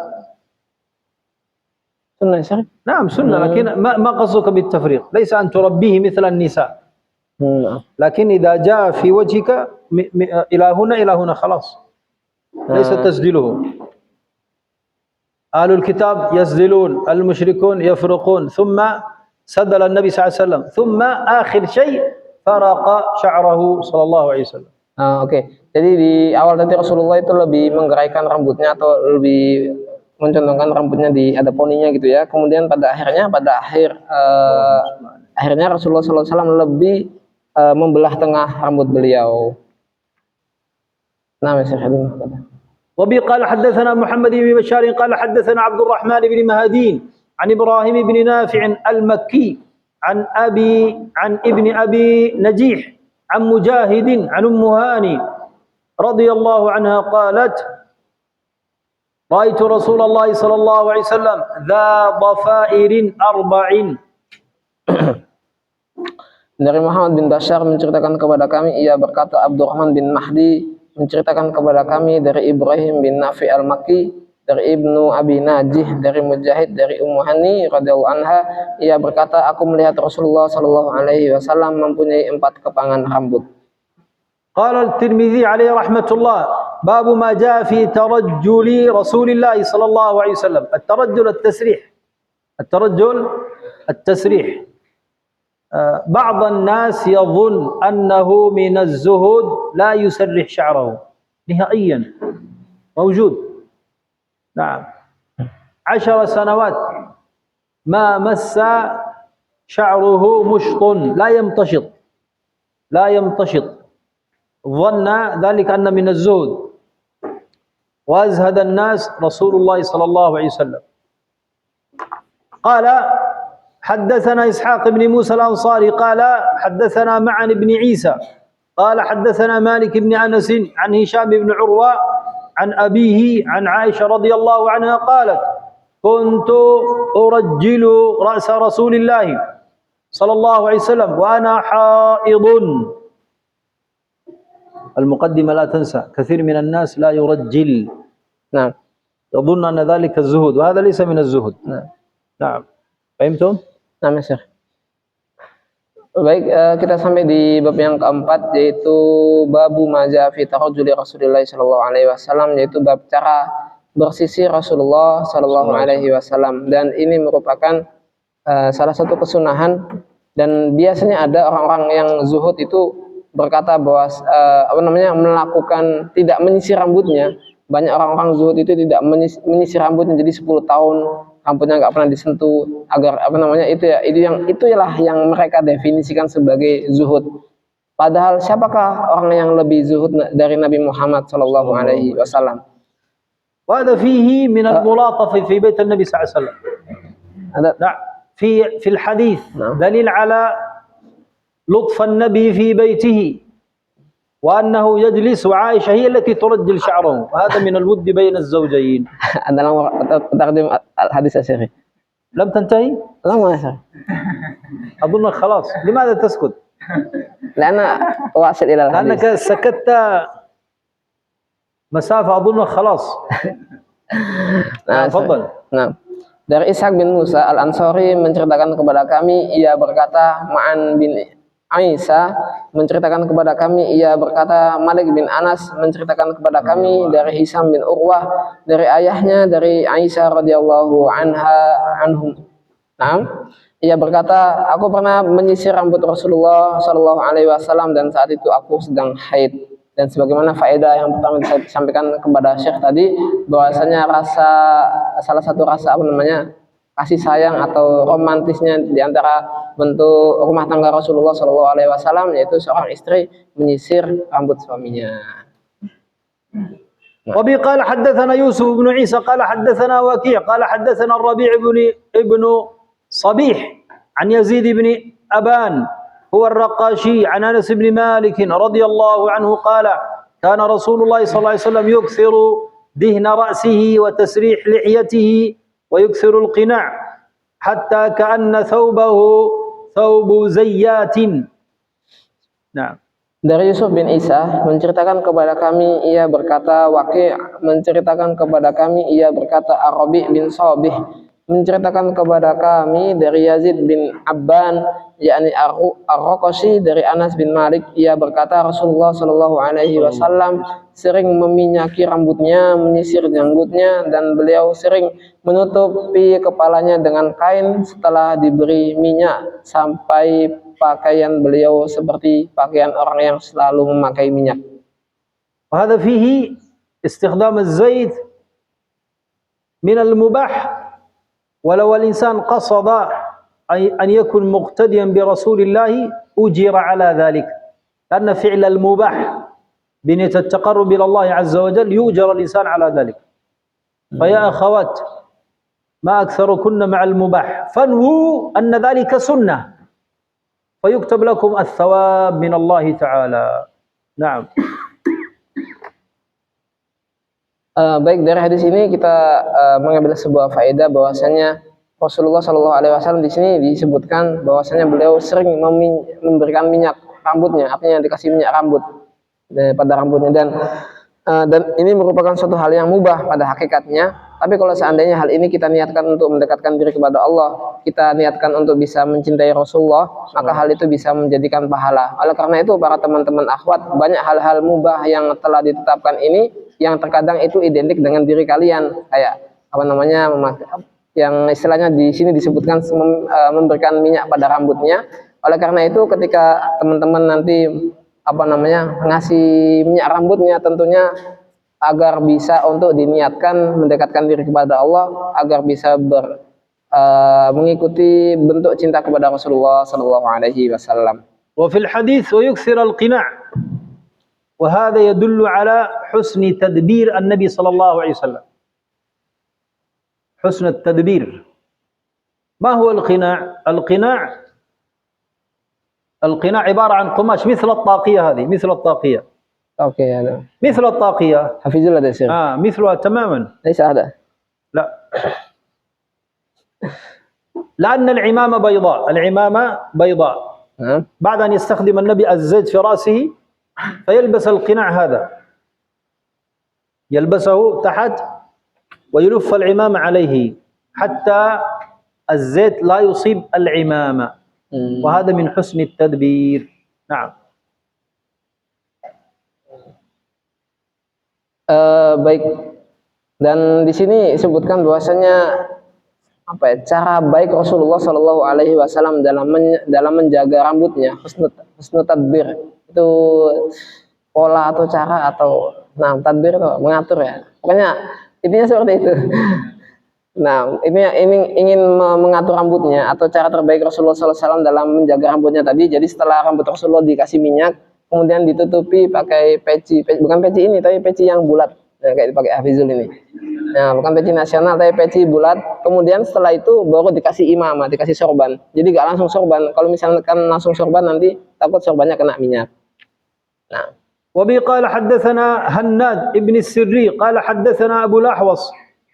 سنة يا شيخ. نعم سنة، لكن ما قصدك بالتفريق؟ ليس أن تربيه مثل النساء، لكن إذا جاء في وجهك إلى هنا خلاص، ليس تسدله. أهل الكتاب يسدلون، المشركون يفرقون، ثم سدل النبي صلى الله عليه وسلم، ثم آخر شيء فرق شعره صلى الله عليه وسلم. Oke. Jadi di awal tadi Rasulullah itu lebih menggeraikan rambutnya atau lebih mencontohkan rambutnya ada poninya gitu ya. Kemudian pada akhirnya Rasulullah SAW lebih membelah tengah rambut beliau. Nah, Syekh. وبه قال حدثنا محمد بن بشار قال حدثنا عبد الرحمن بن مهدين عن إبراهيم بن نافع المكي عن ابن أبي نجيح عن مجاهد عن أم هاني رضي الله عنها قالت رأيت رسول الله صلى الله عليه وسلم ذا ضفائر 4. Dari Muhammad bin Bashar menceritakan kepada kami, ia berkata Abdurrahman bin Mahdi menceritakan kepada kami dari Ibrahim bin Nafi al-Makki, dari Ibnu Abi Najih, dari Mujahid, dari Ummu Hani radhiyallahu anha, ia berkata aku melihat Rasulullah sallallahu alaihi wasallam mempunyai 4 kepangan rambut. Qala At-Tirmidzi alaihi rahmatullah, bab ma jaa fi tarajjuli Rasulillah sallallahu alaihi wasallam. At-tarajjul at-tasrih. At-tarajjul at-tasrih. بعض الناس يظن أنه من الزهد لا يسرح شعره نهائيا، موجود. نعم 10 سنوات ما مس شعره مشط، لا يمتشط ظن ذلك أن من الزهد، وأزهد الناس رسول الله صلى الله عليه وسلم. قال حدثنا إسحاق بن موسى الأنصاري قال حدثنا معن بن عيسى قال حدثنا مالك بن أنس عن هشام بن عروة عن أبيه عن عائشة رضي الله عنها قالت كنت أرجل رأس رسول الله صلى الله عليه وسلم وأنا حائض. المقدمة لا تنسى، كثير من الناس لا يرجل، نعم، يظن أن ذلك الزهد، وهذا ليس من الزهد. نعم فهمتم؟ Nah, Syekh. Baik, kita sampai di bab yang keempat, yaitu babu maja fi tarajjuli Rasulullah sallallahu alaihi wasallam, yaitu bab cara bersisir Rasulullah sallallahu alaihi wasallam, dan ini merupakan salah satu kesunahan, dan biasanya ada orang-orang yang zuhud itu berkata bahwa melakukan tidak menyisir rambutnya. Banyak orang-orang zuhud itu tidak menyisir rambutnya, jadi 10 tahun rambutnya nggak pernah disentuh, agar itulah yang mereka definisikan sebagai zuhud. Padahal siapakah orang yang lebih zuhud dari Nabi Muhammad sallallahu alaihi wasallam? Wa hadha fihi min al-mulataf fi bait an-nabi sallallahu alaihi wasallam. Ada fi al-hadith dalil ala lutf an-nabi fi baitihi wa annahu yajlis wa Aisyah hiya allati turajjil sha'rahu. Hadha min al-wudd bain az-zawjayn. Dalam taqdim al-hadis ya Syekh. لم تنتهي؟ لا ما يصير. أظن خلاص. لماذا تسكت؟ لأن واصل إلى الحديث. لأنك سكت مسافة أظن خلاص. تفضل. Nah, dari Ishaq bin Musa al-Ansari menceritakan kepada kami, ia berkata Ma'an bin Aisyah menceritakan kepada kami, ia berkata Malik bin Anas menceritakan kepada kami dari Hisham bin Urwah dari ayahnya dari Aisyah radhiyallahu anhum. Nah, ia berkata aku pernah menyisir rambut Rasulullah sallallahu alaihi wasallam dan saat itu aku sedang haid. Dan sebagaimana faedah yang pertama disampaikan kepada Syekh tadi, bahwasanya salah satu rasa kasih sayang atau romantisnya di antara bentuk rumah tangga Rasulullah SAW, yaitu seorang istri menyisir rambut suaminya. وبه قال حدثنا يوسف بن عيسى قال حدثنا وكيع قال حدثنا الربيع ابن صبيح عن يزيد بن أبان هو الرقاشي عن أنس بن مالك رضي الله عنه قال كان رسول الله صلى الله عليه وسلم يكثر دهن رأسه وتسريح لحيته ويكثر القناع حتى كأن ثوبه ثوب زيات. نعم. Dari Yusuf bin Isa menceritakan kepada kami, ia berkata, Waqi' menceritakan kepada kami, ia berkata, Ar-Rabi' bin Sabih menceritakan kepada kami dari Yazid bin Abban, yakni Ar-Raqashi dari Anas bin Malik, ia berkata Rasulullah Shallallahu Alaihi Wasallam sering meminyaki rambutnya, menyisir janggutnya, dan beliau sering menutupi kepalanya dengan kain setelah diberi minyak sampai pakaian beliau seperti pakaian orang yang selalu memakai minyak. وهذا فيه استخدام الزيت من المباح ولو الإنسان قصد أن يكون مقتديا برسول الله أجر على ذلك لأن فعل المباح بنية التقرب إلى الله عز وجل يؤجر الإنسان على ذلك. فيا أخوات ما أكثركن مع المباح فانووا أن ذلك سنة فيكتب لكم الثواب من الله تعالى. نعم. Baik, dari hadis ini kita mengambil sebuah faedah bahwasanya Rasulullah Shallallahu Alaihi Wasallam di sini disebutkan bahwasanya beliau sering memberikan minyak rambutnya, artinya dikasih minyak rambut pada rambutnya, dan ini merupakan suatu hal yang mubah pada hakikatnya. Tapi kalau seandainya hal ini kita niatkan untuk mendekatkan diri kepada Allah, kita niatkan untuk bisa mencintai Rasulullah, maka hal itu bisa menjadikan pahala. Oleh karena itu para teman-teman akhwat, banyak hal-hal mubah yang telah ditetapkan ini yang terkadang itu identik dengan diri kalian, kayak yang istilahnya di sini disebutkan memberikan minyak pada rambutnya. Oleh karena itu ketika teman-teman nanti ngasih minyak rambutnya, tentunya agar bisa untuk diniatkan mendekatkan diri kepada Allah, agar bisa mengikuti bentuk cinta kepada Rasulullah Sallallahu Alaihi Wasallam. وفي الحديث ويكثر القناع وهذا يدل على حسن تدبير النبي صلى الله عليه وسلم. حسن التدبير. ما هو القناع؟ القناع عبارة عن قماش مثل الطاقية، هذه مثل الطاقية. Oke, ada. مثل الطاقية. Hafizul ada sih. مثلها تماما. ليس هذا. لا. لأن العمامة بيضاء. بعد أن يستخدم النبي الزيت في رأسه فيلبس القناع هذا. يلبسه تحت ويلف العمامة عليه حتى الزيت لا يصيب العمامة. وهذا من حسن التدبير. نعم. Baik, dan di sini disebutkan bahwasanya cara baik Rasulullah Shallallahu Alaihi Wasallam dalam menjaga rambutnya, husnul tadbir, itu pola atau cara atau tadbir itu mengatur ya, pokoknya intinya seperti itu. Nah, ini ingin mengatur rambutnya atau cara terbaik Rasulullah Shallallahu Alaihi Wasallam dalam menjaga rambutnya tadi. Jadi setelah rambut Rasulullah dikasih minyak, kemudian ditutupi pakai peci, bukan peci ini tapi peci yang bulat, kayak dipakai Hafizul ini. Nah, bukan peci nasional tapi peci bulat. Kemudian setelah itu baru dikasih imamah, dikasih sorban. Jadi gak langsung sorban. Kalau misalkan langsung sorban nanti takut sorbannya kena minyak. Nah, وبه قال حدثنا هناد ابن السري قال حدثنا أبو الأحوص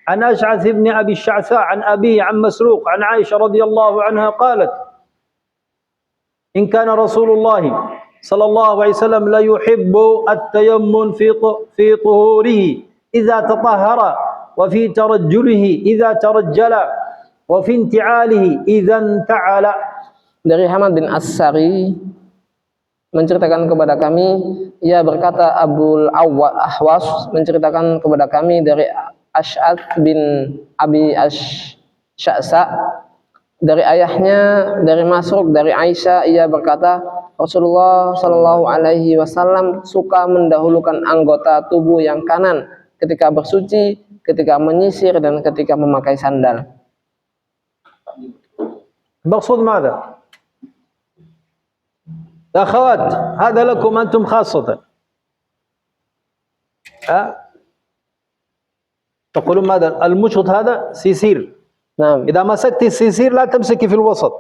عن أشعث ابن أبي الشعثاء عن أبيه عن مسروق عن عائشة رضي الله عنها قالت إن كان رسول الله صلى الله عليه وسلم لا يحب التيمم في طهوره إذا تطهر وفي ترجله إذا ترجل وفي انتعاله إذا انتعل. Dari Hamad bin As-Sari menceritakan kepada kami, ia berkata Abul Ahwas menceritakan kepada kami dari Ash'ad bin Abi Ash-Sya'sa, dari ayahnya, dari Masruq, dari Aisyah, ia berkata, Rasulullah Shallallahu Alaihi Wasallam suka mendahulukan anggota tubuh yang kanan ketika bersuci, ketika menyisir, dan ketika memakai sandal. المقصود ماذا؟ يا أخوات هذا لكم أنتم خاصة. تقولون ماذا؟ المشط هذا سيسير. نعم. إذا مسكت السيسير لا تمسكي في الوسط،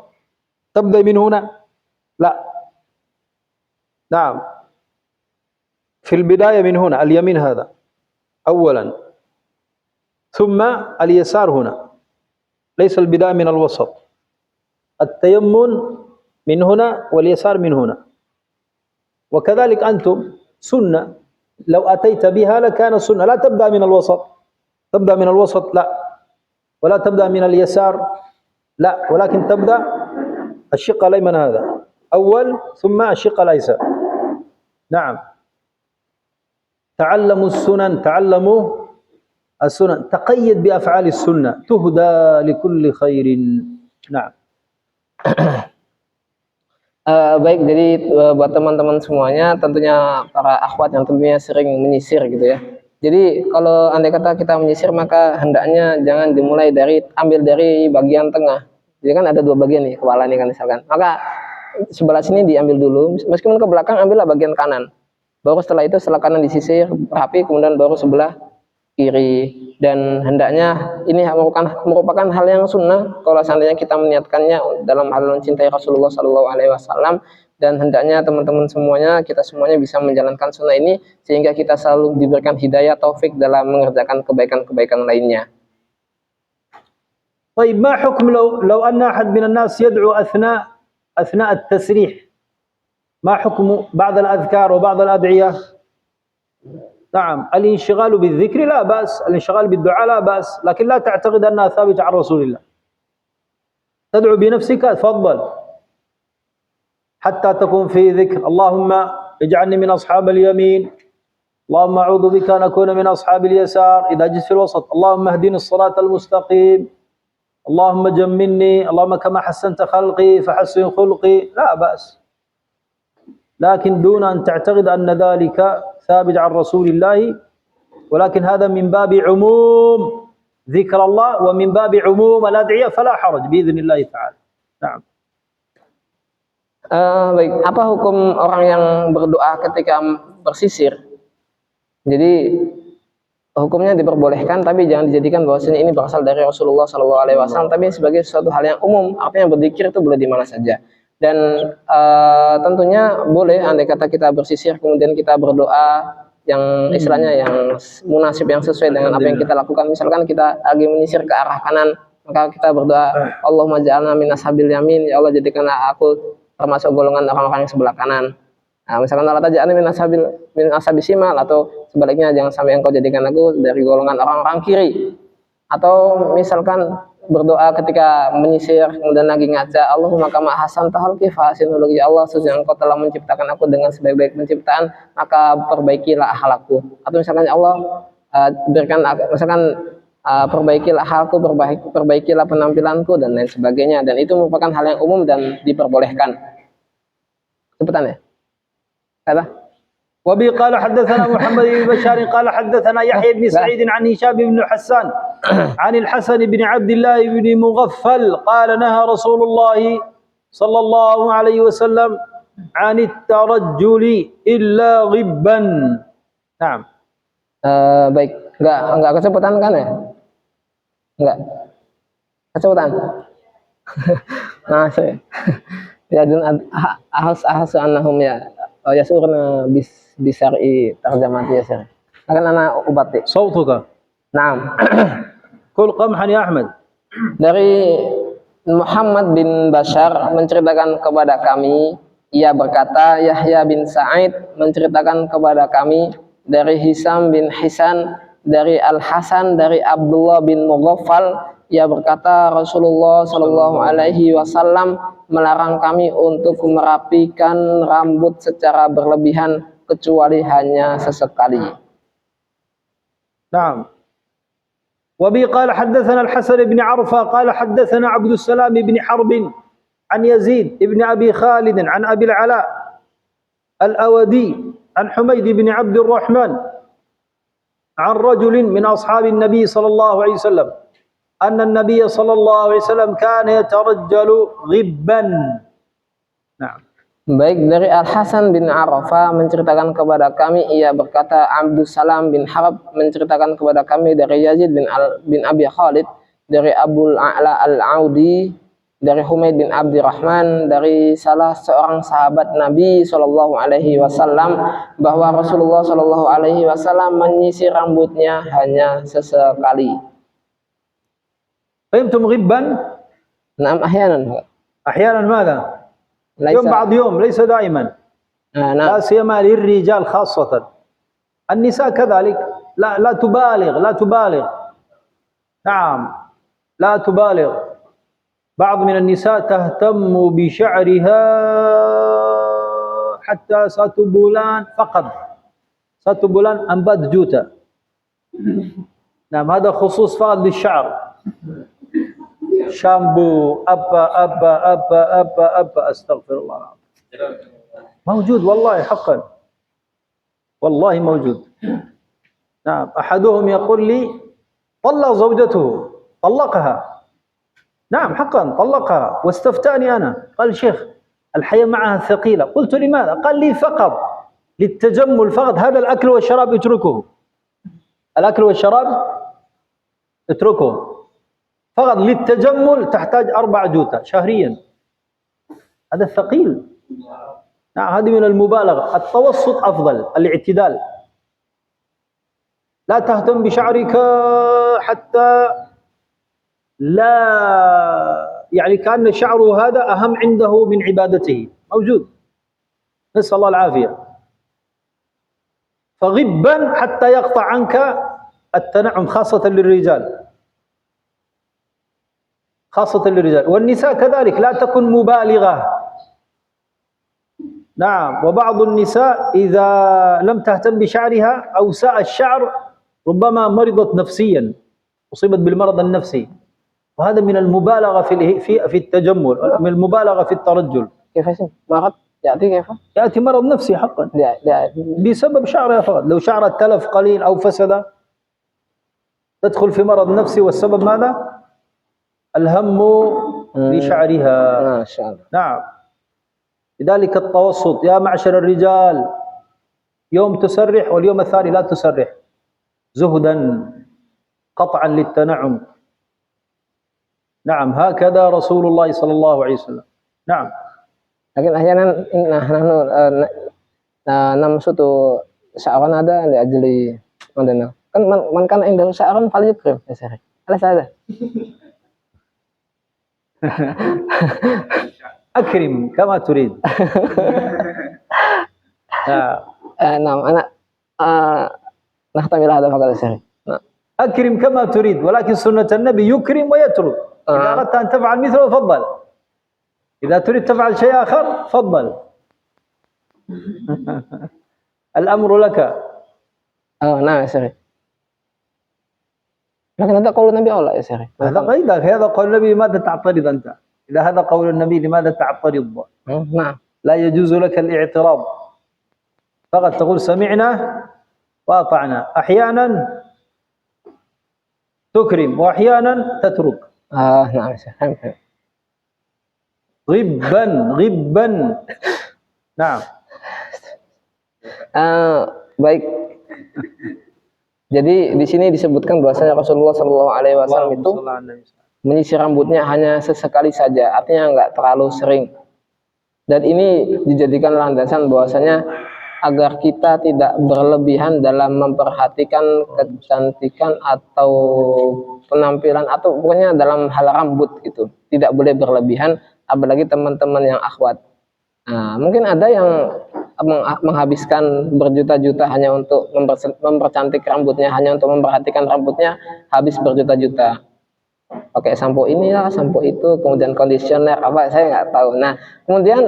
تبدأ من هنا، لا، نعم، في البداية من هنا، اليمين هذا أولا، ثم اليسار هنا، ليس البداية من الوسط. التيمم من هنا واليسار من هنا. وكذلك أنتم سنة لو أتيت بها لكان سنة، لا تبدأ من الوسط، تبدأ من الوسط لا، ولا تبدأ من اليسار لا، ولكن تبدأ الشق الأيمن هذا أول ثم الشق الأيسر. نعم، تعلموا السنن، تعلموا السنن، تقيد بأفعال السنة تهدى لكل خير. نعم. Baik, jadi buat teman-teman semuanya, tentunya para akhwat yang tentunya sering menyisir gitu ya. Jadi kalau andai kata kita menyisir, maka hendaknya jangan dimulai ambil dari bagian tengah. Jadi kan ada dua bagian nih, kepala nih kan misalkan. Maka sebelah sini diambil dulu, meskipun ke belakang ambillah bagian kanan. Baru setelah itu sebelah kanan disisir rapi, kemudian baru sebelah kiri. Dan hendaknya ini merupakan hal yang sunnah kalau seandainya kita meniatkannya dalam hal mencintai Rasulullah Shallallahu Alaihi Wasallam. Dan hendaknya teman-teman semuanya, kita semuanya bisa menjalankan sunnah ini sehingga kita selalu diberikan hidayah taufik dalam mengerjakan kebaikan-kebaikan lainnya. طيب ما حكم لو أن أحد من الناس يدعو أثناء التسريح؟ ما حكم بعض الأذكار وبعض الأدعية؟ نعم، الانشغال بالذكر لا بأس، الانشغال بالدعاء لا بأس، لكن لا تعتقد أنها ثابتة عن رسول الله. تدعو بنفسك تفضل حتى تكون في ذكر، اللهم اجعلني من أصحاب اليمين، اللهم أعوذ بك أن أكون من أصحاب اليسار. إذا جئت في الوسط اللهم اهدني الصراط المستقيم، اللهم جملني، اللهم كما حسنت خلقي فحسن خلقي، لا بأس، لكن دون أن تعتقد أن ذلك ثابت عن رسول الله، ولكن هذا من باب عموم ذكر الله ومن باب عموم الأدعية، فلا حرج بإذن الله تعالى. نعم. Baik, apa hukum orang yang berdoa ketika bersisir? Jadi hukumnya diperbolehkan, tapi jangan dijadikan bahwasanya ini berasal dari Rasulullah Shallallahu Alaihi Wasallam, tapi sebagai suatu hal yang umum. Artinya berzikir itu boleh di mana saja. Dan tentunya boleh andai kata kita bersisir kemudian kita berdoa yang istilahnya yang munasib, yang sesuai dengan apa yang kita lakukan. Misalkan kita lagi menyisir ke arah kanan, maka kita berdoa, Allahumma ja'alna min ashabil yamin, ya Allah jadikanlah aku termasuk golongan orang-orang yang sebelah kanan. Nah, misalkan Allah taj'alni min ashabi shimal, atau sebaliknya jangan sampai engkau jadikan aku dari golongan orang-orang kiri. Atau misalkan berdoa ketika menyisir kemudian lagi ngaca, Allahumma kama hasanta khalqi fa ahsin khuluqi, ya Allah sesungguhnya engkau telah menciptakan aku dengan sebaik-baik penciptaan, maka perbaikilah akhlakku. Atau misalkan ya Allah berikan misalkan perbaikilah akhlakku, perbaikilah penampilanku, dan lain sebagainya. Dan itu merupakan hal yang umum dan diperbolehkan. Cepetan ya. Kata وبه قال حدثنا محمد بن بشار قال حدثنا يحيى بن سعيد عن هشام بن حسان عن الحسن بن عبد الله بن مغفل قال نهى رسول الله صلى الله عليه وسلم عن الترجل إلا غبا. نعم. Baik, enggak kecepatan kan ya? Enggak. Kecepatan. Nah, saya. Ya dan ahas annahum ya yasurna bisari tarjamati ya sir. Akan ana ubati. صوتك. Naam. Qul qamhan ya Ahmad. Dari Muhammad bin Bashar menceritakan kepada kami, ia berkata, Yahya bin Sa'id menceritakan kepada kami dari Hisam bin Hisan, dari Al-Hasan, dari Abdullah bin Mughaffal, ia berkata Rasulullah Shallallahu Alaihi Wasallam melarang kami untuk merapikan rambut secara berlebihan kecuali hanya sesekali. نعم. وبه قال حدثنا الحسن بن عرفة قال حدثنا عبد السلام بن حرب عن يزيد بن أبي خالد عن أبي العلاء الأودي عن حميد بن عبد الرحمن عن رجل من أصحاب النبي صلى الله عليه وسلم أن النبي صلى الله عليه وسلم كان يترجل غبا. Nah. Baik, dari Al-Hasan bin Arafah menceritakan kepada kami, ia berkata, Abdus Salam bin Harb menceritakan kepada kami dari Yazid bin Abi Khalid, dari Abul A'la Al-Audi, dari Humaid bin Abdurrahman, dari salah seorang sahabat Nabi Shallallahu Alaihi Wasallam, bahwa Rasulullah Shallallahu Alaihi Wasallam menyisir rambutnya hanya sesekali. فهمتم غبا؟ نعم أحيانا. أحيانا ماذا؟ يوم بعد يوم ليس دائما. نعم. لا سيما للرجال خاصة. النساء كذلك لا تبالغ. نعم لا تبالغ. بعض من النساء تهتم بشعرها حتى 1 bulan فقط. 1 bulan 4 juta. نعم هذا خصوص فقط للشعر. شامبو أبا أستغفر الله العظيم. موجود والله حقا، والله موجود. نعم أحدهم يقول لي طلق زوجته، طلقها. نعم حقا طلقها واستفتاني أنا، قال شيخ الحياة معها ثقيلة. قلت لماذا؟ قال لي فقط للتجمل فقط. هذا الأكل والشراب اتركه، الأكل والشراب اتركه فقط للتجمل. تحتاج 4 juta شهريا. هذا ثقيل. نعم هذه من المبالغة. التوسط أفضل، الاعتدال. لا تهتم بشعرك حتى لا يعني كأن شعره هذا أهم عنده من عبادته. موجود، نسأل الله العافية. فغبا حتى يقطع عنك التنعم، خاصة للرجال، خاصة للرجال. والنساء كذلك لا تكن مبالغة. نعم وبعض النساء إذا لم تهتم بشعرها أو ساء الشعر ربما مرضت نفسيا، أصيبت بالمرض النفسي، وهذا من المبالغة في التجمل، من المبالغة في الترجل. كيف مرض يأتي مرض نفسي حقا بسبب شعرها فقط. لو شعرها تلف قليل أو فسد تدخل في مرض نفسي، والسبب ماذا؟ الهم بشعرها. ما شاء الله. نعم لذلك التوسط. يا معشر الرجال، يوم تسرح واليوم الثاني لا تسرح، زهدا قطعا للتنعم. نعم هكذا رسول الله صلى الله عليه وسلم. نعم. لكن أحيانا نحن نمسط شعرنا هذا لأجل ماذا؟ kan man kana indahu sya'ran falyukrim ya Syekh. Alas ada. أكرم كما تريد. نعم أنا نختم هذا فقط يا شيخ. أكرم كما تريد، ولكن سنة النبي يكرم ويترك. إذا أردت أن تفعل مثله فضل، إذا تريد تفعل شيء آخر فضل. الأمر لك. نعم يا شيخ. لكن هذا قول النبي أو لا يا شيخ؟ هذا قول النبي، لماذا تعترض أنت؟ إذا هذا قول النبي لماذا تعترض؟ نعم لا يجوز لك الاعتراض، فقط تقول سمعنا وأطعنا. أحيانا تكرم وأحيانا تترك. نعم يا شيخ. غبا. نعم. Baik. Jadi di sini disebutkan bahwasanya Rasulullah Shallallahu Alaihi Wasallam itu menyisir rambutnya hanya sesekali saja, artinya nggak terlalu sering. Dan ini dijadikan landasan bahwasanya agar kita tidak berlebihan dalam memperhatikan kecantikan atau penampilan atau pokoknya dalam hal rambut gitu, tidak boleh berlebihan, apalagi teman-teman yang akhwat. Nah, mungkin ada yang menghabiskan berjuta-juta hanya untuk mempercantik rambutnya, hanya untuk memperhatikan rambutnya, habis berjuta-juta. Pakai sampo inilah, sampo itu, kemudian kondisioner apa saya nggak tahu. Nah, kemudian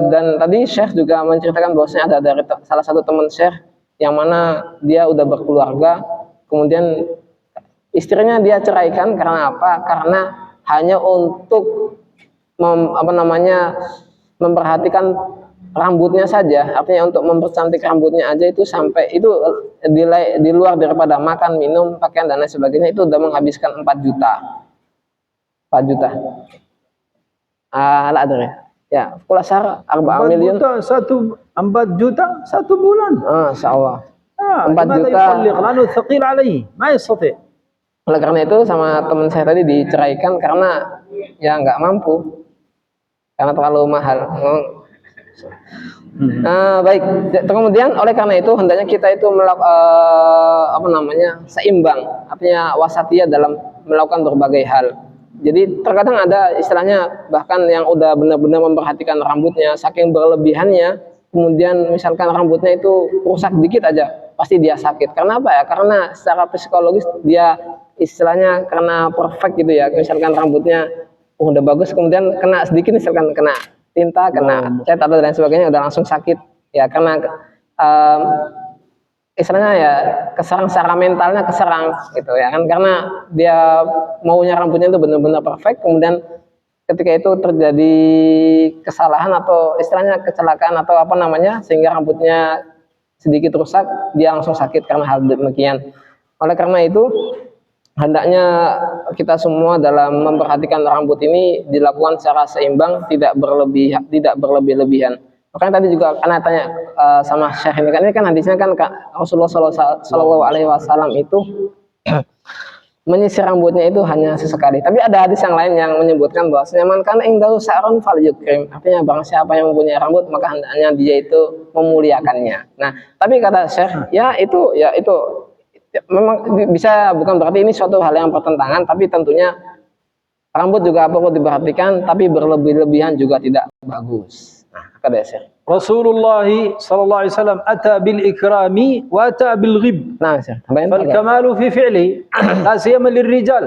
dan tadi Syekh juga menceritakan bahwasanya ada dari salah satu teman Syekh yang mana dia udah berkeluarga, kemudian istrinya dia ceraikan karena apa? Karena hanya untuk memperhatikan rambutnya saja, artinya untuk mempercantik rambutnya aja itu sampai itu di luar daripada makan, minum, pakaian dan lain sebagainya itu udah menghabiskan 4 juta. 4 juta. Lah ada ya. Kula sar 4 miliar. 4 juta 1 bulan. Insyaallah. 4 juta. Lalu thaqil alaihi, ma yastati'. Oleh karena itu sama teman saya tadi diceraikan karena ya nggak mampu, karena terlalu mahal. Baik. Kemudian oleh karena itu hendaknya kita itu seimbang, artinya wasatiyah dalam melakukan berbagai hal. Jadi terkadang ada istilahnya bahkan yang udah benar-benar memperhatikan rambutnya saking berlebihannya, kemudian misalkan rambutnya itu rusak dikit aja pasti dia sakit. Karena apa ya? Karena secara psikologis dia istilahnya karena perfect gitu ya. Misalkan rambutnya udah bagus kemudian kena sedikit misalkan kena tinta, kena cat atau dan sebagainya udah langsung sakit. Ya karena istilahnya ya keserang secara mentalnya keserang gitu ya kan, karena dia maunya rambutnya itu benar-benar perfect, kemudian ketika itu terjadi kesalahan atau istilahnya kecelakaan atau apa namanya sehingga rambutnya sedikit rusak dia langsung sakit karena hal demikian. Oleh karena itu hendaknya kita semua dalam memperhatikan rambut ini dilakukan secara seimbang, tidak berlebih-lebihan. Makanya tadi juga karena tanya sama Syekh ini kan hadisnya kan Rasulullah Shallallahu Alaihi Wasallam itu menyisir rambutnya itu hanya sesekali. Tapi ada hadis yang lain yang menyebutkan bahwasanya man kana indahu sa'run falyukrim, artinya barang siapa yang mempunyai rambut maka hendaknya dia itu memuliakannya. Nah, tapi kata Syekh ya itu memang bisa, bukan berarti ini suatu hal yang bertentangan, tapi tentunya rambut juga perlu diperhatikan, tapi berlebih-lebihan juga tidak bagus. Nah, kata Syekh. Rasulullah sallallahu alaihi wasallam ata bil ikrami wa ata bil ghib. Nah, Syekh, tambahin fal kamalu fi fi'li la siyama lirrijal.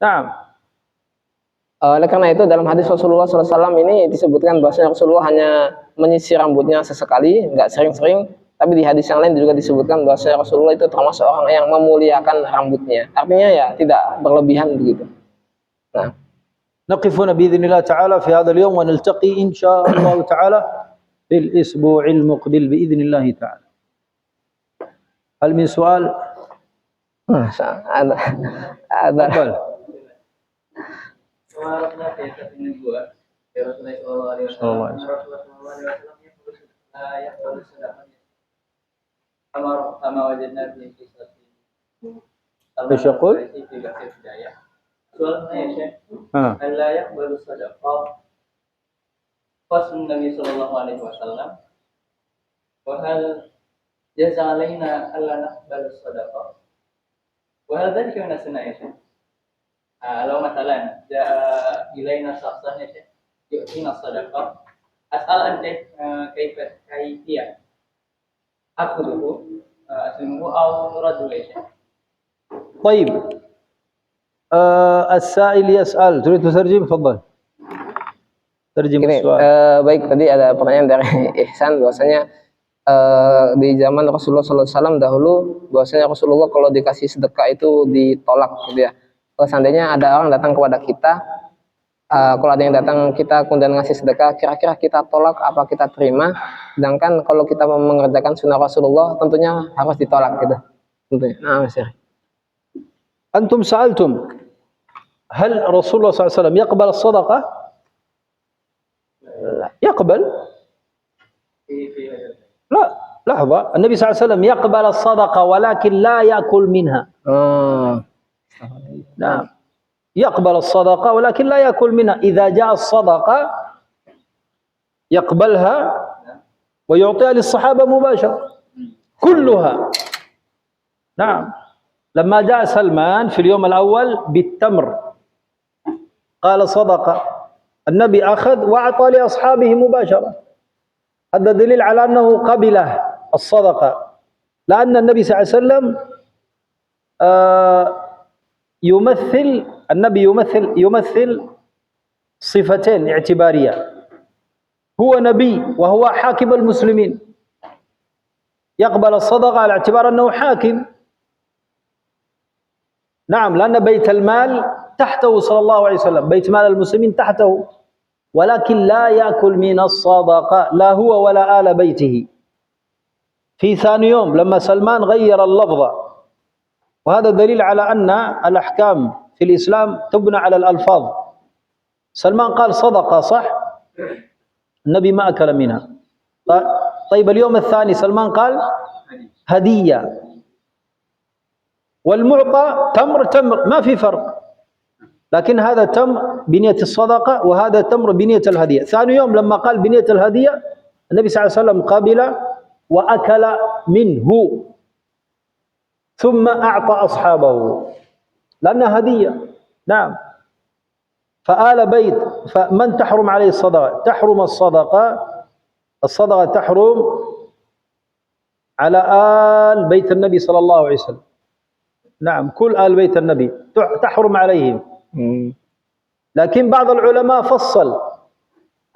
Naam. Oleh karena itu dalam hadis Rasulullah SAW ini disebutkan bahwasanya Rasulullah hanya menyisir rambutnya sesekali, nggak sering-sering. Tapi di hadis yang lain juga disebutkan bahwasanya Rasulullah itu termasuk orang yang memuliakan rambutnya. Artinya ya tidak berlebihan begitu. Nah, نقف بإذن الله تعالى في هذا اليوم ونلتقي إن شاء الله تعالى في الأسبوع المقبل بإذن الله تعالى. هل من سؤال؟ ada. ايش يقول؟ soalnya ya Syekh, hal la yaqbalu sadaqah qas Nabi sallallahu alaihi wasallam wa hal jaza alaina alla naqbalu sadaqah wa hal dhalika min as-sunnah ya Syekh. Kalau مثلا جاء إلينا شخص ya Syekh yu'tina sadaqah as'al anta kayfiyah akhudhu aslimuhu aw nuraddu ya Syekh. طيب السائل يسأل تريد تترجم تفضل ترجم السؤال. Baik, tadi ada pertanyaan dari Ihsan bahwasanya di zaman Rasulullah SAW dahulu bahwasanya Rasulullah kalau dikasih sedekah itu ditolak gitu ya. Kalau seandainya ada orang datang kepada kita, kalau ada yang datang kita kemudian ngasih sedekah, kira-kira kita tolak apa kita terima? Sedangkan kalau kita mau mengerjakan sunnah Rasulullah tentunya harus ditolak gitu. Tentunya. Nah, Mas. أنتم سألتم هل رسول الله صلى الله عليه وسلم يقبل الصدقة؟ يقبل. لا لحظة، النبي صلى الله عليه وسلم يقبل الصدقة ولكن لا يأكل منها. نعم، يقبل الصدقة ولكن لا يأكل منها. إذا جاء الصدقة يقبلها ويعطيها للصحابة مباشرة كلها. نعم، لما جاء سلمان في اليوم الأول بالتمر قال صدقة، النبي أخذ وأعطى لأصحابه مباشرة. هذا دليل على أنه قبله الصدقة، لأن النبي صلى الله عليه وسلم النبي يمثل صفتين اعتبارية، هو نبي وهو حاكم المسلمين، يقبل الصدقة على اعتبار أنه حاكم. نعم، لأن بيت المال تحته صلى الله عليه وسلم، بيت مال المسلمين تحته، ولكن لا يأكل من الصدقة، لا هو ولا آل بيته. في ثاني يوم لما سلمان غير اللفظ، وهذا دليل على أن الأحكام في الإسلام تبنى على الألفاظ. سلمان قال صدقة، صح؟ النبي ما أكل منها. طيب اليوم الثاني سلمان قال هدية، والمعطى تمر تمر، ما في فرق، لكن هذا تمر بنية الصدقة وهذا تمر بنية الهدية. ثاني يوم لما قال بنية الهدية، النبي صلى الله عليه وسلم قبل وأكل منه، ثم أعطى أصحابه لأنها هدية. نعم. فآل بيت، فمن تحرم عليه الصدقة؟ تحرم الصدقة تحرم على آل بيت النبي صلى الله عليه وسلم. نعم، كل آل بيت النبي تحرم عليهم. لكن بعض العلماء فصل،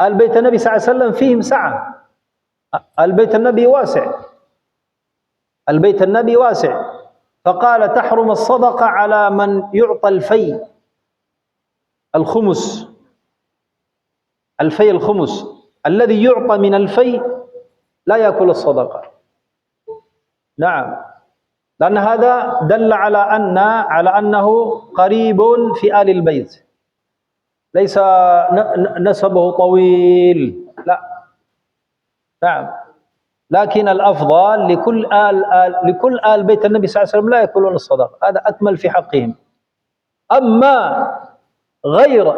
آل بيت النبي صلى الله عليه وسلم فيهم سعة، آل بيت النبي واسع، البيت النبي واسع، فقال تحرم الصدقة على من يعطى الفي، الخمس، الفي الخمس، الذي يعطى من الفي لا يأكل الصدقة. نعم، لأن هذا دل على أنه قريب في آل البيت، ليس نسبه طويل، لا. نعم، لكن الأفضل لكل آل بيت النبي صلى الله عليه وسلم لا يأكلون الصدقة، هذا أكمل في حقهم. أما غير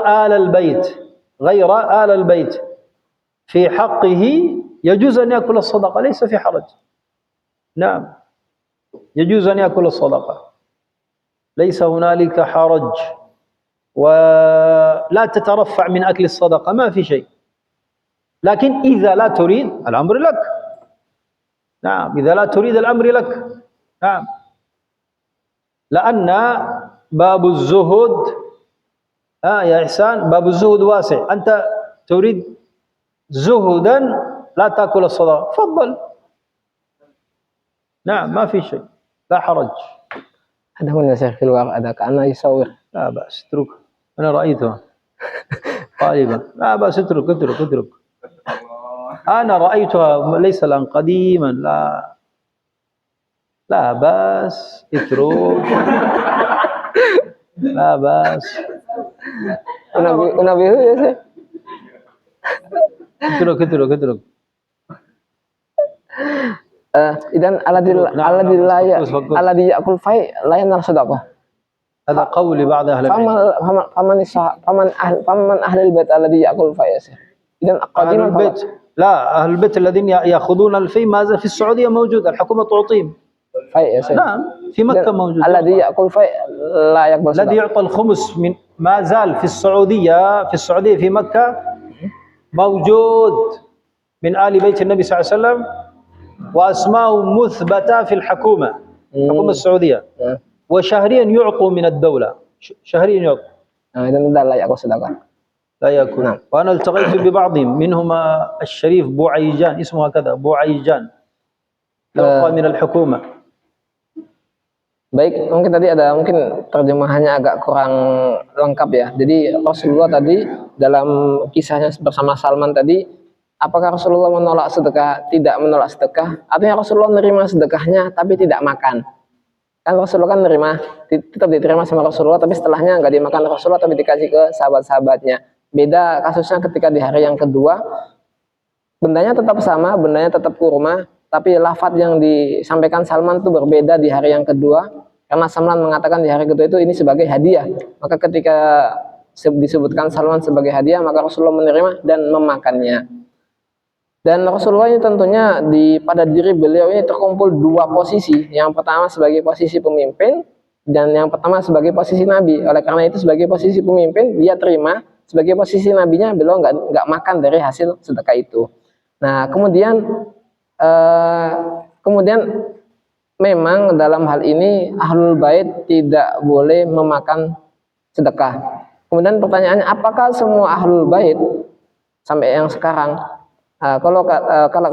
آل البيت في حقه يجوز أن يأكل الصدقة، ليس في حرج. نعم، يجوز أن يأكل الصدقة، ليس هنالك حرج، ولا تترفع من أكل الصدقة، ما في شيء. لكن إذا لا تريد الأمر لك. نعم، إذا لا تريد الأمر لك. نعم، لأن باب الزهد يا إحسان، باب الزهد واسع، أنت تريد زهدا لا تأكل الصدقة، تفضل. نعم، ما في شيء، لا حرج. Ada هنا شيخ في الورق، ada كأنه يصور. لا بأس، اترك، أنا رأيتها غالبا. لا بأس، اترك. أنا رأيتها ليس الآن، قديما. لا بأس، اترك. لا بأس. Unabihu ya sih. اترك. إذن الذي يأكل في لا ينال صدقة. هذا قول بعض أهل العلم. فمن أهل البيت الذي يأكل في يا شيخ. إذن أهل البيت، لا، أهل البيت الذين يأخذون الفي ما زال في السعودية موجود، الحكومة تعطيهم. في يا شيخ. نعم، في مكة موجود. الذي يأكل في لا يقبل صدقة. الذي يعطى الخمس من ما زال في السعودية في مكة موجود من آل بيت النبي صلى الله عليه وسلم، وأسماء مثبتة في الحكومة السعودية، وشهريا يعطوا من الدولة، شهريا يعطوا. إذن لا يأكل صدقة، لا يأكل. نعم. وأنا التقيت ببعضهم، منهم الشريف بوعيجان، اسمه هكذا بوعيجان، يعطى من الحكومة. Baik, mungkin tadi ada terjemahannya agak kurang lengkap ya. Jadi Rasulullah tadi dalam kisahnya bersama Salman tadi, apakah Rasulullah menolak sedekah? Tidak menolak sedekah. Artinya Rasulullah menerima sedekahnya tapi tidak makan. Kan Rasulullah kan tetap diterima sama Rasulullah, tapi setelahnya nggak dimakan Rasulullah, tapi dikasih ke sahabat-sahabatnya. Beda kasusnya ketika di hari yang kedua, bendanya tetap sama, bendanya tetap kurma, tapi lafaz yang disampaikan Salman itu berbeda di hari yang kedua, karena Salman mengatakan di hari kedua itu ini sebagai hadiah. Maka ketika disebutkan Salman sebagai hadiah, maka Rasulullah menerima dan memakannya. Dan Rasulullah ini tentunya pada diri beliau ini terkumpul dua posisi. Yang pertama sebagai posisi pemimpin, dan yang pertama sebagai posisi Nabi. Oleh karena itu sebagai posisi pemimpin dia terima, sebagai posisi Nabinya beliau nggak makan dari hasil sedekah itu. Nah kemudian memang dalam hal ini Ahlul Bait tidak boleh memakan sedekah. Kemudian pertanyaannya, apakah semua Ahlul Bait sampai yang sekarang? Kalau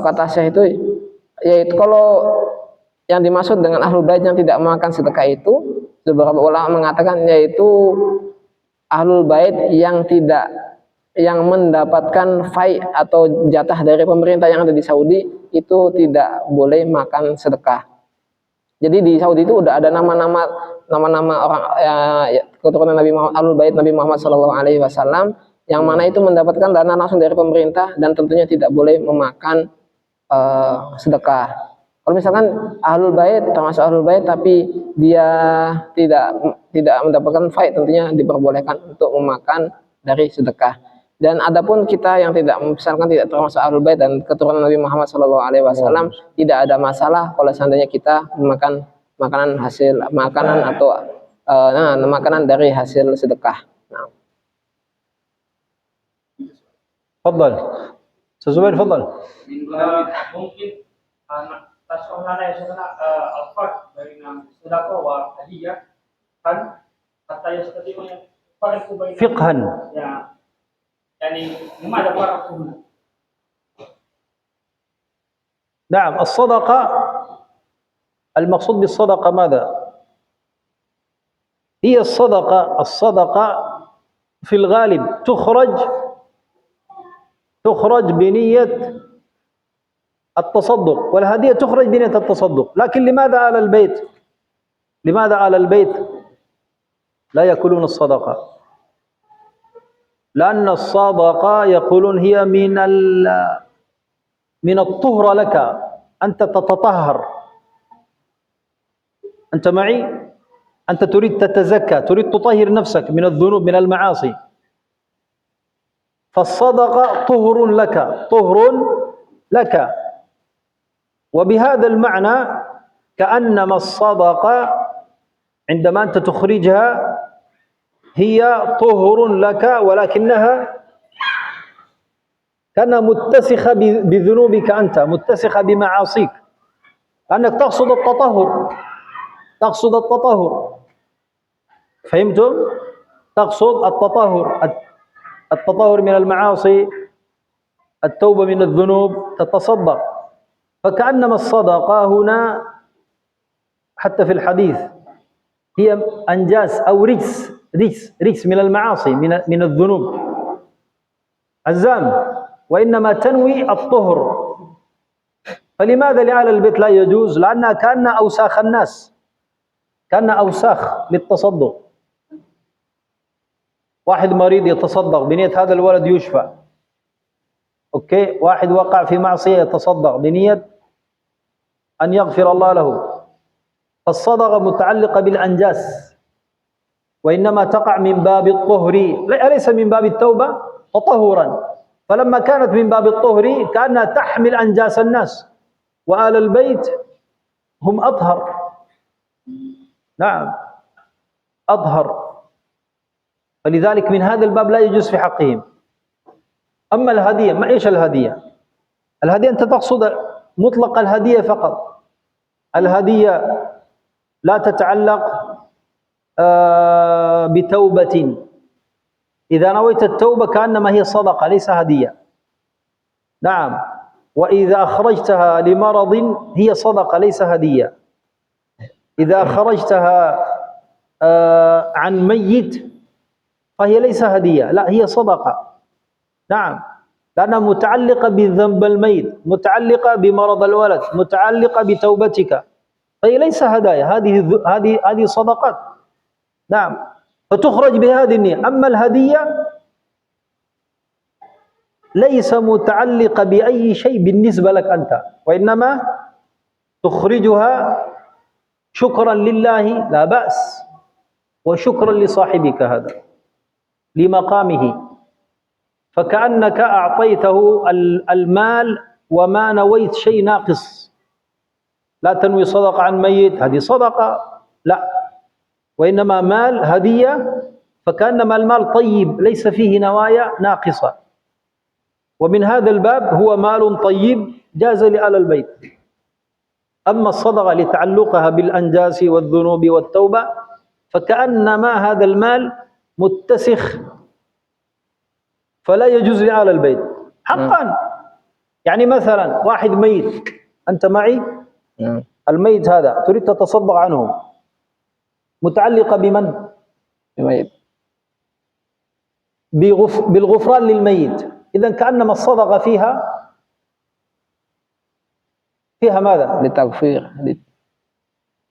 kata Syekh itu, yaitu kalau yang dimaksud dengan Ahlul Bait yang tidak memakan sedekah itu beberapa ulama mengatakan yaitu ahlul bait yang mendapatkan fai atau jatah dari pemerintah yang ada di Saudi itu tidak boleh makan sedekah. Jadi di Saudi itu udah ada nama-nama orang keturunan Nabi Muhammad, ahlul bait Nabi Muhammad SAW yang mana itu mendapatkan dana langsung dari pemerintah dan tentunya tidak boleh memakan sedekah. Kalau misalkan ahlul bait termasuk ahlul bait tapi dia tidak mendapatkan faid, tentunya diperbolehkan untuk memakan dari sedekah. Dan adapun kita yang tidak misalkan tidak termasuk ahlul bait dan keturunan Nabi Muhammad SAW, tidak ada masalah kalau seandainya kita memakan makanan atau makanan dari hasil sedekah. Nah. تفضل سزبير تفضل. ممكن تشرح لنا يا شيخنا الفرق بين الصدقة والهدية حتى يستطيعون الفرق بين فقها يعني لماذا فرق هنا؟ نعم الصدقة المقصود بالصدقة ماذا؟ هي الصدقة في الغالب تخرج بنية التصدق، والهدية تخرج بنية التصدق. لكن لماذا آل البيت لا يأكلون الصدقة؟ لأن الصدقة يقولون هي من الطهر لك، أنت تتطهر، أنت معي؟ أنت تريد تتزكى، تريد تطهر نفسك من الذنوب من المعاصي، فالصدقة طهر لك. وبهذا المعنى كأنما الصدقة عندما أنت تخرجها هي طهر لك، ولكنها كأنها متسخة بذنوبك أنت، متسخة بمعاصيك، لأنك تقصد التطهر. فهمتم؟ تقصد التطهر من المعاصي، التوبة من الذنوب، تتصدق. فكأنما الصدقة هنا حتى في الحديث هي أنجاس أو رجس من المعاصي، من الذنوب الزام، وإنما تنوي الطهر. فلماذا لآل البيت لا يجوز؟ لأنها كأنها أوساخ الناس، كأنها أوساخ للتصدق. واحد مريض يتصدق بنية هذا الولد يشفى، أوكي. واحد وقع في معصية يتصدق بنية أن يغفر الله له. فالصدقة متعلقة بالأنجاس، وإنما تقع من باب الطهر، أليس من باب التوبة تطهرا. فلما كانت من باب الطهر كأنها تحمل أنجاس الناس، وآل البيت هم أطهر، نعم أطهر. فلذلك من هذا الباب لا يجوز في حقهم. أما الهدية، ما إيش الهدية؟ الهدية أنت تقصد مطلق الهدية فقط. الهدية لا تتعلق بتوبة. إذا نويت التوبة كأنما هي صدقة ليس هدية، نعم. وإذا أخرجتها لمرض هي صدقة ليس هدية. إذا أخرجتها عن ميت فهي ليس هدية، لا هي صدقة، نعم، لأنها متعلقة بذنب الميت، متعلقة بمرض الولد، متعلقة بتوبتك، فهي ليس هدايا، هذه صدقات، نعم. فتخرج بهذه النية. أما الهدية ليس متعلقة بأي شيء بالنسبة لك أنت، وإنما تخرجها شكرا لله لا بأس، وشكرا لصاحبك هذا لمقامه. فكأنك أعطيته المال وما نويت شيء ناقص. لا تنوي صدقة عن ميت، هذه صدقة، لا، وإنما مال هدية، فكأنما المال طيب ليس فيه نوايا ناقصة. ومن هذا الباب هو مال طيب جاز لآل البيت. أما الصدقة لتعلقها بالأنجاس والذنوب والتوبة فكأنما هذا المال متسخ، فلا يجوز لآل البيت حقا. يعني مثلا واحد ميت، أنت معي؟ الميت هذا تريد تتصدق عنه، متعلقة بمن؟ الميت. بالغفران للميت. إذن كأنما الصدقة فيها ماذا؟ للتغفير.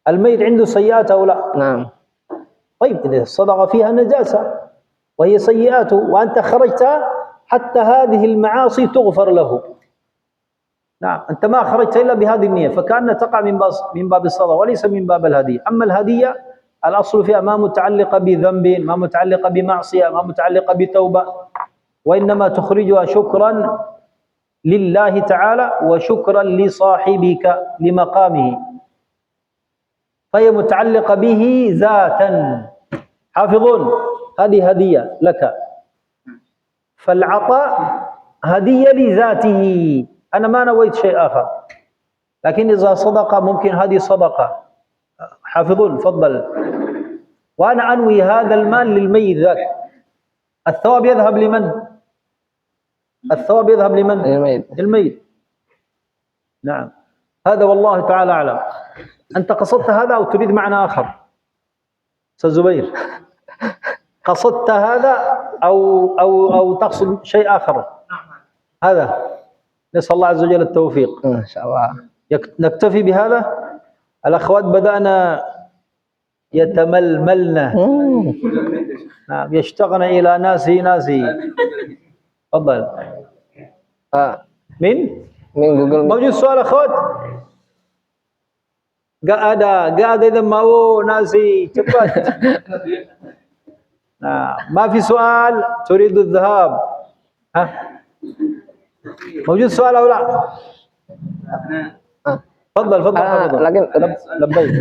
الميت عنده سيئات أو لا؟ نعم. طيب إذا الصدقة فيها نجاسة وهي سيئاته وأنت خرجت حتى هذه المعاصي تغفر له. نعم، أنت ما خرجت إلا بهذه النية، فكأنها تقع من باب الصدقة وليس من باب الهدية. أما الهدية الأصل فيها ما متعلقة بذنب، ما متعلقة بمعصية، ما متعلقة بتوبة، وإنما تخرجها شكرا لله تعالى وشكرا لصاحبك لمقامه، فهي متعلقة به ذاتا. حافظون، هذه هدية لك، فالعطاء هدية لذاته، أنا ما نويت شيء آخر، لكن إذا صدقة ممكن هذه صدقة. حافظون، تفضل. وأنا أنوي هذا المال للميت ذاك، الثواب يذهب لمن؟ الثواب يذهب لمن؟ للميت. نعم، هذا والله تعالى أعلم. أنت قصدت هذا أو تريد معنى آخر؟ أستاذ زبير، قصدت هذا أو تقصد شيء آخر؟ هذا نسأل الله عز وجل التوفيق. إن شاء الله. نكتفي بهذا. الأخوات بدأنا يتململن، نعم، يشتغن إلى ناسي. تفضل. من جوجل. موجود سؤال أخوات؟ Gak ada إذا mau nasi cepat. Nah, ما في سؤال تريد الذهاب؟ ها؟ موجود سؤال أو لا؟ تفضل. لكن لبيك.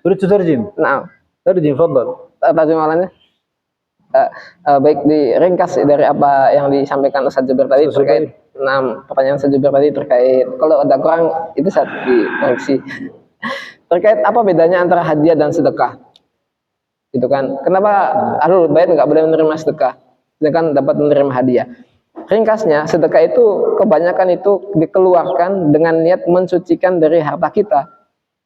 تريد تترجم؟ Nah, ترجم، تفضل. terjemahannya. Baik, diringkas dari apa yang disampaikan Ustaz Jabir tadi terkait 6 pertanyaan Ustaz Jabir tadi terkait, kalau ada kurang itu saat dikoreksi. Terkait apa bedanya antara hadiah dan sedekah, gitu kan? Kenapa Ahlul Bait nggak boleh menerima sedekah, sedangkan dapat menerima hadiah? Ringkasnya, sedekah itu kebanyakan itu dikeluarkan dengan niat mensucikan dari harta kita.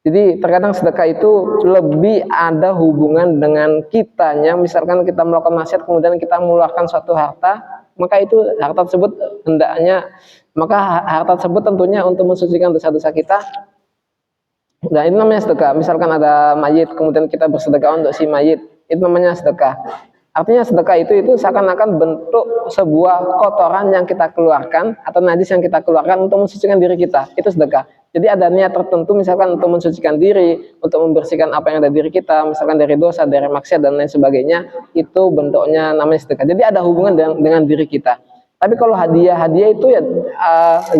Jadi terkadang sedekah itu lebih ada hubungan dengan kitanya. Misalkan kita melakukan maksiat kemudian kita mengeluarkan suatu harta, maka itu harta tersebut harta tersebut tentunya untuk mensucikan dosa-dosa kita. Nah, ini namanya sedekah. Misalkan ada mayit kemudian kita bersedekah untuk si mayit, itu namanya sedekah. Artinya sedekah itu seakan-akan bentuk sebuah kotoran yang kita keluarkan atau najis yang kita keluarkan untuk mensucikan diri kita. Itu sedekah. Jadi ada niat tertentu misalkan untuk mensucikan diri, untuk membersihkan apa yang ada di diri kita, misalkan dari dosa, dari maksiat dan lain sebagainya, itu bentuknya namanya sedekah. Jadi ada hubungan dengan diri kita. Tapi kalau hadiah itu ya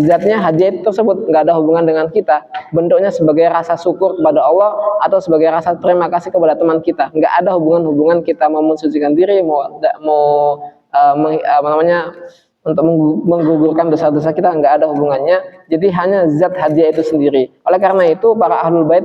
zatnya hadiah itu tersebut nggak ada hubungan dengan kita. Bentuknya sebagai rasa syukur kepada Allah atau sebagai rasa terima kasih kepada teman kita. Nggak ada hubungan kita mau mensucikan diri, untuk menggugurkan dosa-dosa kita, nggak ada hubungannya. Jadi hanya zat hadiah itu sendiri. Oleh karena itu para Ahlul Bait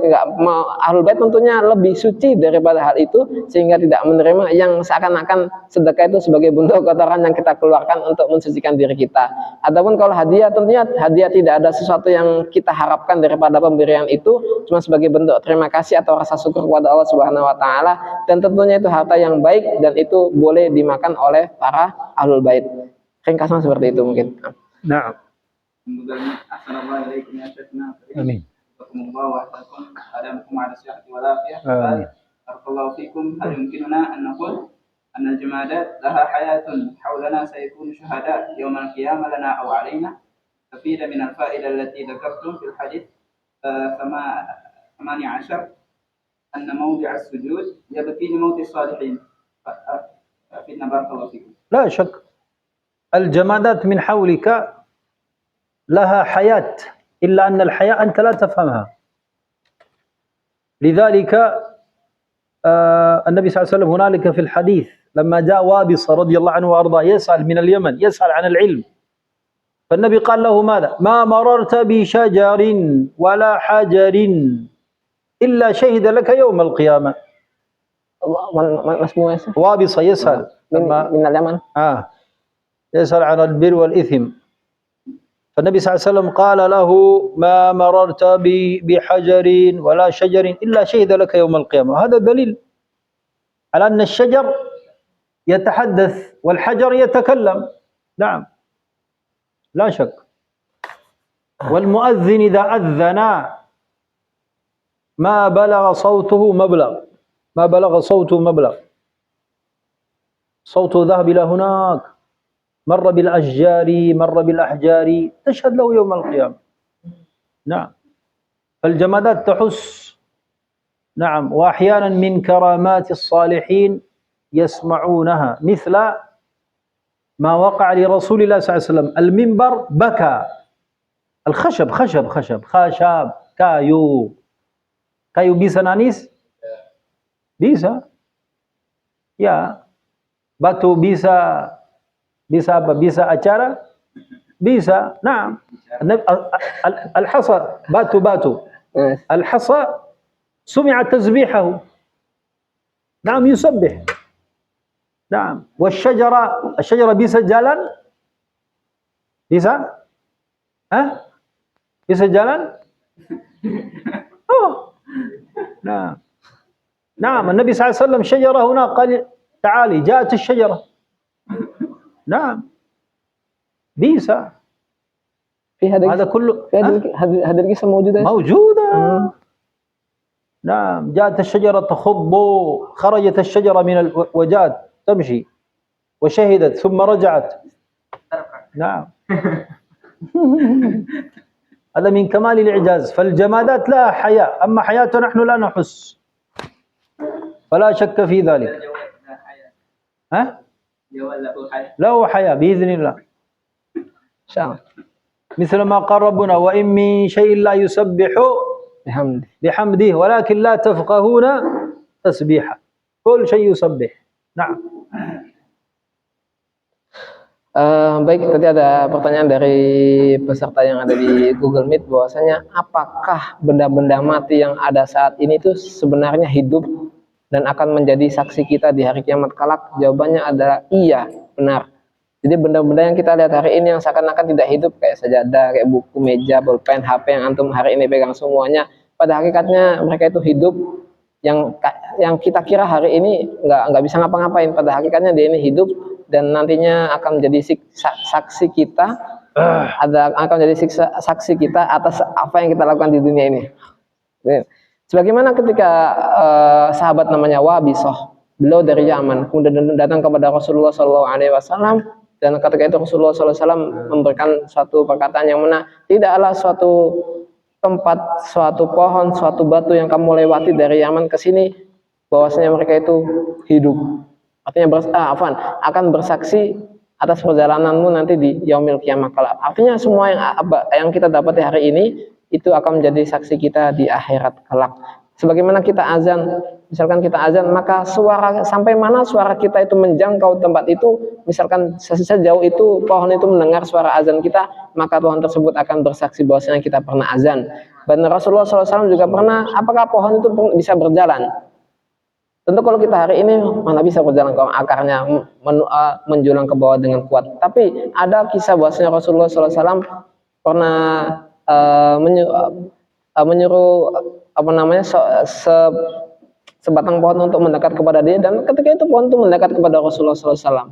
Ahlul Bait tentunya lebih suci daripada hal itu, sehingga tidak menerima yang seakan-akan sedekah itu sebagai bentuk kotoran yang kita keluarkan untuk mensucikan diri kita. Adapun kalau hadiah, tentunya hadiah tidak ada sesuatu yang kita harapkan daripada pemberian itu, cuma sebagai bentuk terima kasih atau rasa syukur kepada Allah Subhanahu wa taala, dan tentunya itu harta yang baik dan itu boleh dimakan oleh para Ahlul Bait. Ringkasnya seperti itu mungkin. Nah. Assalamualaikum ya Syekhna. Amin. Barakallahu fikum. Hal yumkinuna an naqul anna al-jamadat laha hayatun hawlana sayakunu syuhada yawm al-qiyamah lana aw alaina. Fafida min al-fa'idah allati dhakartum fil hadith 18 anna mawdi' as-sujud yabki li mawti as-salihin. Fafidna barakallahu fikum. لا شك الجمادات من حولك لها حياة، إلا أن الحياة أنت لا تفهمها. لذلك النبي صلى الله عليه وسلم هنالك في الحديث لما جاء وابصة رضي الله عنه وأرضاه يسأل من اليمن، يسأل عن العلم، فالنبي قال له ماذا؟ ما مررت بشجر ولا حجر إلا شهد لك يوم القيامة. وابصة يسأل من اليمن. يسأل عن البر والإثم، فالنبي صلى الله عليه وسلم قال له ما مررت بحجر ولا شجر إلا شهد لك يوم القيامة. هذا دليل على أن الشجر يتحدث والحجر يتكلم. نعم لا شك. والمؤذن إذا أذن ما بلغ صوته مبلغ، صوته ذهب إلى هناك، مر بالأشجار، مر بالأحجار، تشهد له يوم القيامة. نعم. فالجمادات تحس. نعم. وأحيانا من كرامات الصالحين يسمعونها، مثل ما وقع لرسول الله صلى الله عليه وسلم. المنبر بكى، الخشب خشب kayu bisa nangis? Bisa. Ya. Batu bisa apa? Bisa acara? Bisa. Nah. Al-hasa, batu. Al-hasa sumi'a tasbihahu. Naam yusabbih. Naam. Wasyajara bisa jalan? Bisa? Hah? Bisa jalan? Oh. نعم. نعم. النبي صلى الله عليه وسلم شجرة هنا قال تعالي، جاءت الشجرة. نعم. بيسا. هذا كله هذه القصة موجودة. نعم. جاءت الشجرة تخض، خرجت الشجرة من الوجاد تمشي وشهدت ثم رجعت. نعم. هذا من كمال الإعجاز. فالجمادات لها حياة، أما حياتنا نحن لا نحس، فلا شك في ذلك. ها؟ له حياة بإذن الله. مثل ما قال ربنا: وإن من شيء لا يسبح بحمده ولكن لا تفقهون تسبيحه. كل شيء يسبح. نعم. Baik, tadi ada pertanyaan dari peserta yang ada di Google Meet, bahwasanya apakah benda-benda mati yang ada saat ini itu sebenarnya hidup dan akan menjadi saksi kita di hari kiamat kelak? Jawabannya adalah iya, benar. Jadi benda-benda yang kita lihat hari ini yang seakan-akan tidak hidup, kayak sajadah, kayak buku, meja, bolpen, HP yang antum hari ini pegang semuanya, pada hakikatnya mereka itu hidup. Yang kita kira hari ini nggak bisa ngapa-ngapain, pada hakikatnya dia ini hidup dan nantinya akan menjadi saksi kita, akan menjadi saksi kita atas apa yang kita lakukan di dunia ini. Sebagaimana ketika sahabat namanya Wabisah, beliau dari Yaman, kemudian datang kepada Rasulullah SAW, dan ketika itu Rasulullah SAW memberikan suatu perkataan yang mana tidaklah suatu tempat, suatu pohon, suatu batu yang kamu lewati dari Yaman ke sini, bahwasanya mereka itu hidup. Artinya akan bersaksi atas perjalananmu nanti di yaumil qiyamah kelak. Artinya semua yang kita dapati hari ini itu akan menjadi saksi kita di akhirat kelak. Sebagaimana kita azan, misalkan kita azan, maka sampai mana suara kita itu menjangkau tempat itu, misalkan sejauh itu pohon itu mendengar suara azan kita, maka pohon tersebut akan bersaksi bahwasanya kita pernah azan. Dan Rasulullah SAW juga pernah, apakah pohon itu bisa berjalan? Tentu kalau kita hari ini mana bisa berjalan, kalau akarnya menjulang ke bawah dengan kuat. Tapi ada kisah bahwasanya Rasulullah SAW pernah menyuruh sebatang pohon untuk mendekat kepada dia, dan ketika itu pohon itu mendekat kepada Rasulullah SAW.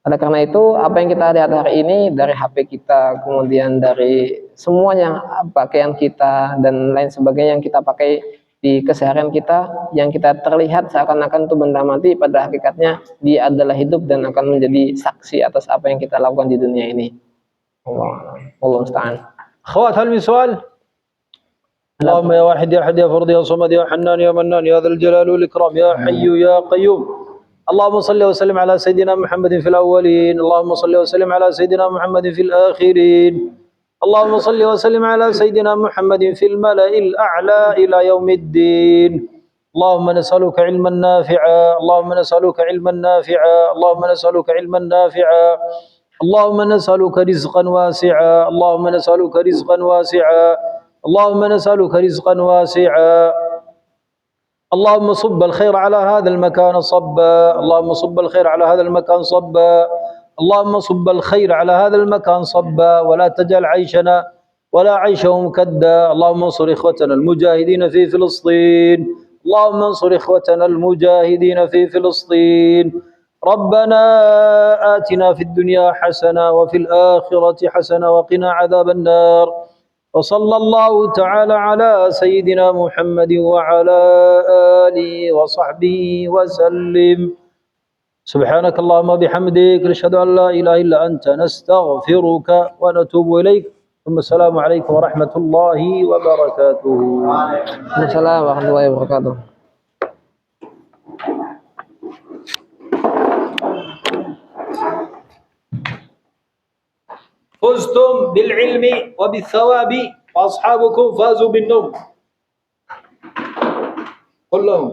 Oleh karena itu, apa yang kita lihat hari ini dari HP kita, kemudian dari semuanya, pakaian kita dan lain sebagainya yang kita pakai di keseharian kita, yang kita terlihat seakan-akan itu benda mati, pada hakikatnya dia adalah hidup dan akan menjadi saksi atas apa yang kita lakukan di dunia ini. Allah musta'an. Akhwat, hal min soal? Allahumma ya wahid ya ahad ya fard ya samad ya hannan ya mannan ya dzal jalali wal ikram ya hayyu ya qayyum. Allahumma salli wa sallim ala sayyidina Muhammadin fil awwalin, Allahumma salli wa sallim ala sayyidina Muhammadin fil akhirin. اللهم صل وسلم على سيدنا محمد في الملأ الأعلى إلى يوم الدين. اللهم نسألك علما نافعا، اللهم نسألك علما نافعا، اللهم نسألك علما نافعا، اللهم نسألك رزقا واسعا، اللهم نسألك رزقا واسعا، اللهم نسألك رزقا واسعا. اللهم صب الخير على هذا المكان صبا، اللهم صب الخير على هذا المكان صبا، اللهم صب الخير على هذا المكان صبا، ولا تجعل عيشنا ولا عيشهم كدا. اللهم انصر إخوتنا المجاهدين في فلسطين، اللهم انصر إخوتنا المجاهدين في فلسطين. ربنا آتنا في الدنيا حسنة وفي الآخرة حسنة وقنا عذاب النار. وصلى الله تعالى على سيدنا محمد وعلى آله وصحبه وسلم. سبحانك اللهم وبحمدك نشهد أن لا إله إلا أنت نستغفرك ونتوب إليك. ثم السلام عليكم ورحمة الله وبركاته. Assalamualaikum warahmatullahi wabarakatuh. فزتم بالعلم وبالثواب وأصحابكم فازوا بالنوم. قل لهم